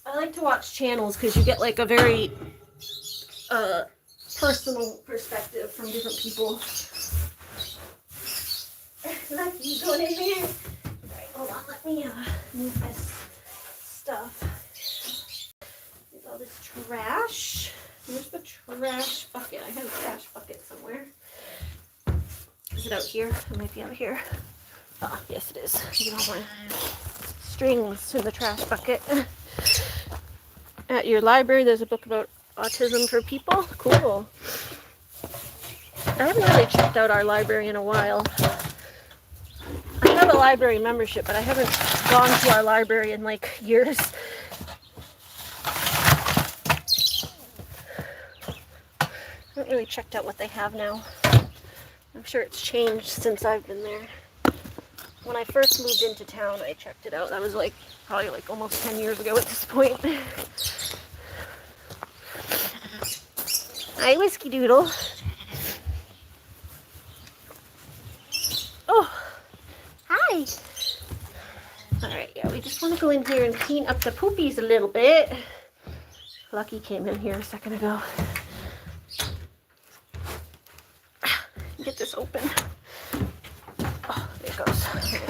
I like to watch channels because you get like a very personal perspective from different people. Like you going in there? Alright, hold on, let me move this stuff. There's all this trash. Here's the trash bucket. I have a trash bucket somewhere. Is it out here? It might be out here. Ah, yes it is. Look at all my strings in the trash bucket. At your library, there's a book about autism for people. Cool. I haven't really checked out our library in a while. I have a library membership, but I haven't gone to our library in like years. I haven't really checked out what they have now. I'm sure it's changed since I've been there. When I first moved into town, I checked it out. That was like probably like almost 10 years ago at this point. Hi, Whiskey Doodle. go in here and clean up the poopies a little bit. Lucky came in here a second ago. Get this open. Oh, there it goes.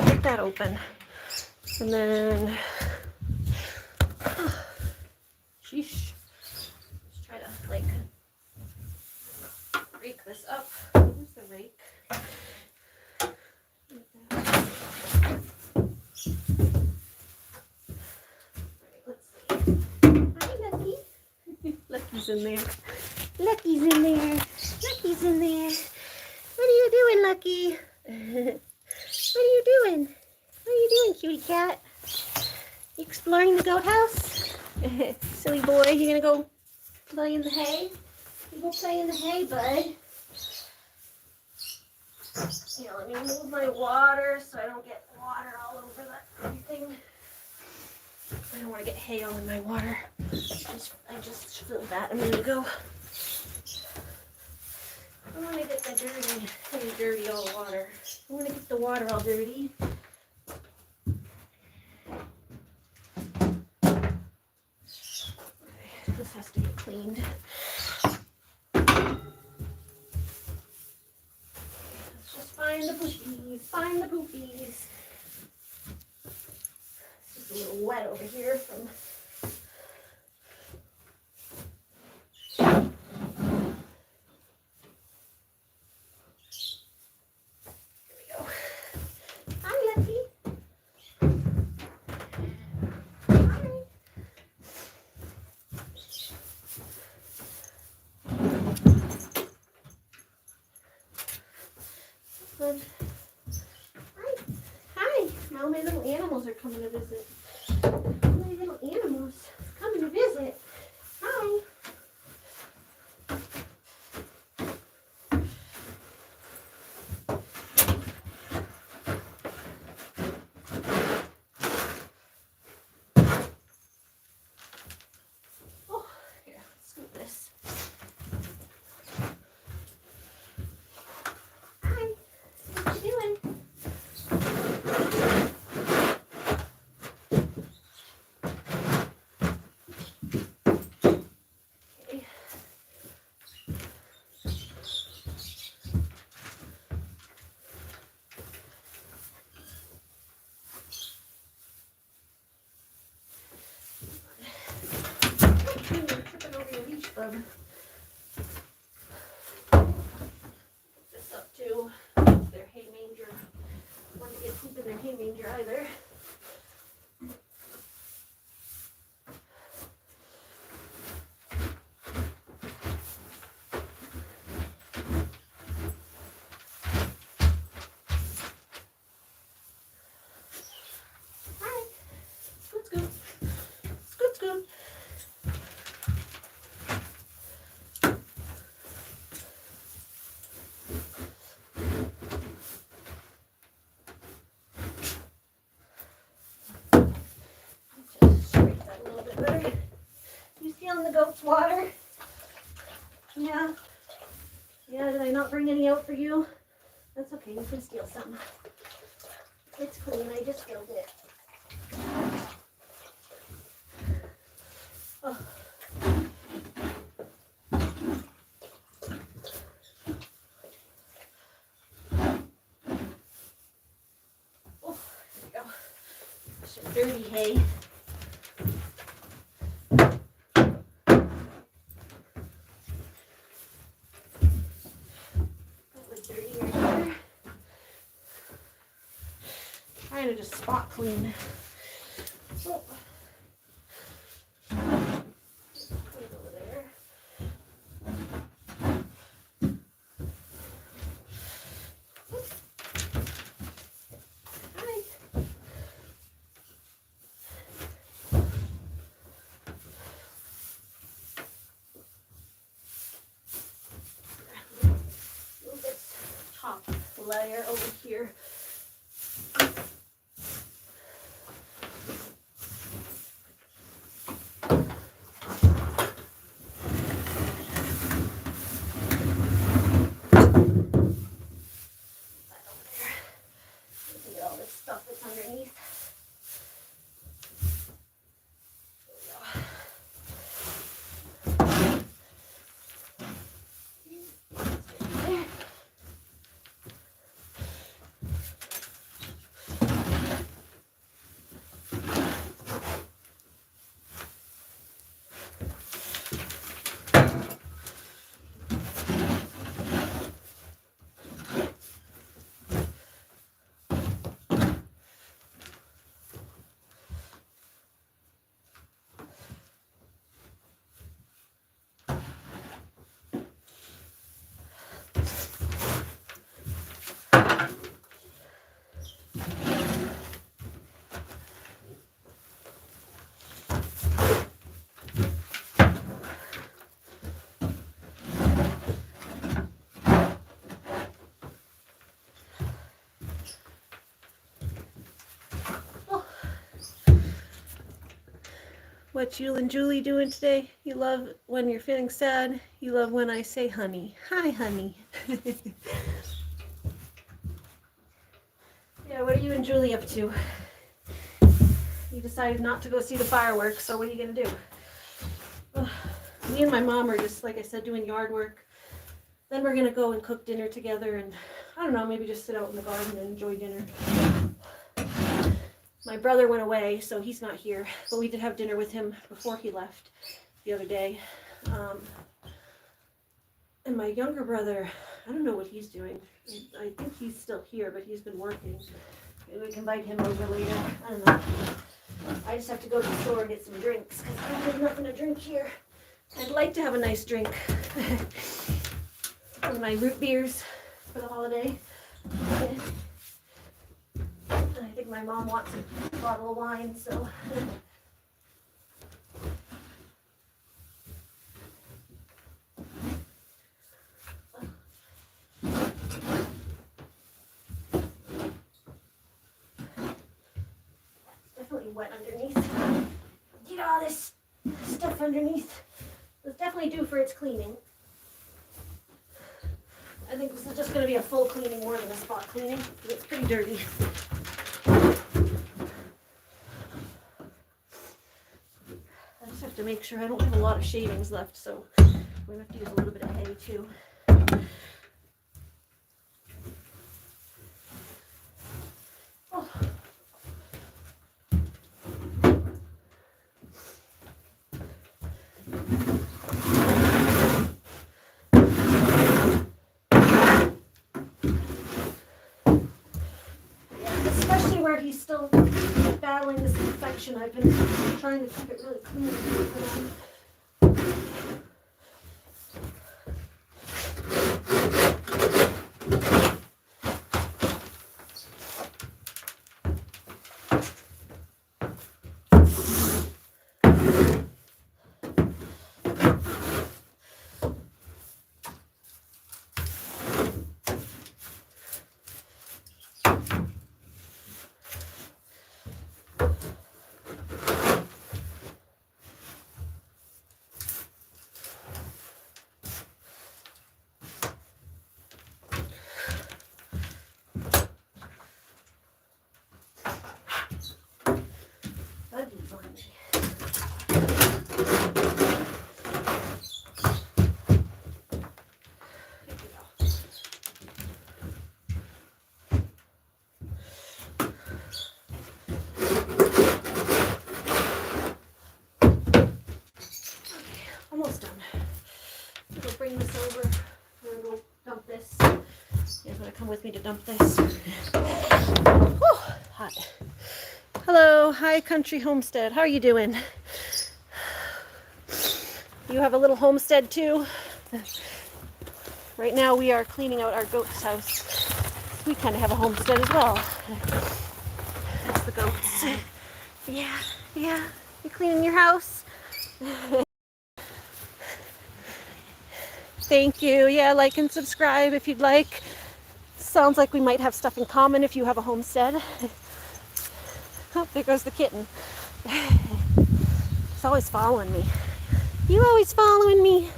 Get that open. And then, sheesh. Let's try to like rake this up. Where's the rake? Lucky's in there. Lucky's in there. Lucky's in there. What are you doing, Lucky? What are you doing? What are you doing, cutie cat? You exploring the goat house? Silly boy, you gonna go play in the hay? You go play in the hay, bud. Here, let me move my water so I don't get water all over everything. I don't want to get hay all in my water. I just filled that a minute ago. I don't want to get the dirty old water. I want to get the water all dirty. Okay, this has to get cleaned. Let's just find the poopies. Find the poopies. It's just a little wet over here from... Hi. Now my little animals are coming to visit. My little animals coming to visit. Hi. Oh, here, let's scoop this. Put this up to their hay manger. I want to get poop in their hay manger either. Hi. Scoot, scoot. Scoot, scoot. The goat's water. Yeah. Yeah, did I not bring any out for you? That's okay, you can steal some. It's clean, I just filled it. Oh. Oh, there we go. Some dirty hay. Trying to just spot clean. Oh. Put it over there. Hi. Move this top layer over here. What you and Julie doing today? You love when you're feeling sad. You love when I say honey. Hi, honey. Yeah, what are you and Julie up to? You decided not to go see the fireworks, so what are you gonna do? Ugh. Me and my mom are just, like I said, doing yard work. Then we're gonna go and cook dinner together and, I don't know, maybe just sit out in the garden and enjoy dinner. My brother went away, so he's not here, but we did have dinner with him before he left the other day. And my younger brother, I don't know what he's doing. I think he's still here, but he's been working. Maybe we can invite him over later. I don't know. I just have to go to the store and get some drinks because I have nothing to drink here. I'd like to have a nice drink. One of my root beers for the holiday. And I think my mom wants a bottle of wine, so. Definitely wet underneath. Get all this stuff underneath. It's definitely due for its cleaning. I think this is just going to be a full cleaning more than a spot cleaning, because it's pretty dirty. I just have to make sure I don't have a lot of shavings left, so we're going to have to use a little bit of hay too. Oh. Especially where he's still battling this infection, I've been trying to keep it really clean for him. Almost done. We'll bring this over. We're gonna go dump this. You guys wanna come with me to dump this? Whew, hot. Hello, hi country homestead. How are you doing? You have a little homestead too? Right now we are cleaning out our goat's house. We kind of have a homestead as well. That's the goats. Yeah. You cleaning your house? Thank you. Yeah, like and subscribe if you'd like. Sounds like we might have stuff in common if you have a homestead. Oh, there goes the kitten. It's always following me. You always following me.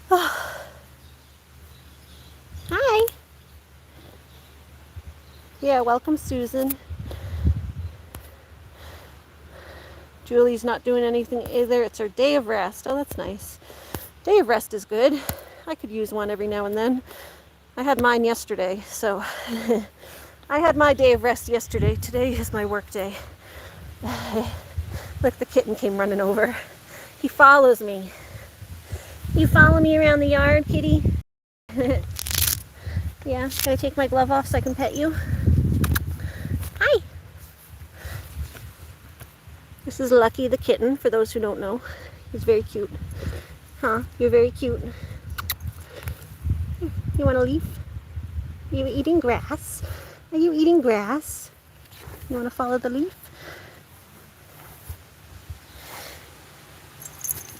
Oh. Hi. Yeah, welcome Susan. Julie's not doing anything either. It's her day of rest. Oh, that's nice. Day of rest is good. I could use one every now and then. I had mine yesterday, so I had my day of rest yesterday. Today is my work day. Look, the kitten came running over. He follows me. You follow me around the yard, kitty? Yeah, can I take my glove off so I can pet you? Hi. This is Lucky the kitten, for those who don't know. He's very cute. Huh? You're very cute. You want a leaf? Are you eating grass? Are you eating grass? You want to follow the leaf?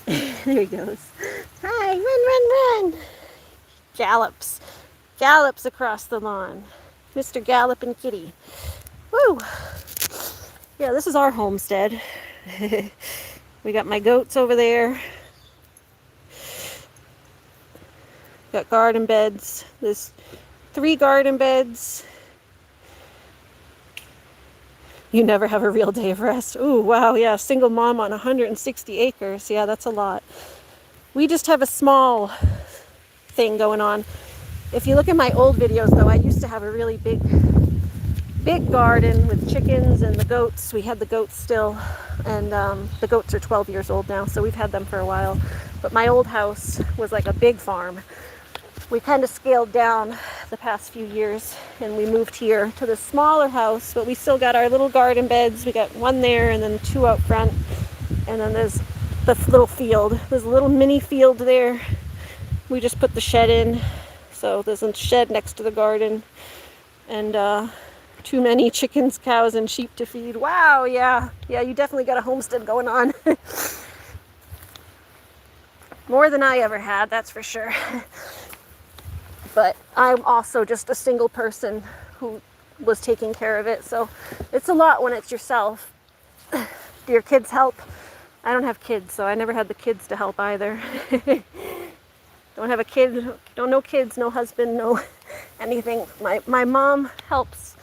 There he goes. Hi, run, run, run. Gallops across the lawn. Mr. Gallop and Kitty. Woo! Yeah, this is our homestead. We got my goats over there. Got garden beds. There's 3 garden beds. You never have a real day of rest. Ooh, wow, yeah, single mom on 160 acres. Yeah, that's a lot. We just have a small thing going on. If you look at my old videos, though, I used to have a really big garden with chickens and the goats. We had the goats still, and the goats are 12 years old now, so we've had them for a while. But my old house was like a big farm. We kind of scaled down the past few years, and we moved here to the smaller house, but we still got our little garden beds. We got 1 there and then 2 out front, and then there's the little field. There's a little mini field there. We just put the shed in, so there's a shed next to the garden, and too many chickens, cows, and sheep to feed. Wow, yeah, you definitely got a homestead going on. More than I ever had, that's for sure. But I'm also just a single person who was taking care of it, so it's a lot when it's yourself. Do your kids help? I don't have kids, so I never had the kids to help either. Don't have a kid, don't know kids, no husband, no anything. My mom helps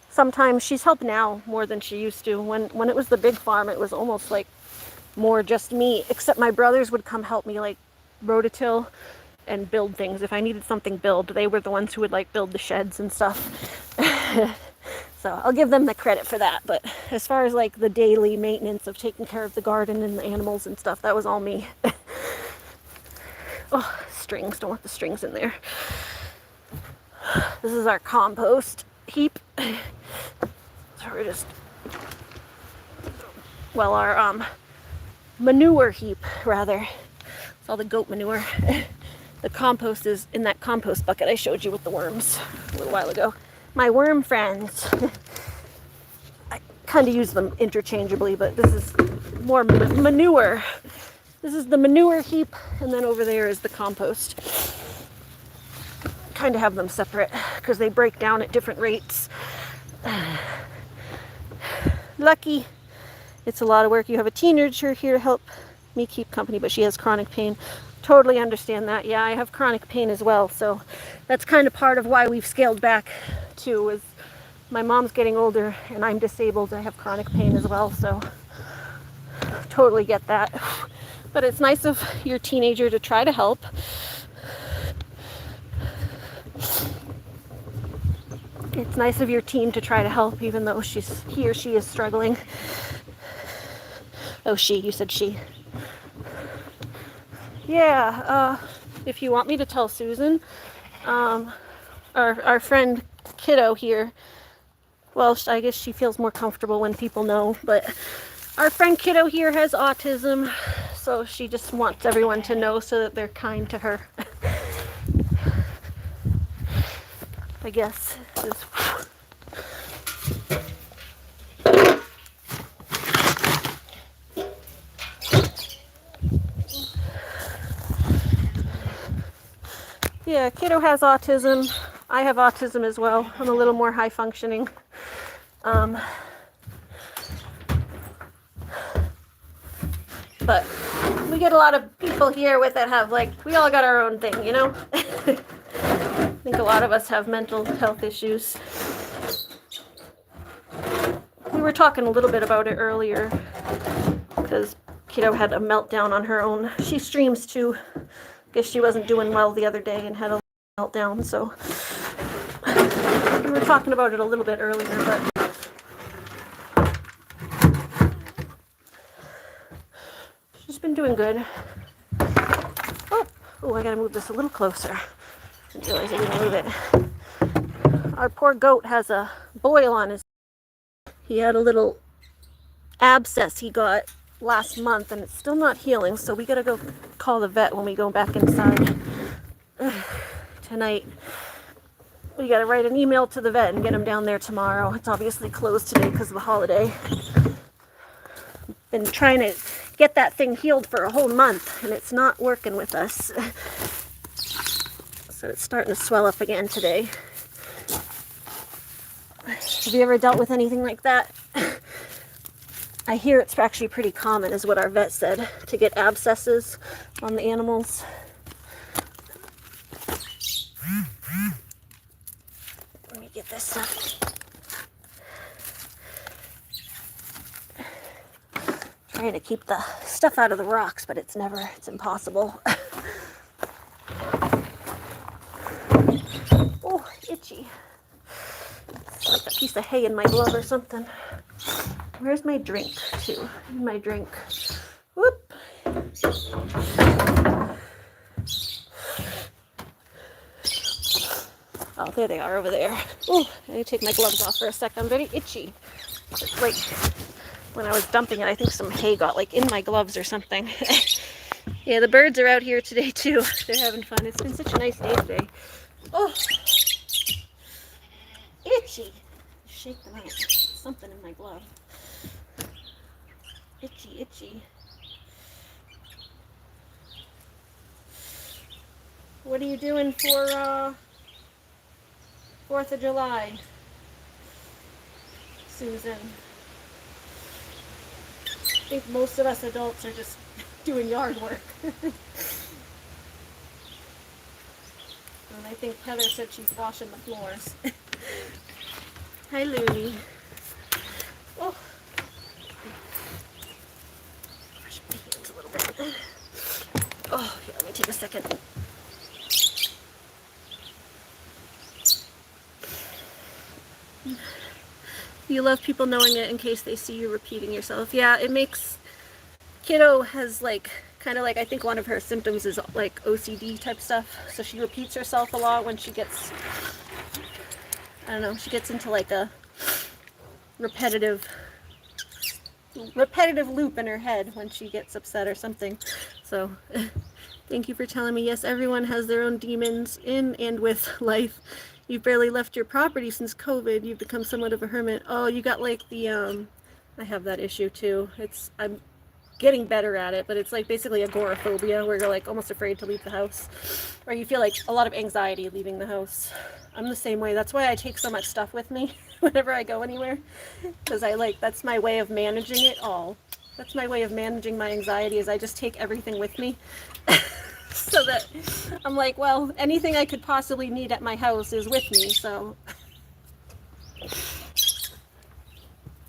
sometimes. She's helped now more than she used to. When it was the big farm, it was almost like more just me, except my brothers would come help me, like rototill and build things. If I needed something built, they were the ones who would like build the sheds and stuff. So I'll give them the credit for that. But as far as like the daily maintenance of taking care of the garden and the animals and stuff, that was all me. Oh, strings, don't want the strings in there. This is our compost heap. So we're just, well, our manure heap rather. It's all the goat manure. The compost is in that compost bucket I showed you with the worms a little while ago. My worm friends. I kind of use them interchangeably, but this is more manure. This is the manure heap, and then over there is the compost. Kind of have them separate because they break down at different rates. Lucky. It's a lot of work. You have a teenager here to help me keep company, but she has chronic pain. Totally understand that. Yeah, I have chronic pain as well, so that's kind of part of why we've scaled back too, is my mom's getting older and I'm disabled. I have chronic pain as well, so totally get that. But it's nice of your teenager to try to help. It's nice of your teen to try to help, even though he or she is struggling. Oh, you said she. Yeah, if you want me to tell Susan, our friend Kiddo here, well, I guess she feels more comfortable when people know, but our friend Kiddo here has autism, so she just wants everyone to know so that they're kind to her. I guess. Yeah, Kiddo has autism. I have autism as well. I'm a little more high functioning. But we get a lot of people here with that have, like, we all got our own thing, you know? I think a lot of us have mental health issues. We were talking a little bit about it earlier because Kiddo had a meltdown on her own. She streams too. Guess she wasn't doing well the other day and had a meltdown, so we were talking about it a little bit earlier, but she's been doing good. Oh, I gotta move this a little closer. I didn't realize I didn't move it. Our poor goat has a boil on his. He had a little abscess he got last month, and it's still not healing, so we gotta go call the vet when we go back inside tonight. We gotta write an email to the vet and get him down there tomorrow. It's obviously closed today because of the holiday. Been trying to get that thing healed for a whole month, and it's not working with us. So it's starting to swell up again today. Have you ever dealt with anything like that? I hear it's actually pretty common, is what our vet said, to get abscesses on the animals. Let me get this stuff. Trying to keep the stuff out of the rocks, but it's impossible. Oh, itchy. It's like a piece of hay in my glove or something. Where's my drink, too? My drink. Whoop. Oh, there they are over there. Oh, I need to take my gloves off for a sec. I'm very itchy. It's like when I was dumping it, I think some hay got like in my gloves or something. Yeah, the birds are out here today too. They're having fun. It's been such a nice day today. Oh, itchy. Shake them out. Something in my glove. Itchy, itchy. What are you doing for 4th of July, Susan? I think most of us adults are just doing yard work. And I think Heather said she's washing the floors. Hi, Looney. Oh. Wash my hands a little bit. Oh, here, let me take a second. You love people knowing it in case they see you repeating yourself. Yeah, it makes... Kiddo has like, kind of like, I think one of her symptoms is like OCD type stuff. So she repeats herself a lot when she gets, I don't know, she gets into like a repetitive loop in her head when she gets upset or something. So thank you for telling me. Yes, everyone has their own demons in and with life. You've barely left your property since COVID. You've become somewhat of a hermit. Oh, you got like the, I have that issue too. I'm getting better at it, but it's like basically agoraphobia, where you're like almost afraid to leave the house, or you feel like a lot of anxiety leaving the house. I'm the same way. That's why I take so much stuff with me whenever I go anywhere, because that's my way of managing it all. That's my way of managing my anxiety, is I just take everything with me. So that I'm like, well, anything I could possibly need at my house is with me, so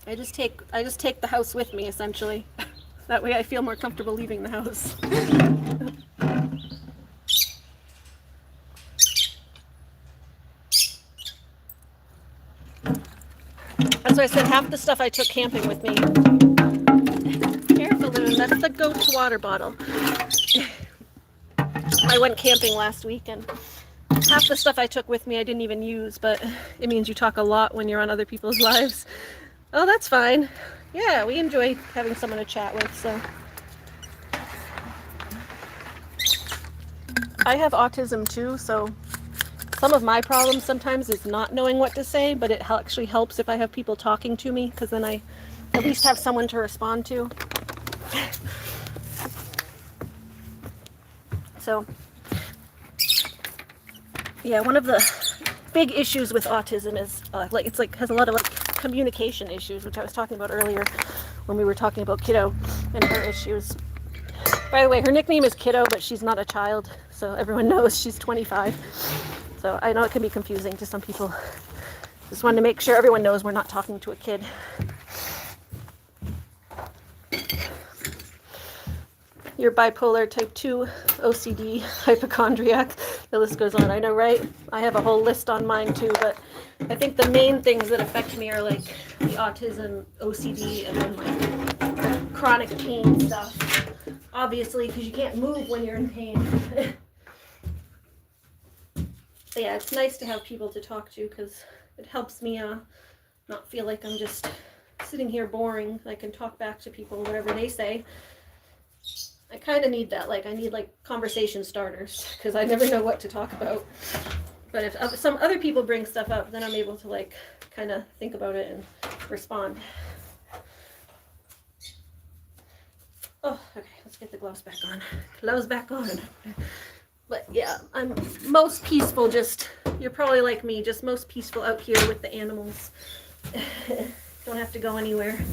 I just take the house with me, essentially. That way I feel more comfortable leaving the house. That's why I said half the stuff I took camping with me. Careful, Loon, that's the goat's water bottle. I went camping last week, and half the stuff I took with me I didn't even use, but it means you talk a lot when you're on other people's lives. Oh, that's fine. Yeah, we enjoy having someone to chat with, so. I have autism too, so some of my problems sometimes is not knowing what to say, but it actually helps if I have people talking to me, because then I at least have someone to respond to. So, yeah, one of the big issues with autism is has a lot of communication issues, which I was talking about earlier when we were talking about Kiddo and her issues. By the way, her nickname is Kiddo, but she's not a child, so everyone knows she's 25. So I know it can be confusing to some people. Just wanted to make sure everyone knows we're not talking to a kid. You're bipolar, type 2, OCD, hypochondriac. The list goes on. I know, right? I have a whole list on mine too, but I think the main things that affect me are like the autism, OCD, and then like chronic pain stuff. Obviously, because you can't move when you're in pain. But yeah, it's nice to have people to talk to, because it helps me not feel like I'm just sitting here boring. I can talk back to people, whatever they say. I kind of need that. Like, I need like conversation starters, because I never know what to talk about. But if some other people bring stuff up, then I'm able to like kind of think about it and respond. Oh, okay, let's get the gloves back on. Gloves back on. But yeah, I'm most peaceful, you're probably like me, just most peaceful out here with the animals. Don't have to go anywhere.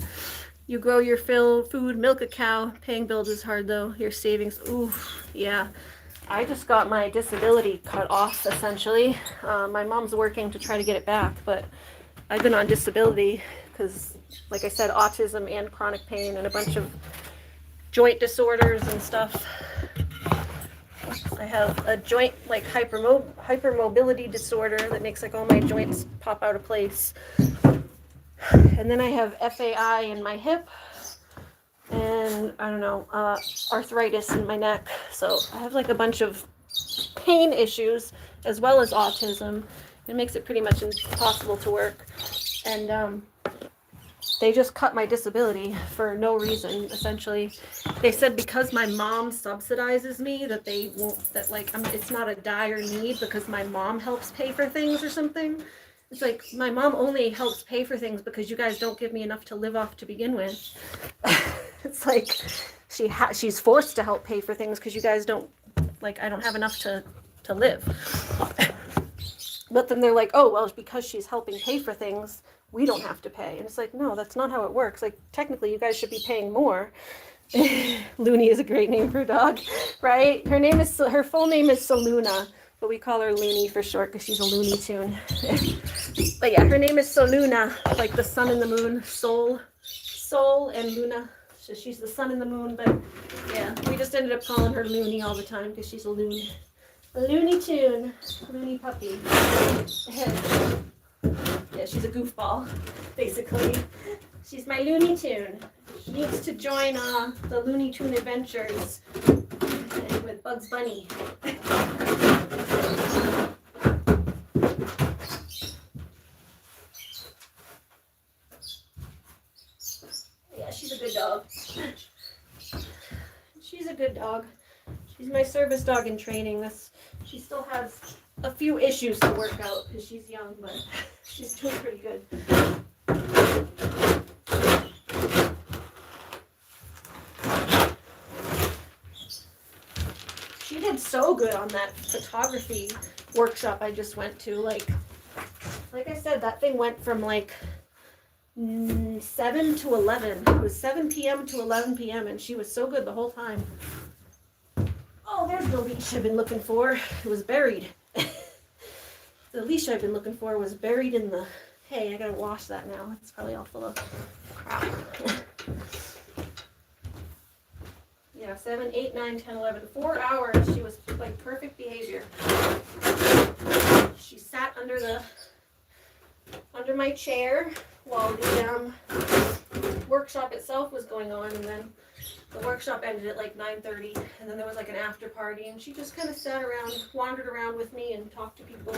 You grow your food, milk a cow. Paying bills is hard though. Your savings, ooh, yeah. I just got my disability cut off essentially. My mom's working to try to get it back, but I've been on disability because, like I said, autism and chronic pain and a bunch of joint disorders and stuff. I have a joint like hypermobility disorder that makes like all my joints pop out of place. And then I have FAI in my hip and I don't know, arthritis in my neck. So I have like a bunch of pain issues as well as autism. It makes it pretty much impossible to work. And they just cut my disability for no reason, essentially. They said because my mom subsidizes me that they won't, that like it's not a dire need because my mom helps pay for things or something. It's like my mom only helps pay for things because you guys don't give me enough to live off to begin with. It's like she's forced to help pay for things because you guys don't, like, I don't have enough to live. But then they're like, oh, well, because she's helping pay for things, we don't have to pay. And it's like, no, that's not how it works. Like, technically, you guys should be paying more. Looney is a great name for a dog, right? Her full name is Saluna, but we call her Looney for short because she's a Looney Tune. But yeah, her name is Soluna, like the sun and the moon, Sol and Luna. So she's the sun and the moon, but yeah, we just ended up calling her Looney all the time because she's a loon. A Looney Tune, Looney puppy. Yeah, she's a goofball, basically. She's my Looney Tune. She needs to join the Looney Tune adventures with Bugs Bunny. Yeah, she's a good dog. She's a good dog. She's my service dog in training. She still has a few issues to work out because she's young, but she's doing pretty good. She did so good on that photography workshop I just went to. Like I said, that thing went from like 7 to 11. It was 7 p.m. to 11 p.m. and she was so good the whole time. Oh, there's the leash I've been looking for. It was buried. The leash I've been looking for was buried in the hay. I gotta wash that now. It's probably all full of crap. Yeah, 7, 8, 9, 10, 11. 4 hours. She was like perfect behavior. She sat under my chair while the workshop itself was going on, and then the workshop ended at like 9:30, and then there was like an after party, and she just kind of sat around, wandered around with me and talked to people.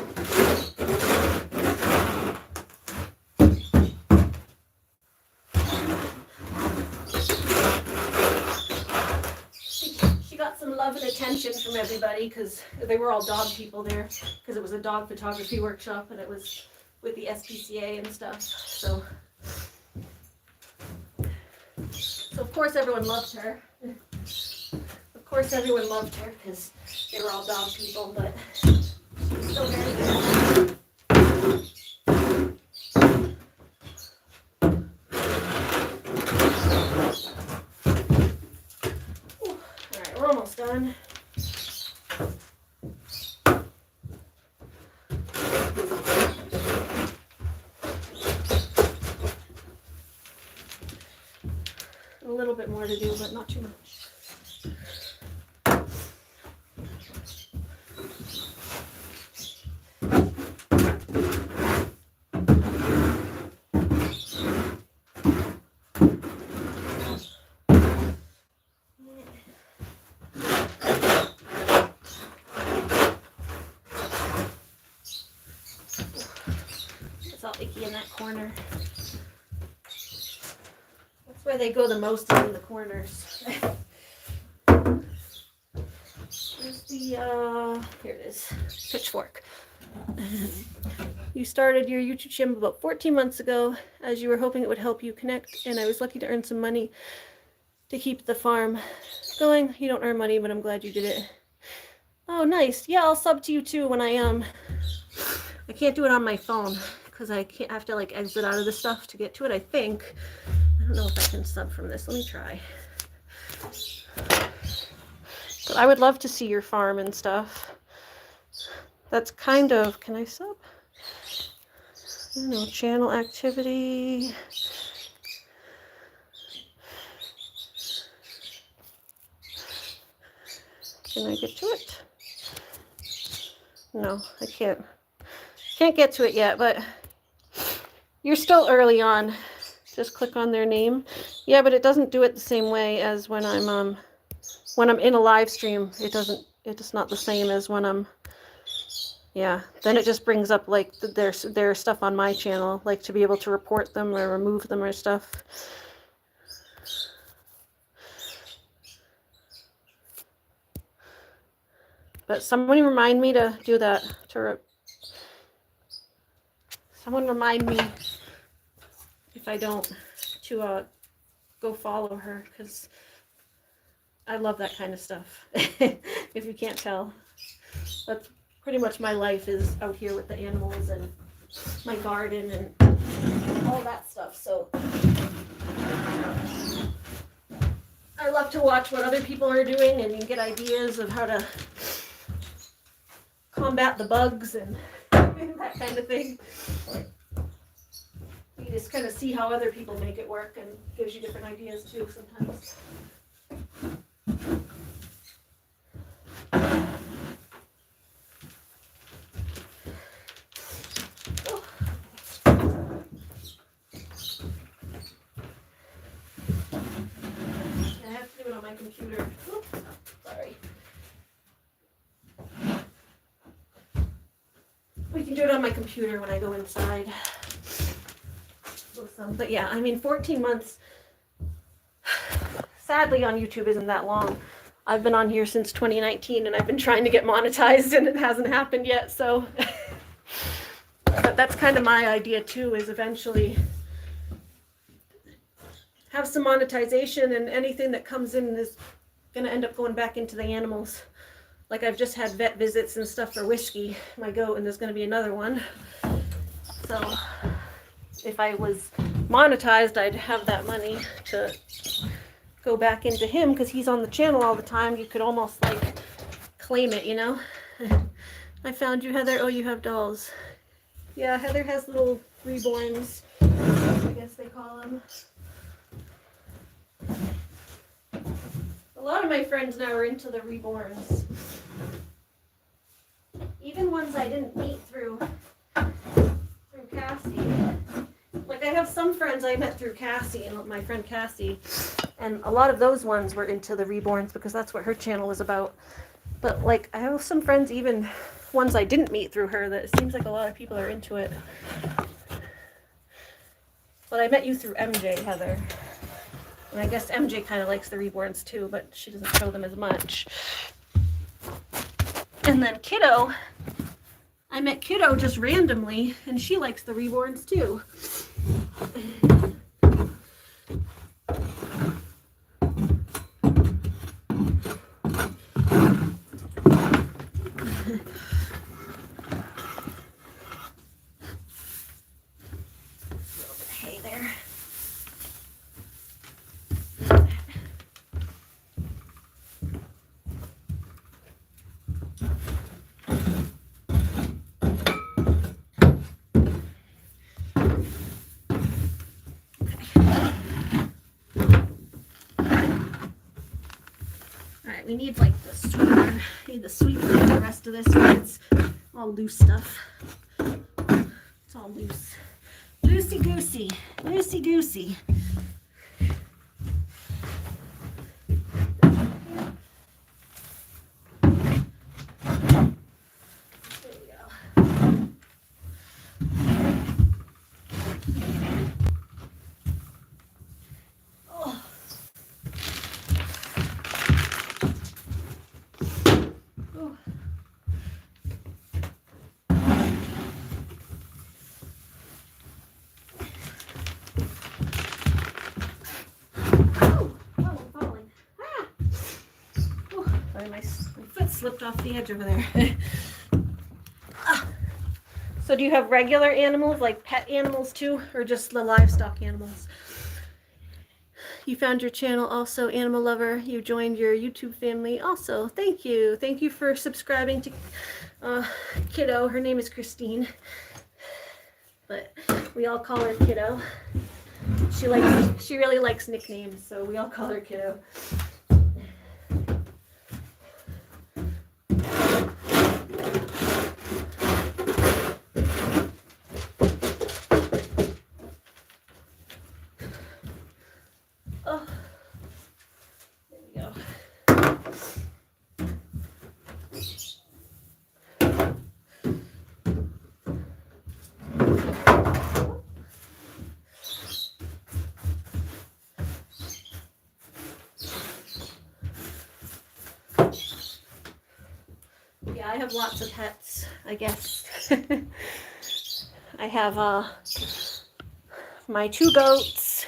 She got some love and attention from everybody because they were all dog people there because it was a dog photography workshop and it was with the SPCA and stuff. So of course everyone loved her. Of course everyone loved her because they were all dog people, but she was still very good. Alright, we're almost done. A little bit more to do, but not too much. It's all icky in that corner. Where they go the most is in the corners. There's the, here it is, pitchfork. You started your YouTube channel about 14 months ago as you were hoping it would help you connect, and I was lucky to earn some money to keep the farm going. You don't earn money, but I'm glad you did it. Oh, nice. Yeah, I'll sub to you too when I can't do it on my phone because I have to like exit out of the stuff to get to it, I think. I don't know if I can sub from this. Let me try. But I would love to see your farm and stuff. That's kind of, can I sub? I don't know, channel activity. Can I get to it? No, I can't. Can't get to it yet, but you're still early on. Just click on their name. Yeah, but it doesn't do it the same way as when I'm in a live stream. It's not the same as when I'm, yeah. Then it just brings up like their stuff on my channel, like to be able to report them or remove them or stuff. But someone remind me to do that. Someone remind me if I don't to go follow her, because I love that kind of stuff. If you can't tell, that's pretty much my life is out here with the animals and my garden and all that stuff. So I love to watch what other people are doing and get ideas of how to combat the bugs and that kind of thing. You just kind of see how other people make it work, and gives you different ideas too sometimes. Oh. I have to do it on my computer. Oh, sorry. We can do it on my computer when I go inside. But yeah, I mean, 14 months, sadly on YouTube isn't that long. I've been on here since 2019 and I've been trying to get monetized and it hasn't happened yet, so. But that's kind of my idea too, is eventually have some monetization, and anything that comes in is going to end up going back into the animals. Like I've just had vet visits and stuff for Whiskey, my goat, and there's going to be another one. So if I was monetized, I'd have that money to go back into him, because he's on the channel all the time. You could almost like claim it, you know. I found you, Heather. Oh, you have dolls. Yeah, Heather has little reborns, I guess they call them. A lot of my friends now are into the reborns. Even ones I didn't meet through Cassie. Like I have some friends I met through Cassie, and my friend Cassie, and a lot of those ones were into the reborns because that's what her channel was about. But like I have some friends, even ones I didn't meet through her, that it seems like a lot of people are into it. But I met you through MJ, Heather. And I guess MJ kind of likes the reborns too, but she doesn't show them as much. And then Kiddo, I met Kiddo just randomly, and she likes the reborns too. Hey there. We need like the sweeper. We need the sweeper for the rest of this one. It's all loose stuff. It's all loose. Loosey goosey. Loosey goosey. Slipped off the edge over there. So do you have regular animals, like pet animals too, or just the livestock animals? you found your channel also, Animal Lover. You joined your YouTube family also. Thank you. Thank you for subscribing to Kiddo. Her name is Christine, but we all call her Kiddo. She really likes nicknames, so we all call her Kiddo. Oh, there we go. Yeah, I have lots of pets, I guess. I have my 2 goats,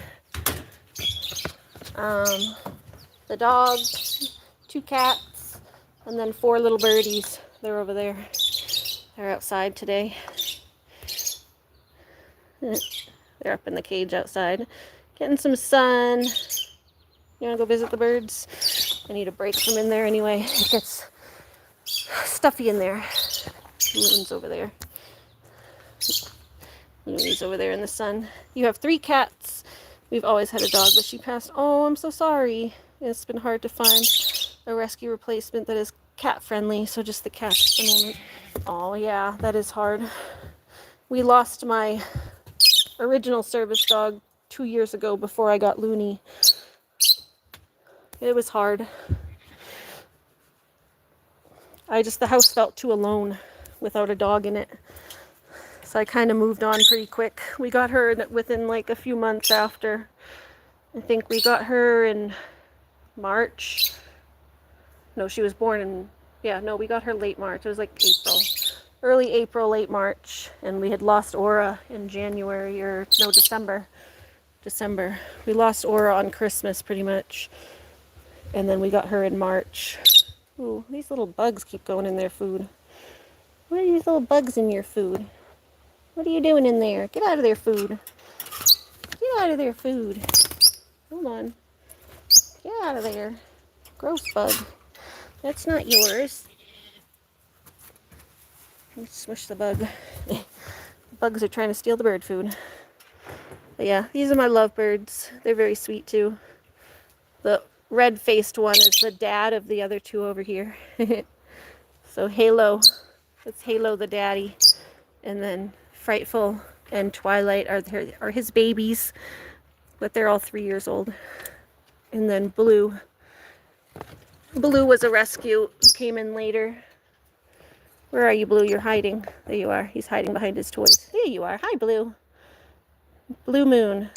the dog, 2 cats, and then 4 little birdies. They're over there. They're outside today. They're up in the cage outside, getting some sun. You want to go visit the birds? I need a break from in there anyway. It gets stuffy in there. Moon's over there. Moon's over there in the sun. You have 3 cats. We've always had a dog, but she passed. Oh, I'm so sorry. It's been hard to find a rescue replacement that is cat friendly, so just the cats at the moment. Oh yeah, that is hard. We lost my original service dog 2 years ago before I got Looney. It was hard. The house felt too alone without a dog in it. So I kind of moved on pretty quick. We got her within like a few months after. I think we got her in March. No, she was born in, yeah, no, we got her late March. It was like April. Early April, late March. And we had lost Aura in January, or no, December. We lost Aura on Christmas pretty much. And then we got her in March. Ooh, these little bugs keep going in their food. What are these little bugs in your food? What are you doing in there? Get out of their food. Get out of their food. Hold on. Get out of there. Gross bug. That's not yours. Let's smush the bug. The bugs are trying to steal the bird food. But yeah, these are my lovebirds. They're very sweet too. The red-faced one is the dad of the other 2 over here. So Halo, it's Halo the daddy. And then Frightful and Twilight are his babies, but they're all 3 years old. And then Blue. Blue was a rescue who came in later. Where are you, Blue? You're hiding. There you are. He's hiding behind his toys. There you are. Hi, Blue. Blue Moon.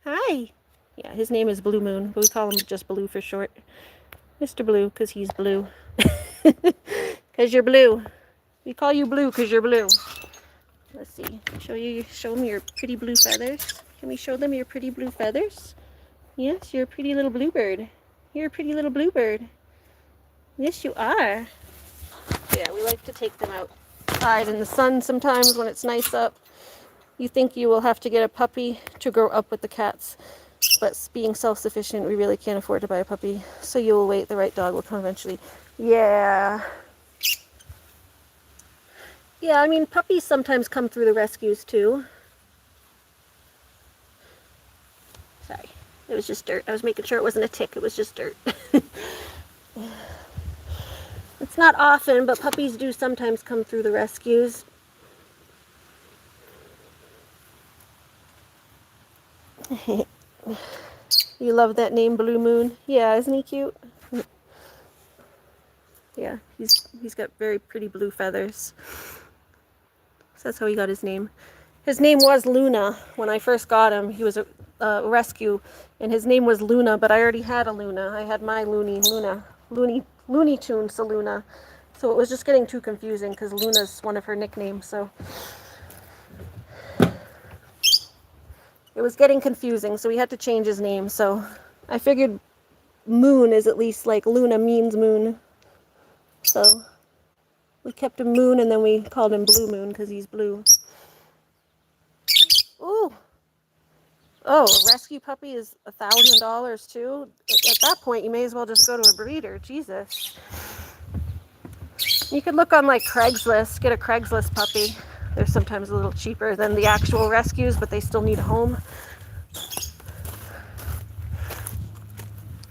Hi. Yeah, his name is Blue Moon, but we call him just Blue for short. Mr. Blue, because he's blue. Because you're blue. We call you Blue because you're blue. Let's see. Show them your pretty blue feathers. Can we show them your pretty blue feathers? Yes, you're a pretty little bluebird. You're a pretty little bluebird. Yes, you are. Yeah, we like to take them outside in the sun sometimes when it's nice up. You think you will have to get a puppy to grow up with the cats, but being self-sufficient, we really can't afford to buy a puppy. So you will wait. The right dog will come eventually. Yeah. Yeah, I mean, puppies sometimes come through the rescues too. Sorry, it was just dirt. I was making sure it wasn't a tick. It was just dirt. It's not often, but puppies do sometimes come through the rescues. You love that name, Blue Moon? Yeah, isn't he cute? Yeah, he's got very pretty blue feathers. So that's how he got his name. His name was Luna when I first got him. He was a rescue, and his name was Luna, but I already had a Luna. I had my Looney Tunes to Luna. So it was just getting too confusing because Luna's one of her nicknames, so it was getting confusing, so we had to change his name. So I figured Moon is at least like Luna means moon. So we kept him Moon, and then we called him Blue Moon because he's blue. Ooh. Oh, a rescue puppy is $1,000 too. At that point, you may as well just go to a breeder. Jesus. You could look on like Craigslist, get a Craigslist puppy. They're sometimes a little cheaper than the actual rescues, but they still need a home.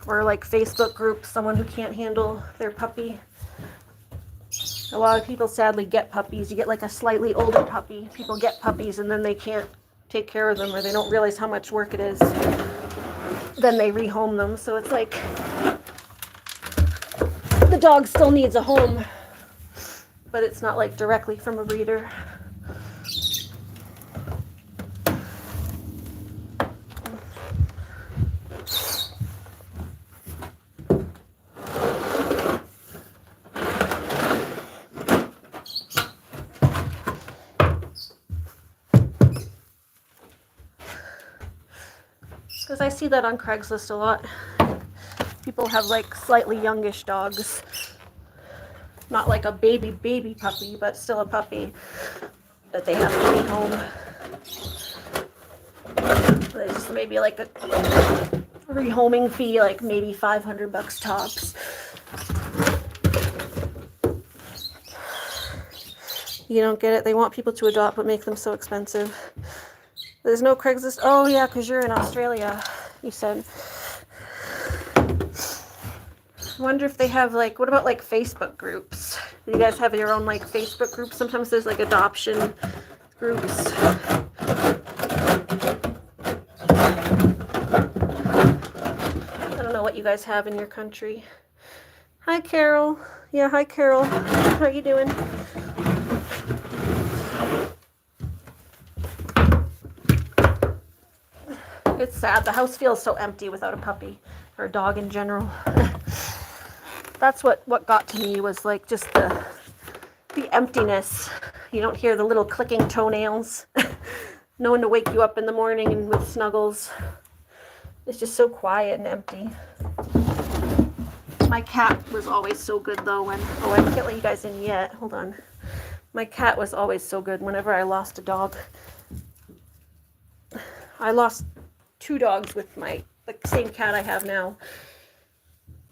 Or like Facebook groups, someone who can't handle their puppy. A lot of people sadly get puppies. You get like a slightly older puppy. People get puppies and then they can't take care of them, or they don't realize how much work it is. Then they rehome them. So it's like the dog still needs a home, but it's not like directly from a breeder. Because I see that on Craigslist a lot. People have like slightly youngish dogs. Not like a baby puppy, but still a puppy that they have to rehome. There's just maybe like a rehoming fee, like maybe $500 tops. You don't get it. They want people to adopt, but make them so expensive. There's no Craigslist. Oh yeah, because you're in Australia, you said. I wonder if they have like, what about like Facebook groups? Do you guys have your own like Facebook groups? Sometimes there's like adoption groups. I don't know what you guys have in your country. Hi, Carol. Yeah, hi, Carol. How are you doing? It's sad. The house feels so empty without a puppy or a dog in general. That's what got to me, was like just the emptiness. You don't hear the little clicking toenails. No one to wake you up in the morning and with snuggles. It's just so quiet and empty. My cat was always so good though when, oh, I can't let you guys in yet. Hold on. My cat was always so good whenever I lost a dog. I lost 2 dogs with the same cat I have now.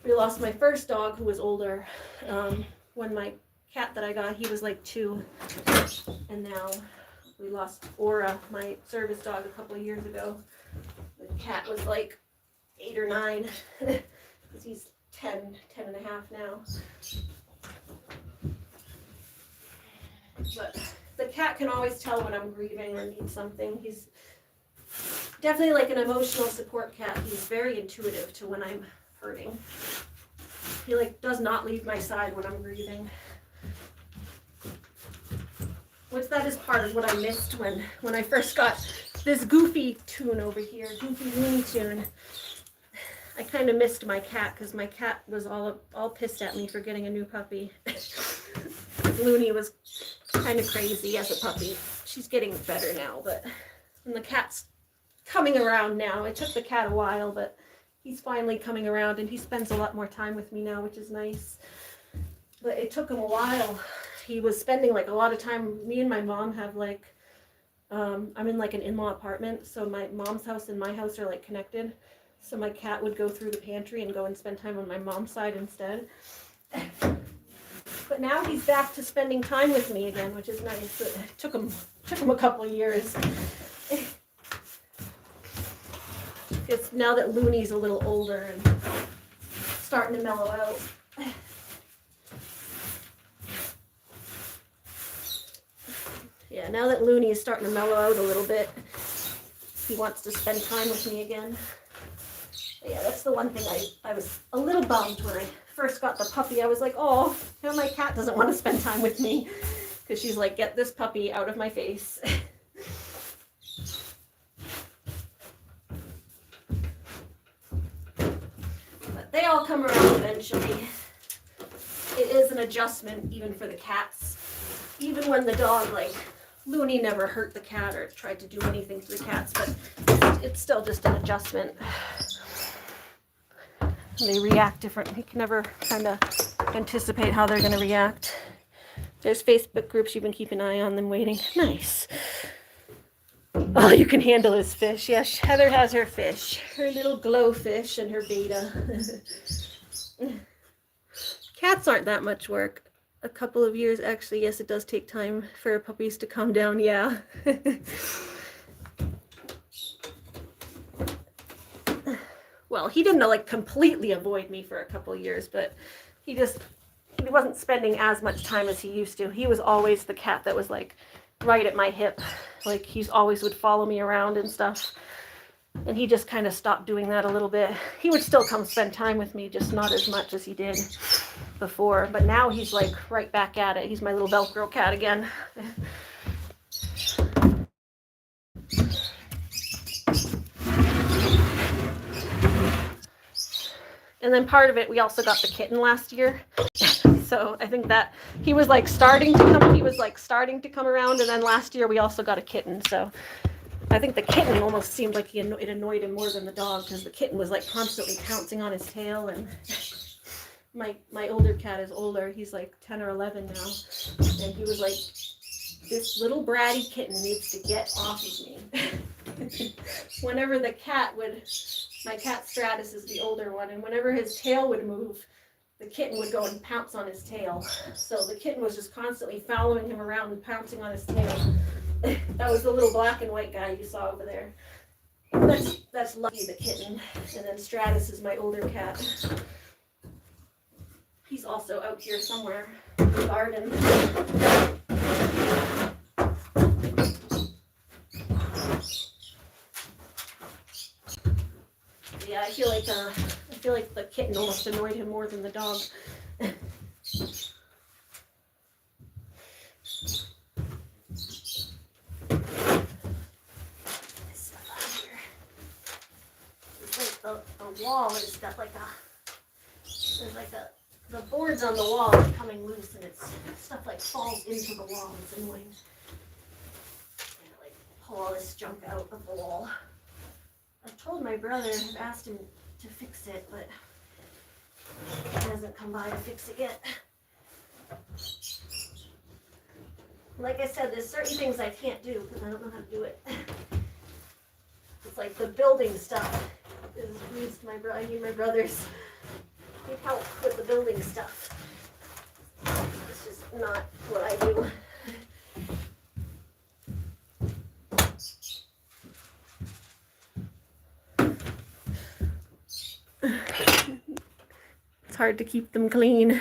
We lost my first dog, who was older. When my cat that I got, he was like 2. And now we lost Aura, my service dog, a couple of years ago. The cat was like 8 or 9. Because he's 10 and a half now. But the cat can always tell when I'm grieving or need something. He's definitely like an emotional support cat. He's very intuitive to when I'm hurting. He like does not leave my side when I'm grieving. Which that is part of what I missed when I first got this Goofy tune over here, Goofy Looney Tune. I kind of missed my cat because my cat was all pissed at me for getting a new puppy. Looney was kind of crazy as a puppy. She's getting better now, and the cat's coming around now. It took the cat a while, but he's finally coming around, and he spends a lot more time with me now, which is nice. But it took him a while. He was spending like a lot of time. Me and my mom have like, I'm in like an in-law apartment, so my mom's house and my house are like connected. So my cat would go through the pantry and go and spend time on my mom's side instead. But now he's back to spending time with me again, which is nice. It took him a couple of years. It's now that Looney's a little older and starting to mellow out. Yeah, now that Looney is starting to mellow out a little bit, he wants to spend time with me again. But yeah, that's the one thing I was a little bummed when I first got the puppy. I was like, oh, now my cat doesn't want to spend time with me. Because she's like, get this puppy out of my face. But they all come around eventually. It is an adjustment even for the cats. Even when the dog, like, Looney never hurt the cat or tried to do anything to the cats, but it's still just an adjustment. They react different. You can never kind of anticipate how they're going to react. There's Facebook groups you can keep an eye on them waiting. Nice. All you can handle is fish. Yes, Heather has her fish. Her little glow fish and her beta. Cats aren't that much work. A couple of years, actually, yes, it does take time for puppies to calm down, yeah. Well, he didn't like completely avoid me for a couple of years, but he wasn't spending as much time as he used to. He was always the cat that was like right at my hip. Like he's always would follow me around and stuff. And he just kind of stopped doing that a little bit. He would still come spend time with me, just not as much as he did before. But now he's like right back at it. He's my little Velcro cat again. And then part of it, we also got the kitten last year. So I think that he was like starting to come around. And then last year we also got a kitten. So I think the kitten almost seemed like it annoyed him more than the dog, because the kitten was like constantly pouncing on his tail. And my older cat is older. He's like 10 or 11 now. And he was like, this little bratty kitten needs to get off of me. Whenever my cat Stratus is the older one, and whenever his tail would move, the kitten would go and pounce on his tail. So the kitten was just constantly following him around and pouncing on his tail. That was the little black and white guy you saw over there. That's Lucky the kitten. And then Stratus is my older cat. He's also out here somewhere in the garden. Yeah, I feel like the kitten almost annoyed him more than the dog. The wall has got the boards on the wall are coming loose, and stuff like falls into the wall. It's annoying. Like pull all this junk out of the wall. I told my brother, I've asked him to fix it, but he hasn't come by to fix it yet. Like I said, there's certain things I can't do because I don't know how to do it. It's like the building stuff. I need my brothers. Need help with the building stuff. It's just not what I do. It's hard to keep them clean.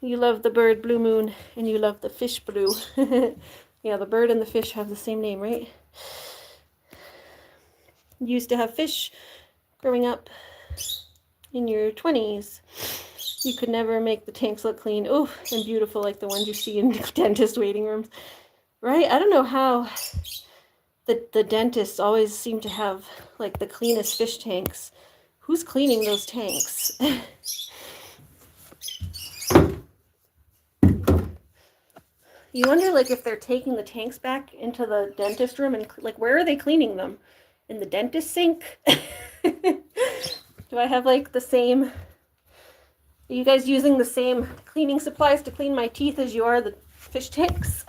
You love the bird Blue Moon, and you love the fish Blue. Yeah, the bird and the fish have the same name, right? You used to have fish growing up in your 20s. You could never make the tanks look clean, and beautiful like the ones you see in dentist waiting rooms, right? I don't know how the dentists always seem to have like the cleanest fish tanks. Who's cleaning those tanks? You wonder like if they're taking the tanks back into the dentist room, and like where are they cleaning them? In the dentist sink? Do I have like the same, are you guys using the same cleaning supplies to clean my teeth as you are the fish tanks?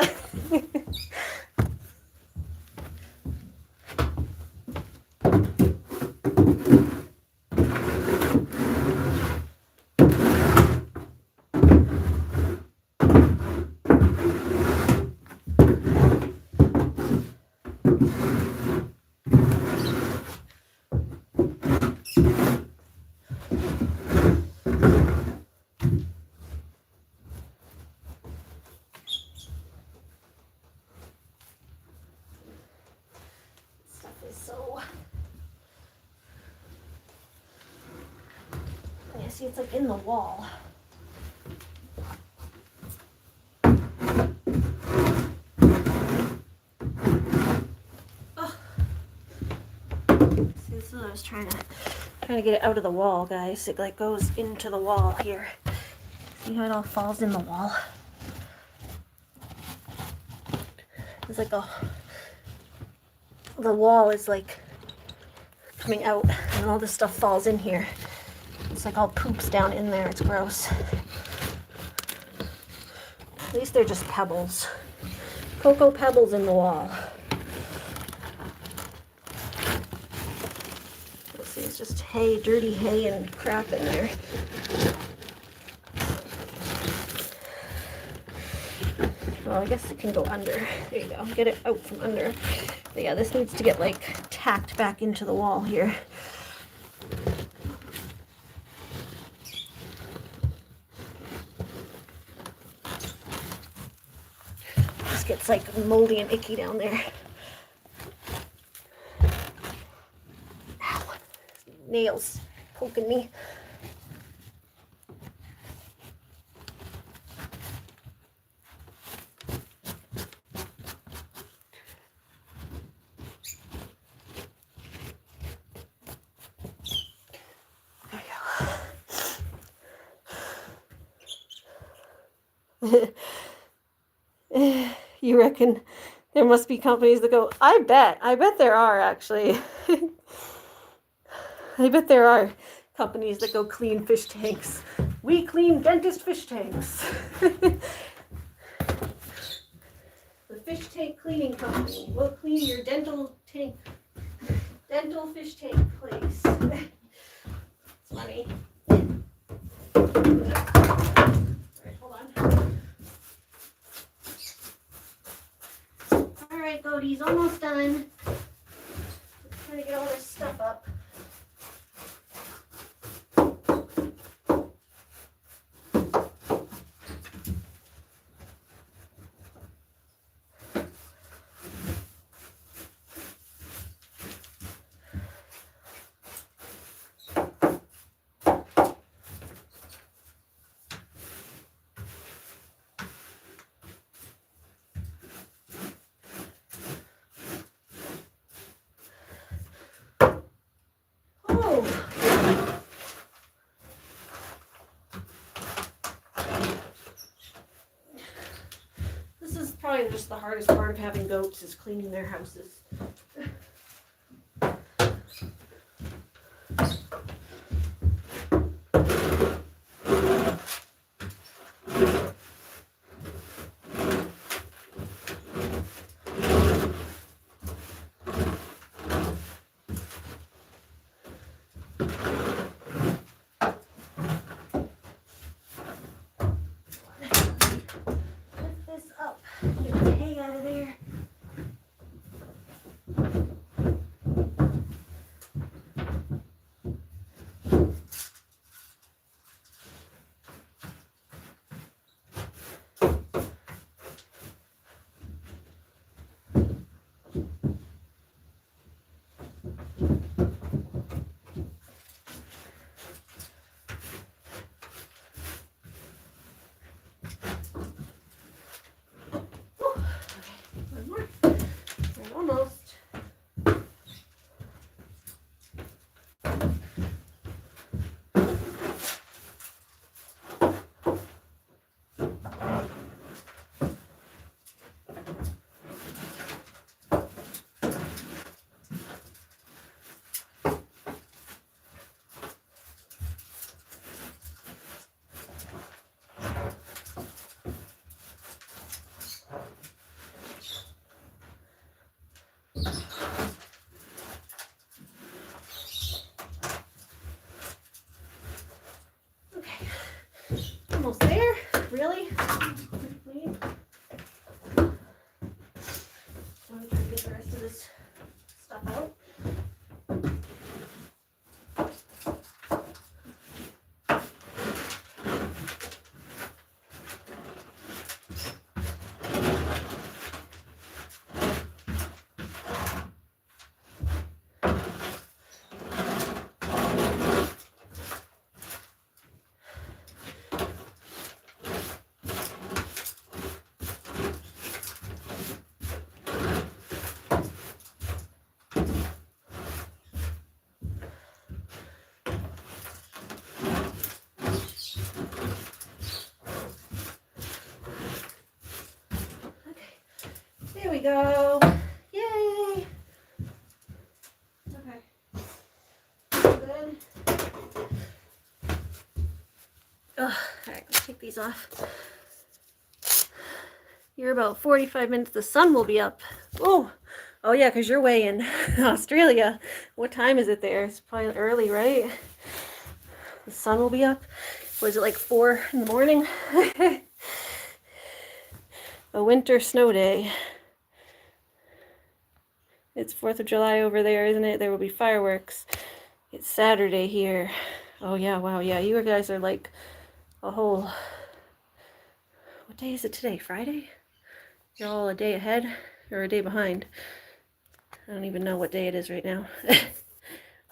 See, it's like in the wall. Oh. See, this is what I was trying to get it out of the wall, guys. It like goes into the wall here. See how it all falls in the wall? It's like the wall is like coming out, and all this stuff falls in here. It's like all poops down in there. It's gross. At least they're just pebbles. Cocoa pebbles in the wall. hay, dirty hay and crap in there. Well, I guess it can go under. There you go. Get it out from under. But yeah, this needs to get like tacked back into the wall here. This gets like moldy and icky down there. Ow. Nails poking me. You reckon there must be companies that go, I bet there are actually. I bet there are companies that go clean fish tanks. We clean dentist fish tanks. The fish tank cleaning company will clean your dental fish tank place. It's funny. Alright, hold on. Alright, Godie's almost done. Just trying to get all this stuff up. This is probably just the hardest part of having goats is cleaning their houses. Almost. Almost there. Really? Wait. I'm trying to get the rest of this stuff out. There we go. Yay! Okay. Good. Alright, let's take these off. You're about 45 minutes. The sun will be up. Oh, Oh yeah, because you're way in Australia. What time is it there? It's probably early, right? The sun will be up. Was it like 4 in the morning? A winter snow day. It's 4th of July over there, isn't it? There will be fireworks. It's Saturday here. Oh yeah, wow, yeah. You guys are like a whole... What day is it today? Friday? You're all a day ahead or a day behind. I don't even know what day it is right now.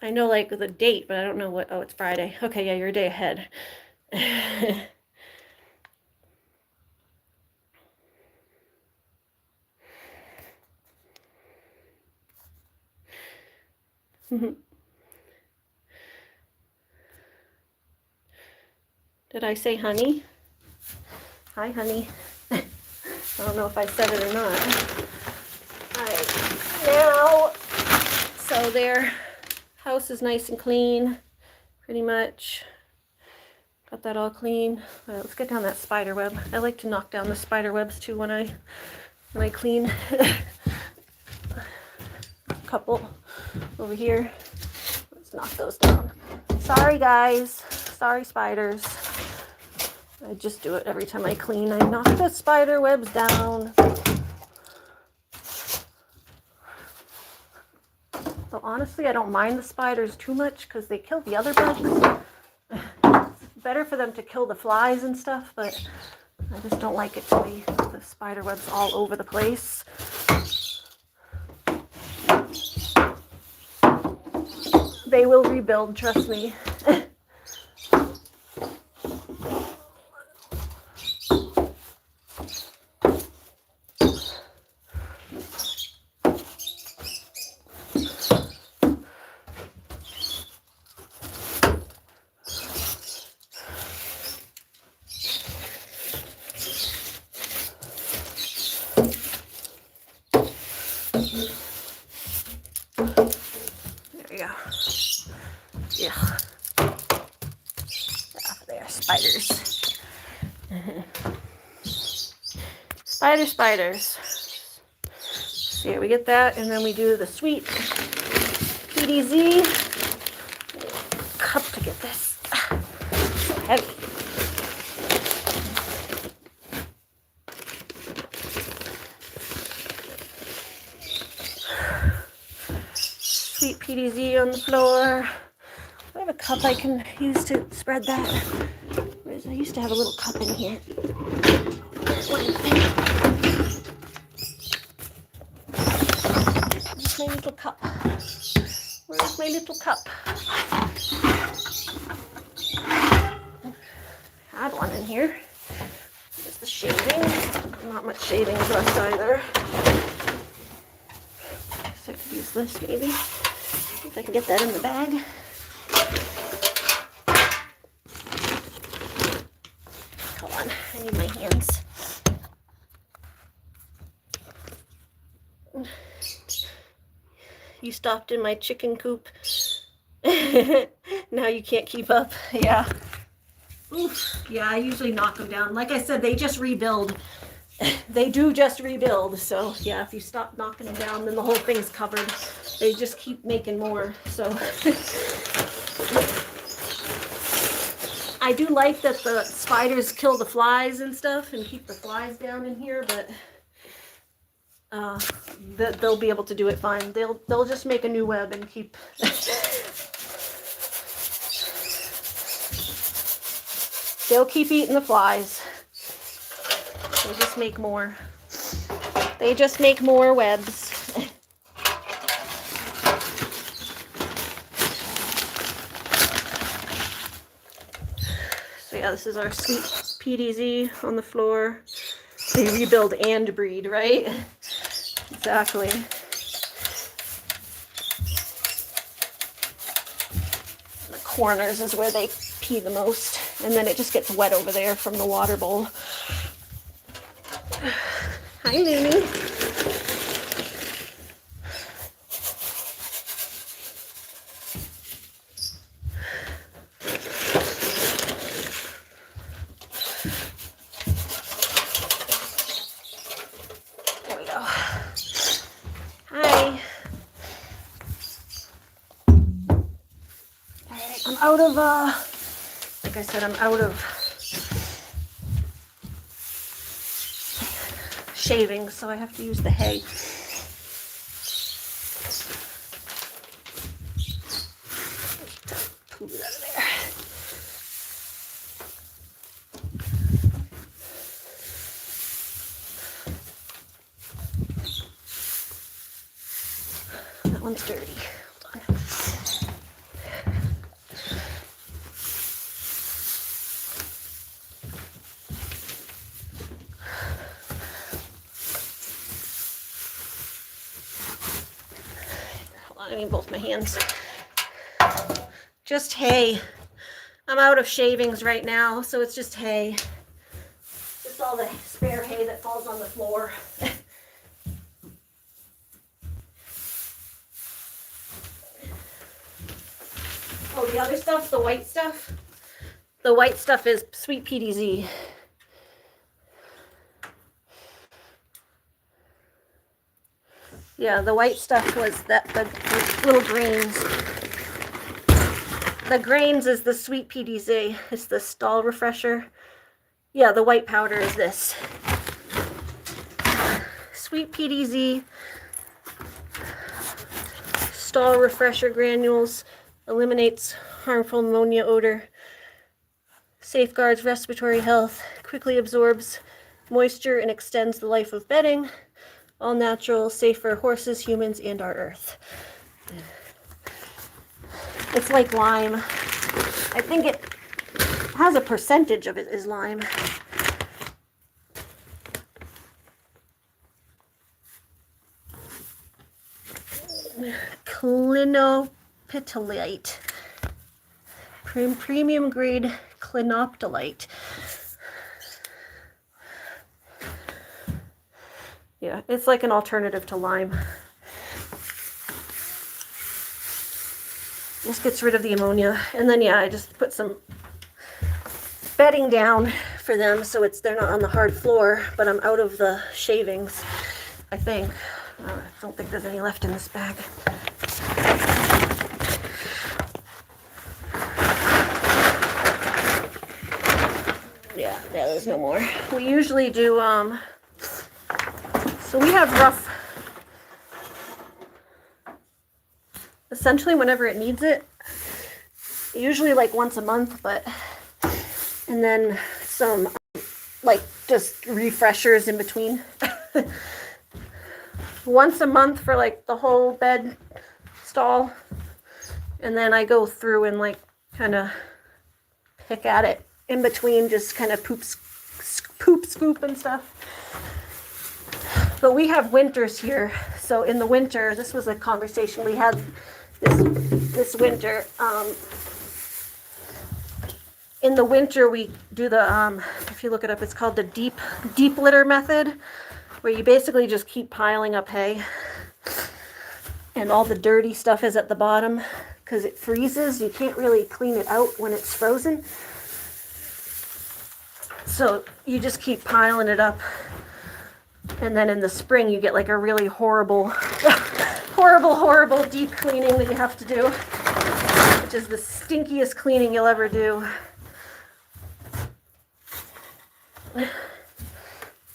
I know like the date, but I don't know what... Oh, it's Friday. Okay, yeah, you're a day ahead. Did I say honey? Hi, honey. I don't know if I said it or not. Alright, now, so their house is nice and clean, pretty much. Got that all clean. Alright, let's get down that spider web. I like to knock down the spider webs too when I clean. A couple over here. Let's knock those down. Sorry guys. Sorry spiders. I just do it every time I clean. I knock the spider webs down. So honestly, I don't mind the spiders too much because they kill the other bugs. It's better for them to kill the flies and stuff, but I just don't like it to be the spider webs all over the place. They will rebuild, trust me. Yeah. There are spiders. Spiders. So yeah, we get that, and then we do the sweet PDZ. Cup to get this. So heavy. Sweet PDZ on the floor. I have a cup I can use to spread that. I used to have a little cup in here. Where's my little cup? Where's my little cup? I had one in here. There's the shavings. Not much shavings left either. So I could use this maybe. If I can get that in the bag. Hold on, I need my hands. You stopped in my chicken coop. Now you can't keep up. Yeah. Oof. Yeah, I usually knock them down. Like I said, they just rebuild. They do just rebuild. So yeah, if you stop knocking them down, then the whole thing's covered. They just keep making more. So I do like that the spiders kill the flies and stuff and keep the flies down in here, but they'll be able to do it fine. They'll just make a new web and keep. They'll keep eating the flies. They just make more. They just make more webs. So yeah, this is our sweet PDZ on the floor. They rebuild and breed, right? Exactly. The corners is where they pee the most, and then it just gets wet over there from the water bowl. Hi, Looney. There we go. Hi. out of, like I said, I'm out of shavings, so I have to use the hay. Move it out of there. That one's dirty. Hold on. I need both my hands. Just hay. I'm out of shavings right now, so it's just hay. Just all the spare hay that falls on the floor. Oh, the other stuff, the white stuff? The white stuff is sweet PDZ. Yeah, the white stuff was the little grains. The grains is the sweet PDZ. It's the stall refresher. Yeah, the white powder is this. Sweet PDZ. Stall refresher granules. Eliminates harmful ammonia odor. Safeguards respiratory health. Quickly absorbs moisture and extends the life of bedding. All natural, safe for horses, humans, and our earth. It's like lime. I think it has a percentage of it is lime. Clinoptilite. Premium grade clinoptilite. Yeah, it's like an alternative to lime. This gets rid of the ammonia. And then, yeah, I just put some bedding down for them so they're not on the hard floor, but I'm out of the shavings, I think. I don't think there's any left in this bag. Yeah, there's no more. We usually do, so we have rough, essentially whenever it needs it, usually like once a month, and then some like just refreshers in between. Once a month for like the whole bed stall, and then I go through and like kind of pick at it in between, just kind of poop scoop and stuff. But we have winters here, so in the winter, this was a conversation we had this winter. In the winter, we do the if you look it up, it's called the deep litter method, where you basically just keep piling up hay, and all the dirty stuff is at the bottom because it freezes. You can't really clean it out when it's frozen, so you just keep piling it up. And then in the spring, you get like a really horrible, horrible deep cleaning that you have to do, which is the stinkiest cleaning you'll ever do.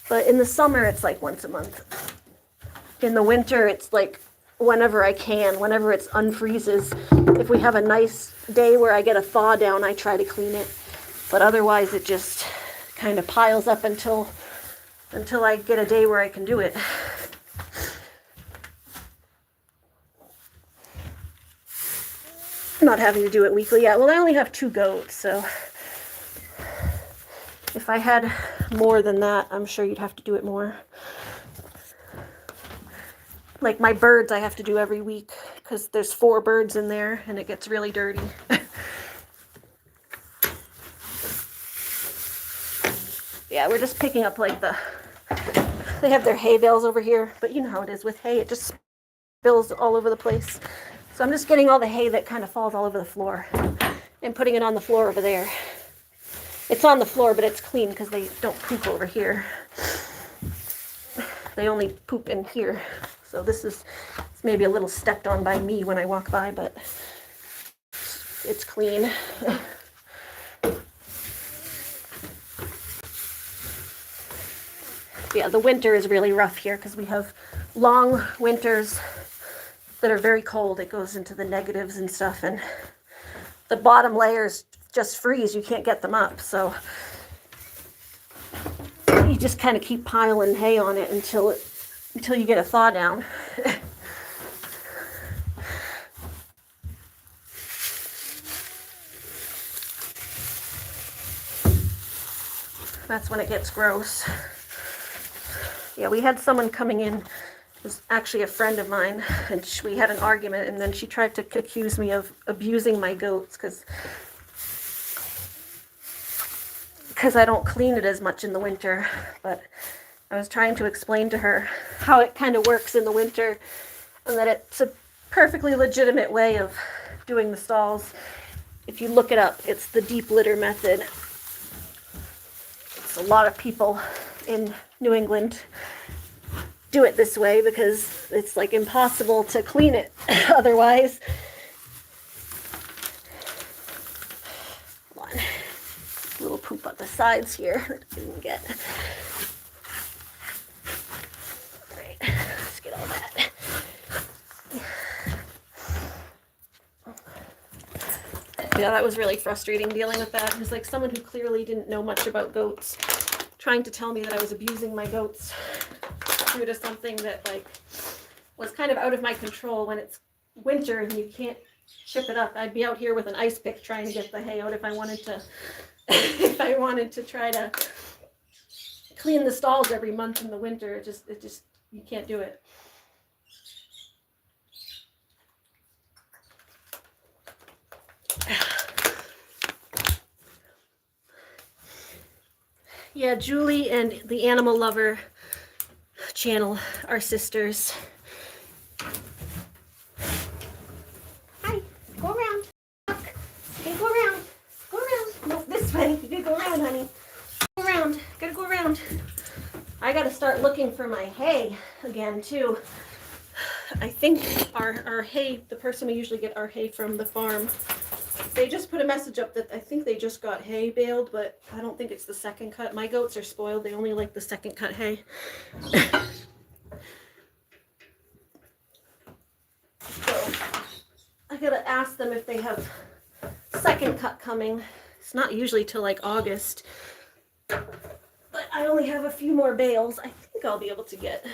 But in the summer, it's like once a month. In the winter, it's like whenever I can, whenever it unfreezes. If we have a nice day where I get a thaw down, I try to clean it. But otherwise, it just kind of piles up until I get a day where I can do it. Not having to do it weekly yet. Well, I only have 2 goats, so if I had more than that, I'm sure you'd have to do it more. Like my birds, I have to do every week because there's 4 birds in there and it gets really dirty. Yeah, we're just picking up like they have their hay bales over here, but you know how it is with hay, it just spills all over the place. So I'm just getting all the hay that kind of falls all over the floor and putting it on the floor over there. It's on the floor, but it's clean because they don't poop over here. They only poop in here. So it's maybe a little stepped on by me when I walk by, but it's clean. Yeah, the winter is really rough here because we have long winters that are very cold. It goes into the negatives and stuff, and the bottom layers just freeze. You can't get them up, so you just kind of keep piling hay on it until you get a thaw down. That's when it gets gross. Yeah, we had someone coming in, it was actually a friend of mine, and we had an argument, and then she tried to accuse me of abusing my goats because I don't clean it as much in the winter. But I was trying to explain to her how it kind of works in the winter, and that it's a perfectly legitimate way of doing the stalls. If you look it up, it's the deep litter method. It's a lot of people in New England do it this way because it's like impossible to clean it otherwise. Hold on. A little poop on the sides here that I didn't get. Alright, let's get all that. Yeah, that was really frustrating dealing with that. It was like someone who clearly didn't know much about goats trying to tell me that I was abusing my goats due to something that like was kind of out of my control. When it's winter and you can't chip it up, I'd be out here with an ice pick trying to get the hay out if I wanted to try to clean the stalls every month in the winter. It just you can't do it. Yeah, Julie and the Animal Lover channel are sisters. Hi, go around. Okay, go around. Go around. No, this way. You gotta go around, honey. Go around. Gotta go around. I gotta start looking for my hay again, too. I think our hay, the person we usually get our hay from, the farm, they just put a message up that I think they just got hay baled, but I don't think it's the second cut. My goats are spoiled. They only like the second cut hay. So I gotta ask them if they have second cut coming. It's not usually till like August, but I only have a few more bales. I think I'll be able to get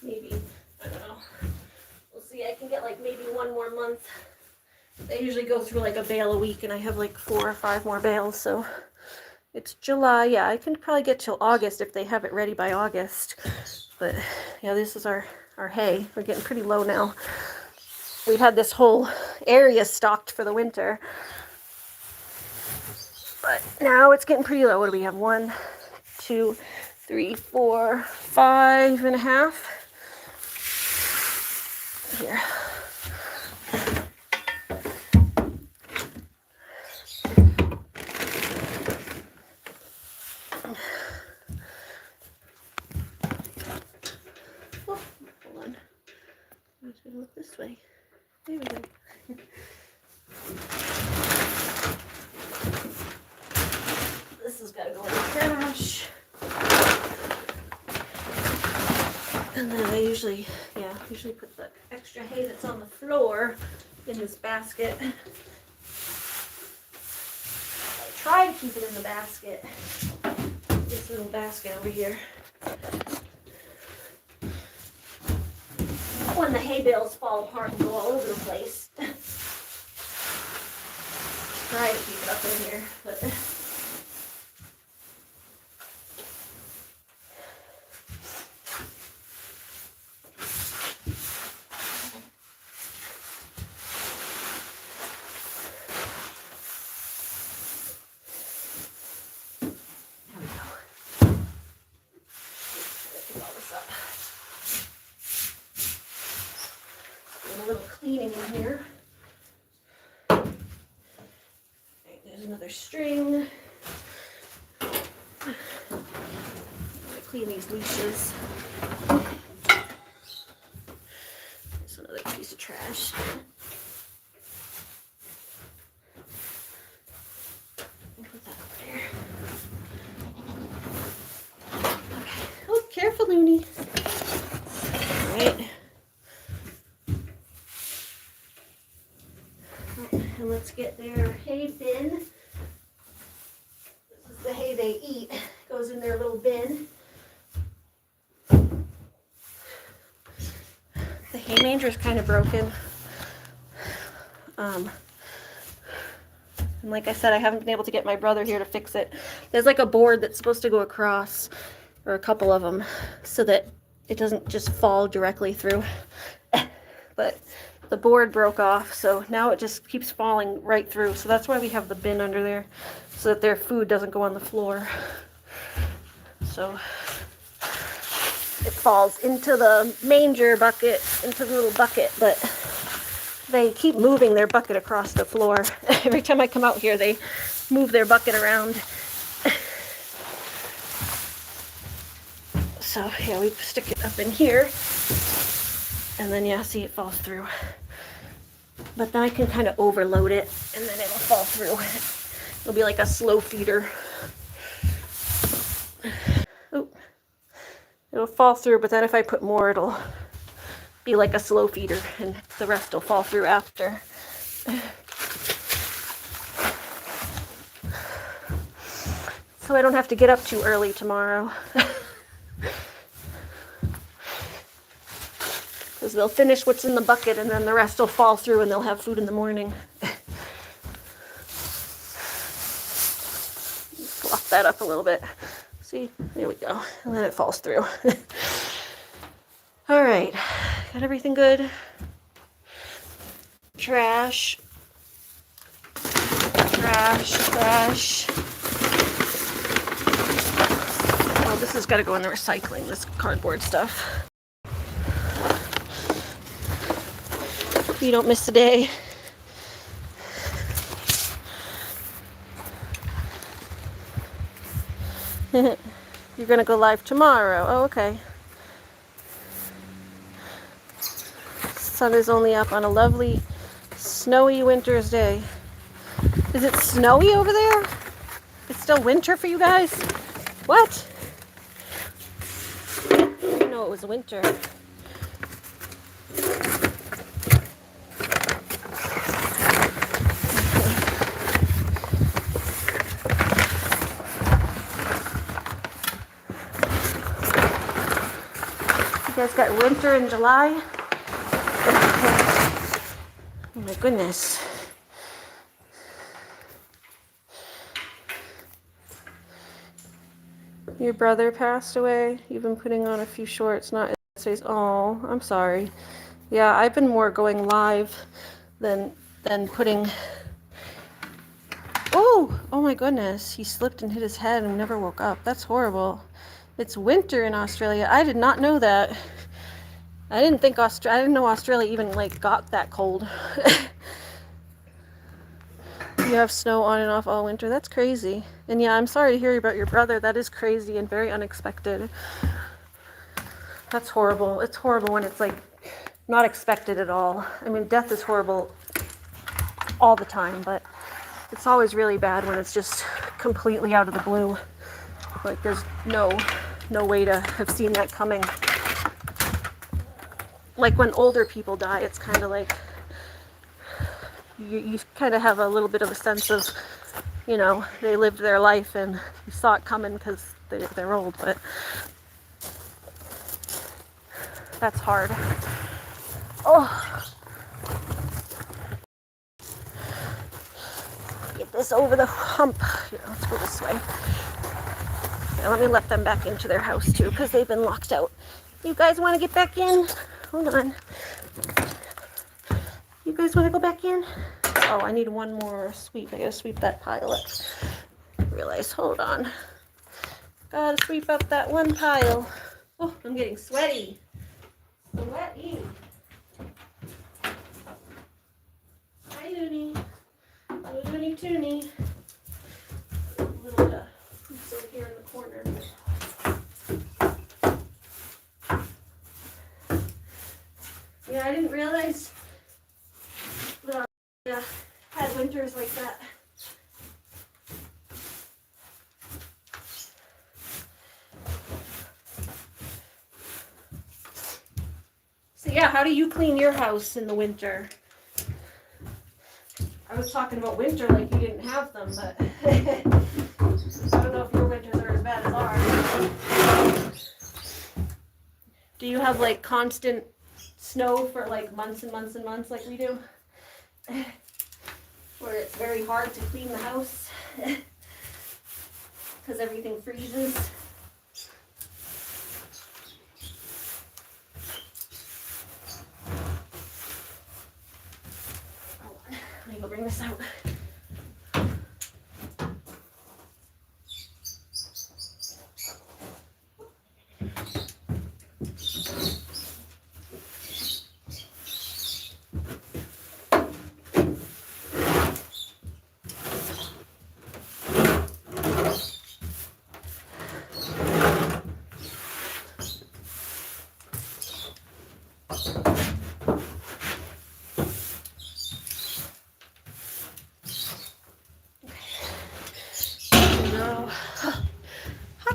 maybe, I don't know. We'll see. I can get like maybe one more month. They usually go through like a bale a week, and I have like 4 or 5 more bales, so it's July. Yeah, I can probably get till August if they have it ready by August. But yeah, this is our hay. We're getting pretty low now. We had this whole area stocked for the winter, but now it's getting pretty low. What do we have? 1, 2, 3, 4, 5.5. Here. Look this way. There we go. This has got to go in the trash. And then I usually put the extra hay that's on the floor in this basket. I try to keep it in the basket. This little basket over here. When the hay bales fall apart and go all over the place. Try to keep it up in here, but there we go. Pick all this up. A little cleaning in here. Okay, there's another string. I'm gonna clean these leashes. There's another piece of trash. goats get their hay bin. This is the hay they eat. Goes in their little bin. The hay manger is kind of broken. And like I said, I haven't been able to get my brother here to fix it. There's like a board that's supposed to go across, or a couple of them, so that it doesn't just fall directly through. But the board broke off, so now it just keeps falling right through. So that's why we have the bin under there, so that their food doesn't go on the floor. So it falls into the manger bucket, into the little bucket, but they keep moving their bucket across the floor. Every time I come out here, they move their bucket around. So yeah, we stick it up in here, and then yeah, see, it falls through. But then I can kind of overload it, and then it'll fall through. It'll be like a slow feeder. Oh, it'll fall through, but then if I put more, it'll be like a slow feeder, and the rest will fall through after. So I don't have to get up too early tomorrow. Because they'll finish what's in the bucket, and then the rest will fall through, and they'll have food in the morning. Fluff that up a little bit. See, there we go. And then it falls through. All right, got everything good? Trash. Trash, trash. Oh, this has got to go in the recycling, this cardboard stuff. You don't miss a day. You're gonna go live tomorrow. Oh, okay. Sun is only up on a lovely snowy winter's day. Is it snowy over there? It's still winter for you guys? What? I didn't know it was winter. You guys got winter in July? Oh my goodness. Your brother passed away? You've been putting on a few shorts, not essays. Oh, I'm sorry. Yeah, I've been more going live than putting... Oh my goodness. He slipped and hit his head and never woke up. That's horrible. It's winter in Australia. I did not know that. I didn't know Australia even like got that cold. You have snow on and off all winter. That's crazy. And yeah, I'm sorry to hear about your brother. That is crazy and very unexpected. That's horrible. It's horrible when it's like not expected at all. I mean, death is horrible all the time, but it's always really bad when it's just completely out of the blue. Like there's no way to have seen that coming. Like when older people die, it's kind of like you kind of have a little bit of a sense of, you know, they lived their life and you saw it coming because they're old, but that's hard. Oh, get this over the hump. Here, let's go this way. Yeah, let me let them back into their house too, because they've been locked out. You guys want to get back in? Hold on. You guys want to go back in? Oh, I need one more sweep. I gotta sweep that pile up. I realize, hold on. Gotta sweep up that one pile. Oh, I'm getting sweaty. Sweaty. Hi, Looney. Looney Tooney. A little bit of poops over here in the corner. Yeah, I didn't realize that I had winters like that. So yeah, how do you clean your house in the winter? I was talking about winter like you didn't have them, but I don't know if your winters are as bad as ours. Do you have like constant snow for like months and months and months like we do? Where it's very hard to clean the house because everything freezes. Let me go bring this out.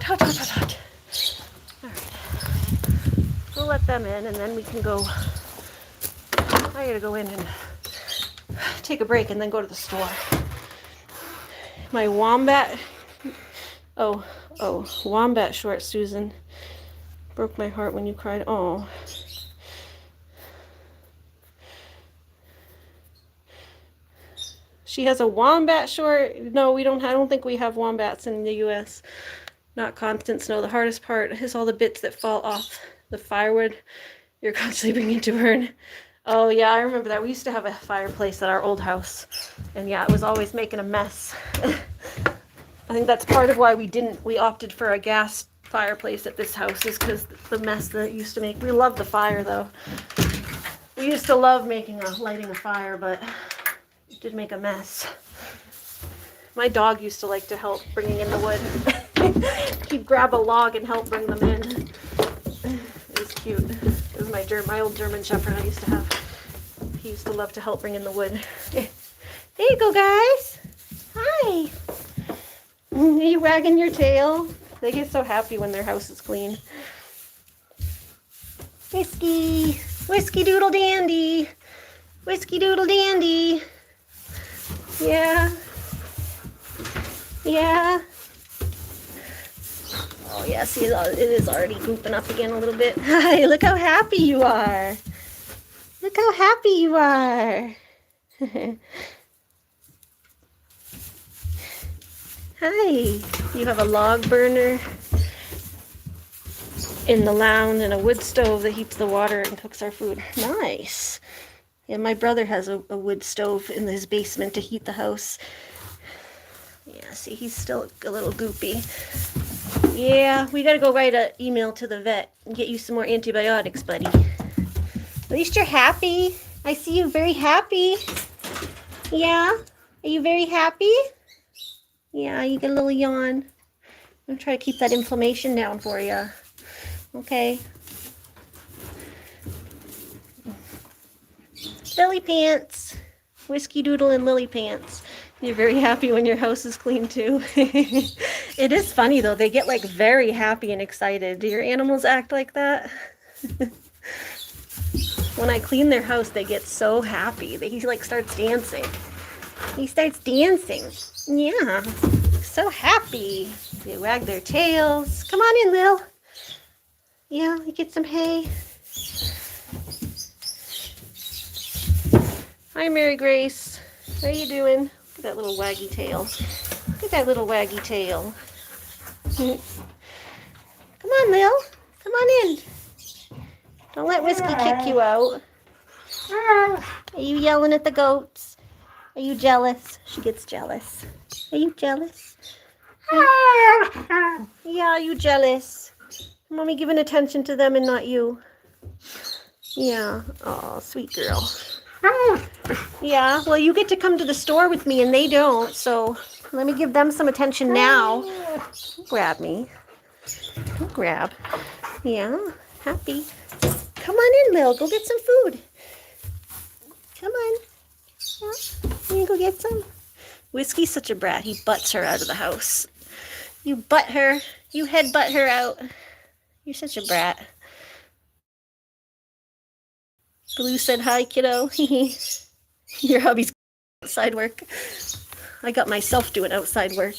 Hot. All right. We'll let them in and then we can go. I gotta go in and take a break and then go to the store. My wombat. Oh, wombat short, Susan. Broke my heart when you cried. Oh. She has a wombat short. No, we don't. I don't think we have wombats in the U.S. Not constant snow. The hardest part is all the bits that fall off the firewood you're constantly bringing to burn. Oh yeah, I remember that. We used to have a fireplace at our old house, and yeah, it was always making a mess. I think that's part of why we opted for a gas fireplace at this house, is because the mess that it used to make. We love the fire though. We used to love lighting a fire, but it did make a mess. My dog used to like to help bringing in the wood. He'd grab a log and help bring them in. It was cute. It was my old German Shepherd I used to have. He used to love to help bring in the wood. There you go, guys. Hi. Are you wagging your tail? They get so happy when their house is clean. Whiskey doodle dandy. Whiskey doodle dandy. Yeah. Yeah. Oh yeah, see, it is already gooping up again a little bit. Hi, look how happy you are. Look how happy you are. Hi. You have a log burner in the lounge and a wood stove that heats the water and cooks our food. Nice. Yeah, my brother has a wood stove in his basement to heat the house. Yeah, see, he's still a little goopy. Yeah, we gotta go write an email to the vet and get you some more antibiotics, buddy. At least you're happy. I see you very happy. Yeah? Are you very happy? Yeah, you get a little yawn. I'm gonna try to keep that inflammation down for you. Okay. Lily pants. Whiskey doodle and lily pants. You're very happy when your house is clean too. It is funny though, they get like very happy and excited. Do your animals act like that? When I clean their house, they get so happy that he like starts dancing. He starts dancing. Yeah, so happy. They wag their tails. Come on in, Lil. Yeah, you get some hay. Hi, Mary Grace. How you doing? Look at that little waggy tail. Look at that little waggy tail. Come on, Lil. Come on in. Don't let Whiskey kick you out. Are you yelling at the goats? Are you jealous? She gets jealous. Are you jealous? Yeah, are you jealous? Mommy giving attention to them and not you. Yeah. Oh, sweet girl. Yeah, well, you get to come to the store with me and they don't, so let me give them some attention now. Don't grab me. Don't grab. Yeah, happy. Come on in, Lil. Go get some food. Come on. Yeah, you go get some. Whiskey's such a brat. He butts her out of the house. You butt her. You headbutt her out. You're such a brat. Blue said hi, kiddo. Your hubby's outside work. I got myself doing outside work.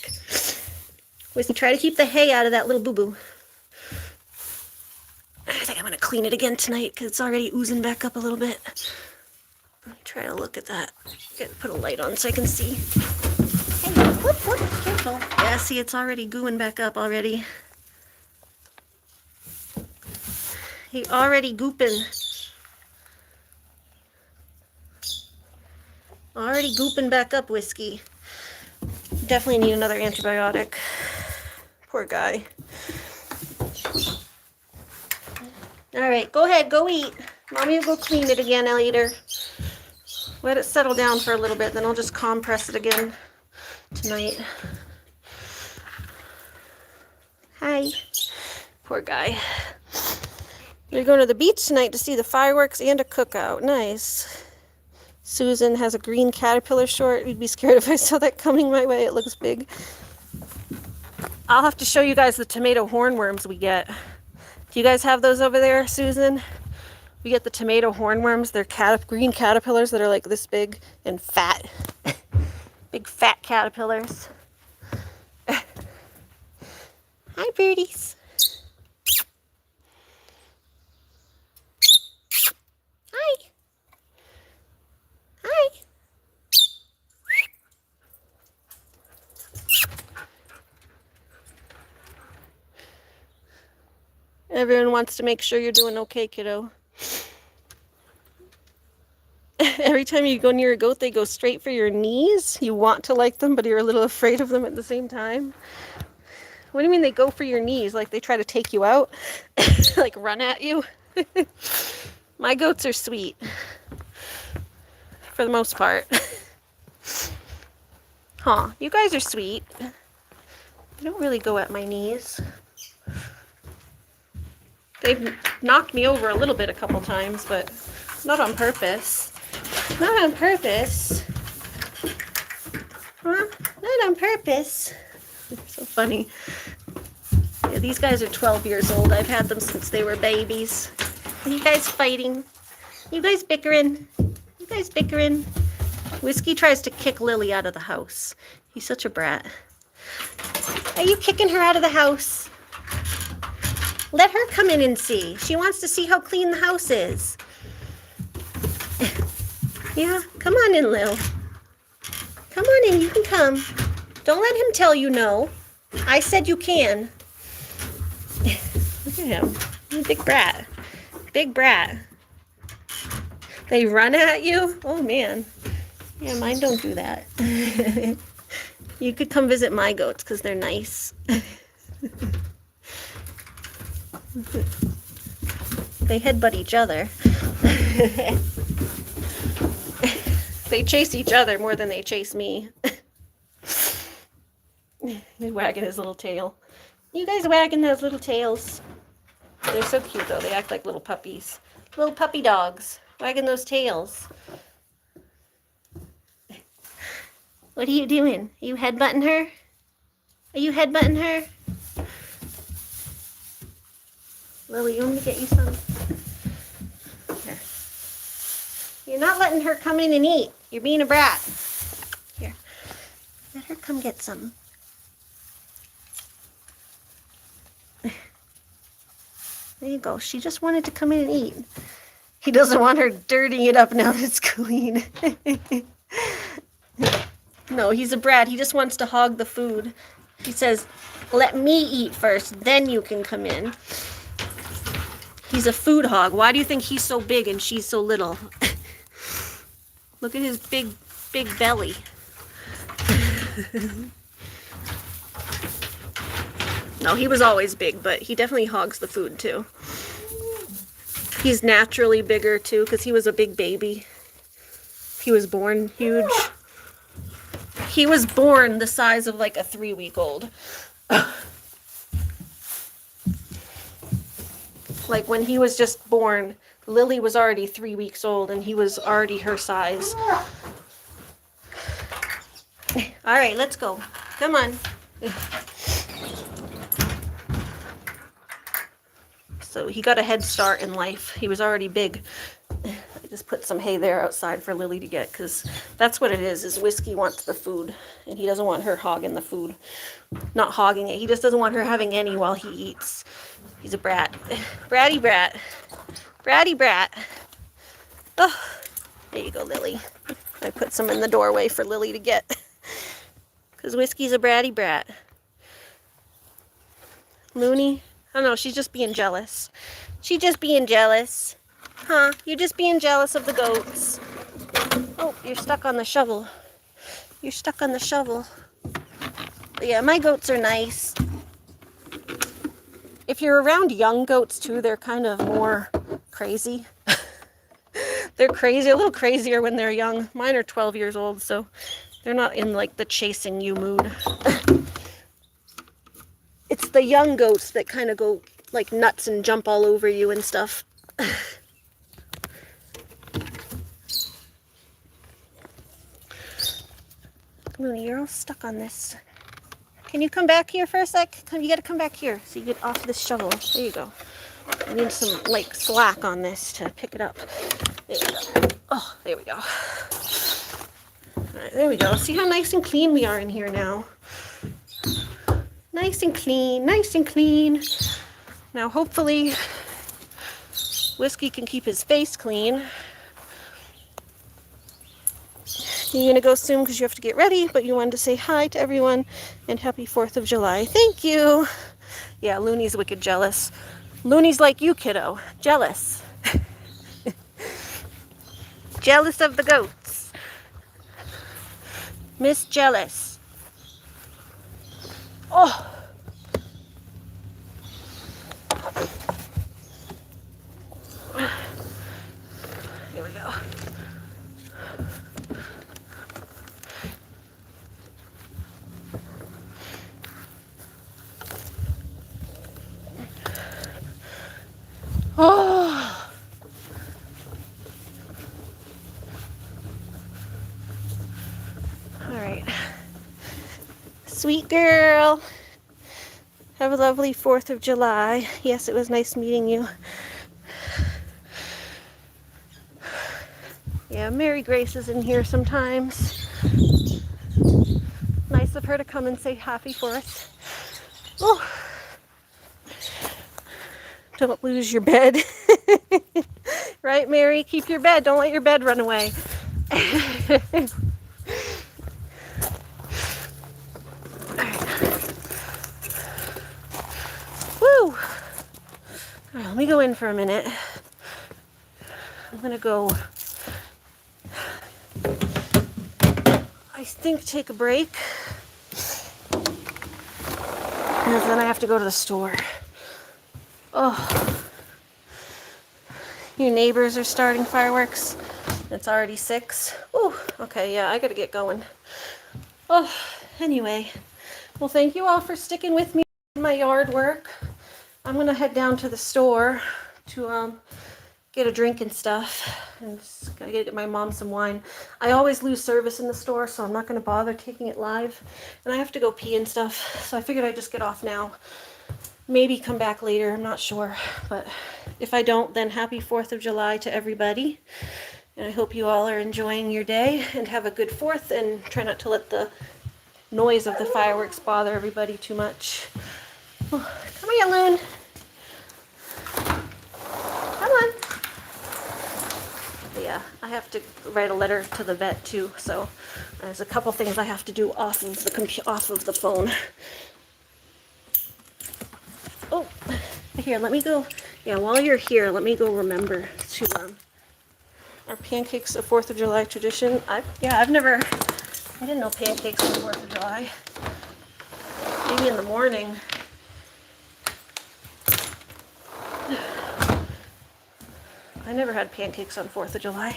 Whiskey, try to keep the hay out of that little boo-boo. I think I'm going to clean it again tonight because it's already oozing back up a little bit. Let me try to look at that. Put a light on so I can see. Hey, whoop, whoop, careful. Yeah, see, it's already gooing back up already. He already gooping. Already gooping back up, Whiskey. Definitely need another antibiotic. Poor guy. Alright, go ahead, go eat. Mommy will go clean it again later. Let it settle down for a little bit, then I'll just compress it again tonight. Hi. Poor guy. We're going to the beach tonight to see the fireworks and a cookout. Nice. Susan has a green caterpillar short. You'd be scared if I saw that coming my way. It looks big. I'll have to show you guys the tomato hornworms we get. Do you guys have those over there, Susan? We get the tomato hornworms. They're green caterpillars that are like this big and fat. Big fat caterpillars. Hi, birdies. Hi. Hi. Everyone wants to make sure you're doing okay, kiddo. Every time you go near a goat, they go straight for your knees. You want to like them, but you're a little afraid of them at the same time. What do you mean they go for your knees? Like they try to take you out? Like run at you? My goats are sweet. For the most part. Huh, you guys are sweet. They don't really go at my knees. They've knocked me over a little bit a couple times, but not on purpose. Not on purpose. Huh? Not on purpose. So funny. Yeah, these guys are 12 years old. I've had them since they were babies. Are you guys fighting? You guys bickering? You guys bickering? Whiskey tries to kick Lily out of the house. He's such a brat. Are you kicking her out of the house? Let her come in and see. She wants to see how clean the house is. Yeah, come on in, Lil. Come on in, you can come. Don't let him tell you no. I said you can. Look at him. He's a big brat. Big brat. They run at you? Oh, man. Yeah, mine don't do that. You could come visit my goats because they're nice. They headbutt each other. They chase each other more than they chase me. He's wagging his little tail. You guys wagging those little tails. They're so cute though. They act like little puppies. Little puppy dogs. Wagging those tails. What are you doing? Are you headbutting her? Are you headbutting her? Lily, you want me to get you some? Here. You're not letting her come in and eat. You're being a brat. Here. Let her come get some. There you go. She just wanted to come in and eat. He doesn't want her dirtying it up now that it's clean. No, he's a brat. He just wants to hog the food. He says, let me eat first, then you can come in. He's a food hog. Why do you think he's so big and she's so little? Look at his big belly. No, he was always big, but he definitely hogs the food too. He's naturally bigger too because he was a big baby. He was born huge. He was born the size of like a 3-week-old. Like when he was just born, Lily was already 3 weeks old and he was already her size. All right, let's go. Come on. So he got a head start in life. He was already big. I just put some hay there outside for Lily to get, because that's what it is Whiskey wants the food, and he doesn't want her hogging the food. Not hogging it, he just doesn't want her having any while he eats. He's a brat. Bratty brat. Bratty brat. Oh, there you go, Lily. I put some in the doorway for Lily to get, because Whiskey's a bratty brat. Looney? Oh no, she's just being jealous. She's just being jealous. Huh? You're just being jealous of the goats. Oh, you're stuck on the shovel. You're stuck on the shovel. But yeah, my goats are nice. If you're around young goats too, they're kind of more crazy. They're crazy, a little crazier when they're young. Mine are 12 years old, so they're not in like the chasing you mood. It's the young goats that kind of go like nuts and jump all over you and stuff. Looney, you're all stuck on this. Can you come back here for a sec? You gotta come back here so you get off this shovel. There you go. I need some like slack on this to pick it up. There we go. Oh, there we go. All right, there we go. See how nice and clean we are in here now. Nice and clean, nice and clean. Now hopefully Whiskey can keep his face clean. You're gonna go soon because you have to get ready, but you wanted to say hi to everyone and happy 4th of July. Thank you. Yeah, Looney's wicked jealous. Looney's like you, kiddo. Jealous. Jealous of the goats. Miss Jealous. Oh. Here we go. Oh. All right. Sweet girl. Have a lovely 4th of July. Yes, it was nice meeting you. Yeah, Mary Grace is in here sometimes. Nice of her to come and say happy for us. Oh. Don't lose your bed. Right, Mary? Keep your bed. Don't let your bed run away. Alright. Woo! Alright, let me go in for a minute. I'm gonna go, I think, take a break. And then I have to go to the store. Oh, your neighbors are starting fireworks. It's already 6. Oh, okay, yeah, I gotta get going. Oh, anyway, well, thank you all for sticking with me in my yard work. I'm gonna head down to the store to get a drink and stuff. And just gotta get my mom some wine. I always lose service in the store, so I'm not gonna bother taking it live. And I have to go pee and stuff, so I figured I'd just get off now. Maybe come back later, I'm not sure. But if I don't, then happy 4th of July to everybody. And I hope you all are enjoying your day and have a good 4th, and try not to let the noise of the fireworks bother everybody too much. Oh, come here, Loon. Come on. But yeah, I have to write a letter to the vet too, so there's a couple things I have to do off of the phone. Oh, here, let me go. Yeah, while you're here, let me go remember to, our pancakes a 4th of July tradition. I didn't know pancakes on the 4th of July. Maybe in the morning. I never had pancakes on 4th of July.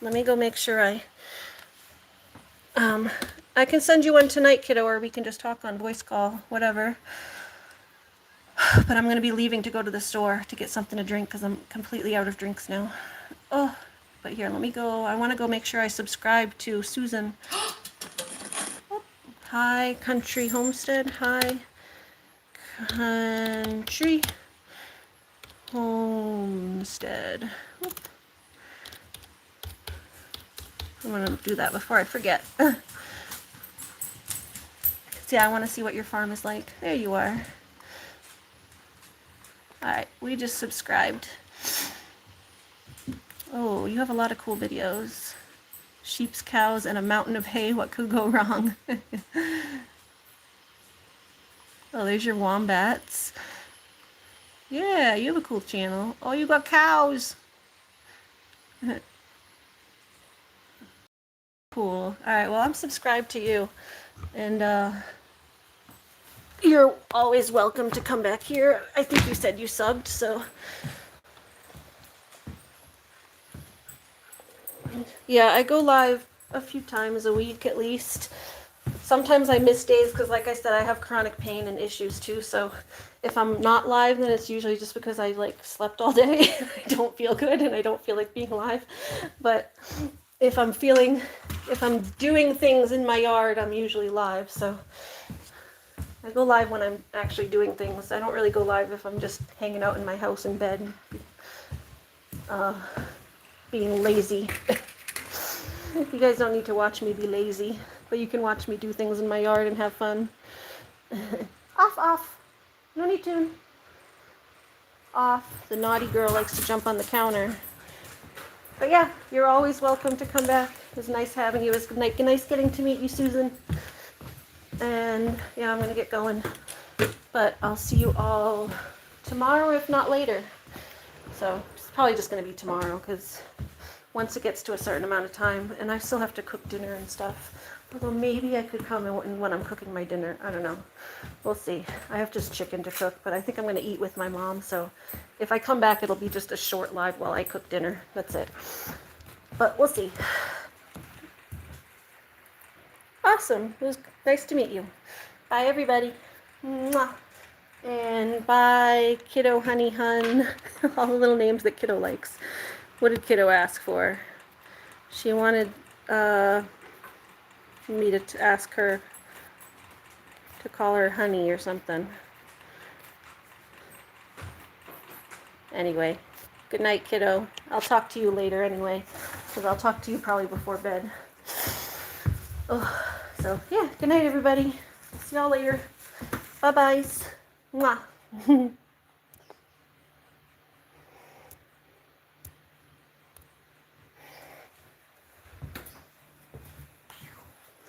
Let me go make sure I can send you one tonight, kiddo, or we can just talk on voice call, whatever. But I'm going to be leaving to go to the store to get something to drink because I'm completely out of drinks now. Oh, but here, let me go. I want to go make sure I subscribe to Susan. Oh, hi, Country Homestead. Hi, Country Homestead. Oh, I'm gonna do that before I forget. See, I want to see what your farm is like. There you are. Alright, we just subscribed. Oh, you have a lot of cool videos. Sheep's, cows, and a mountain of hay. What could go wrong? Oh, there's your wombats. Yeah, you have a cool channel. Oh, you got cows. Cool. Alright, well, I'm subscribed to you. And, you're always welcome to come back here. I think you said you subbed, so. Yeah, I go live a few times a week at least. Sometimes I miss days because, like I said, I have chronic pain and issues too. So if I'm not live, then it's usually just because I like slept all day. I don't feel good and I don't feel like being live. But if I'm doing things in my yard, I'm usually live. So I go live when I'm actually doing things. I don't really go live if I'm just hanging out in my house in bed, being lazy. You guys don't need to watch me be lazy, but you can watch me do things in my yard and have fun. Off. No need to. Off. The naughty girl likes to jump on the counter. But yeah, you're always welcome to come back. It was nice having you. It was nice getting to meet you, Susan. And yeah, I'm going to get going. But I'll see you all tomorrow, if not later. So it's probably just going to be tomorrow because once it gets to a certain amount of time, and I still have to cook dinner and stuff. Although maybe I could come when I'm cooking my dinner. I don't know. We'll see. I have just chicken to cook, but I think I'm going to eat with my mom. So if I come back, it'll be just a short live while I cook dinner. That's it. But we'll see. Awesome. It was nice to meet you. Bye, everybody. Mwah. And bye, Kiddo, Honey, Hun. All the little names that Kiddo likes. What did Kiddo ask for? She wanted me to ask her to call her Honey or something. Anyway, good night, Kiddo. I'll talk to you later anyway, because I'll talk to you probably before bed. Oh, so yeah, good night, everybody. See y'all later. Bye-byes. Mwah.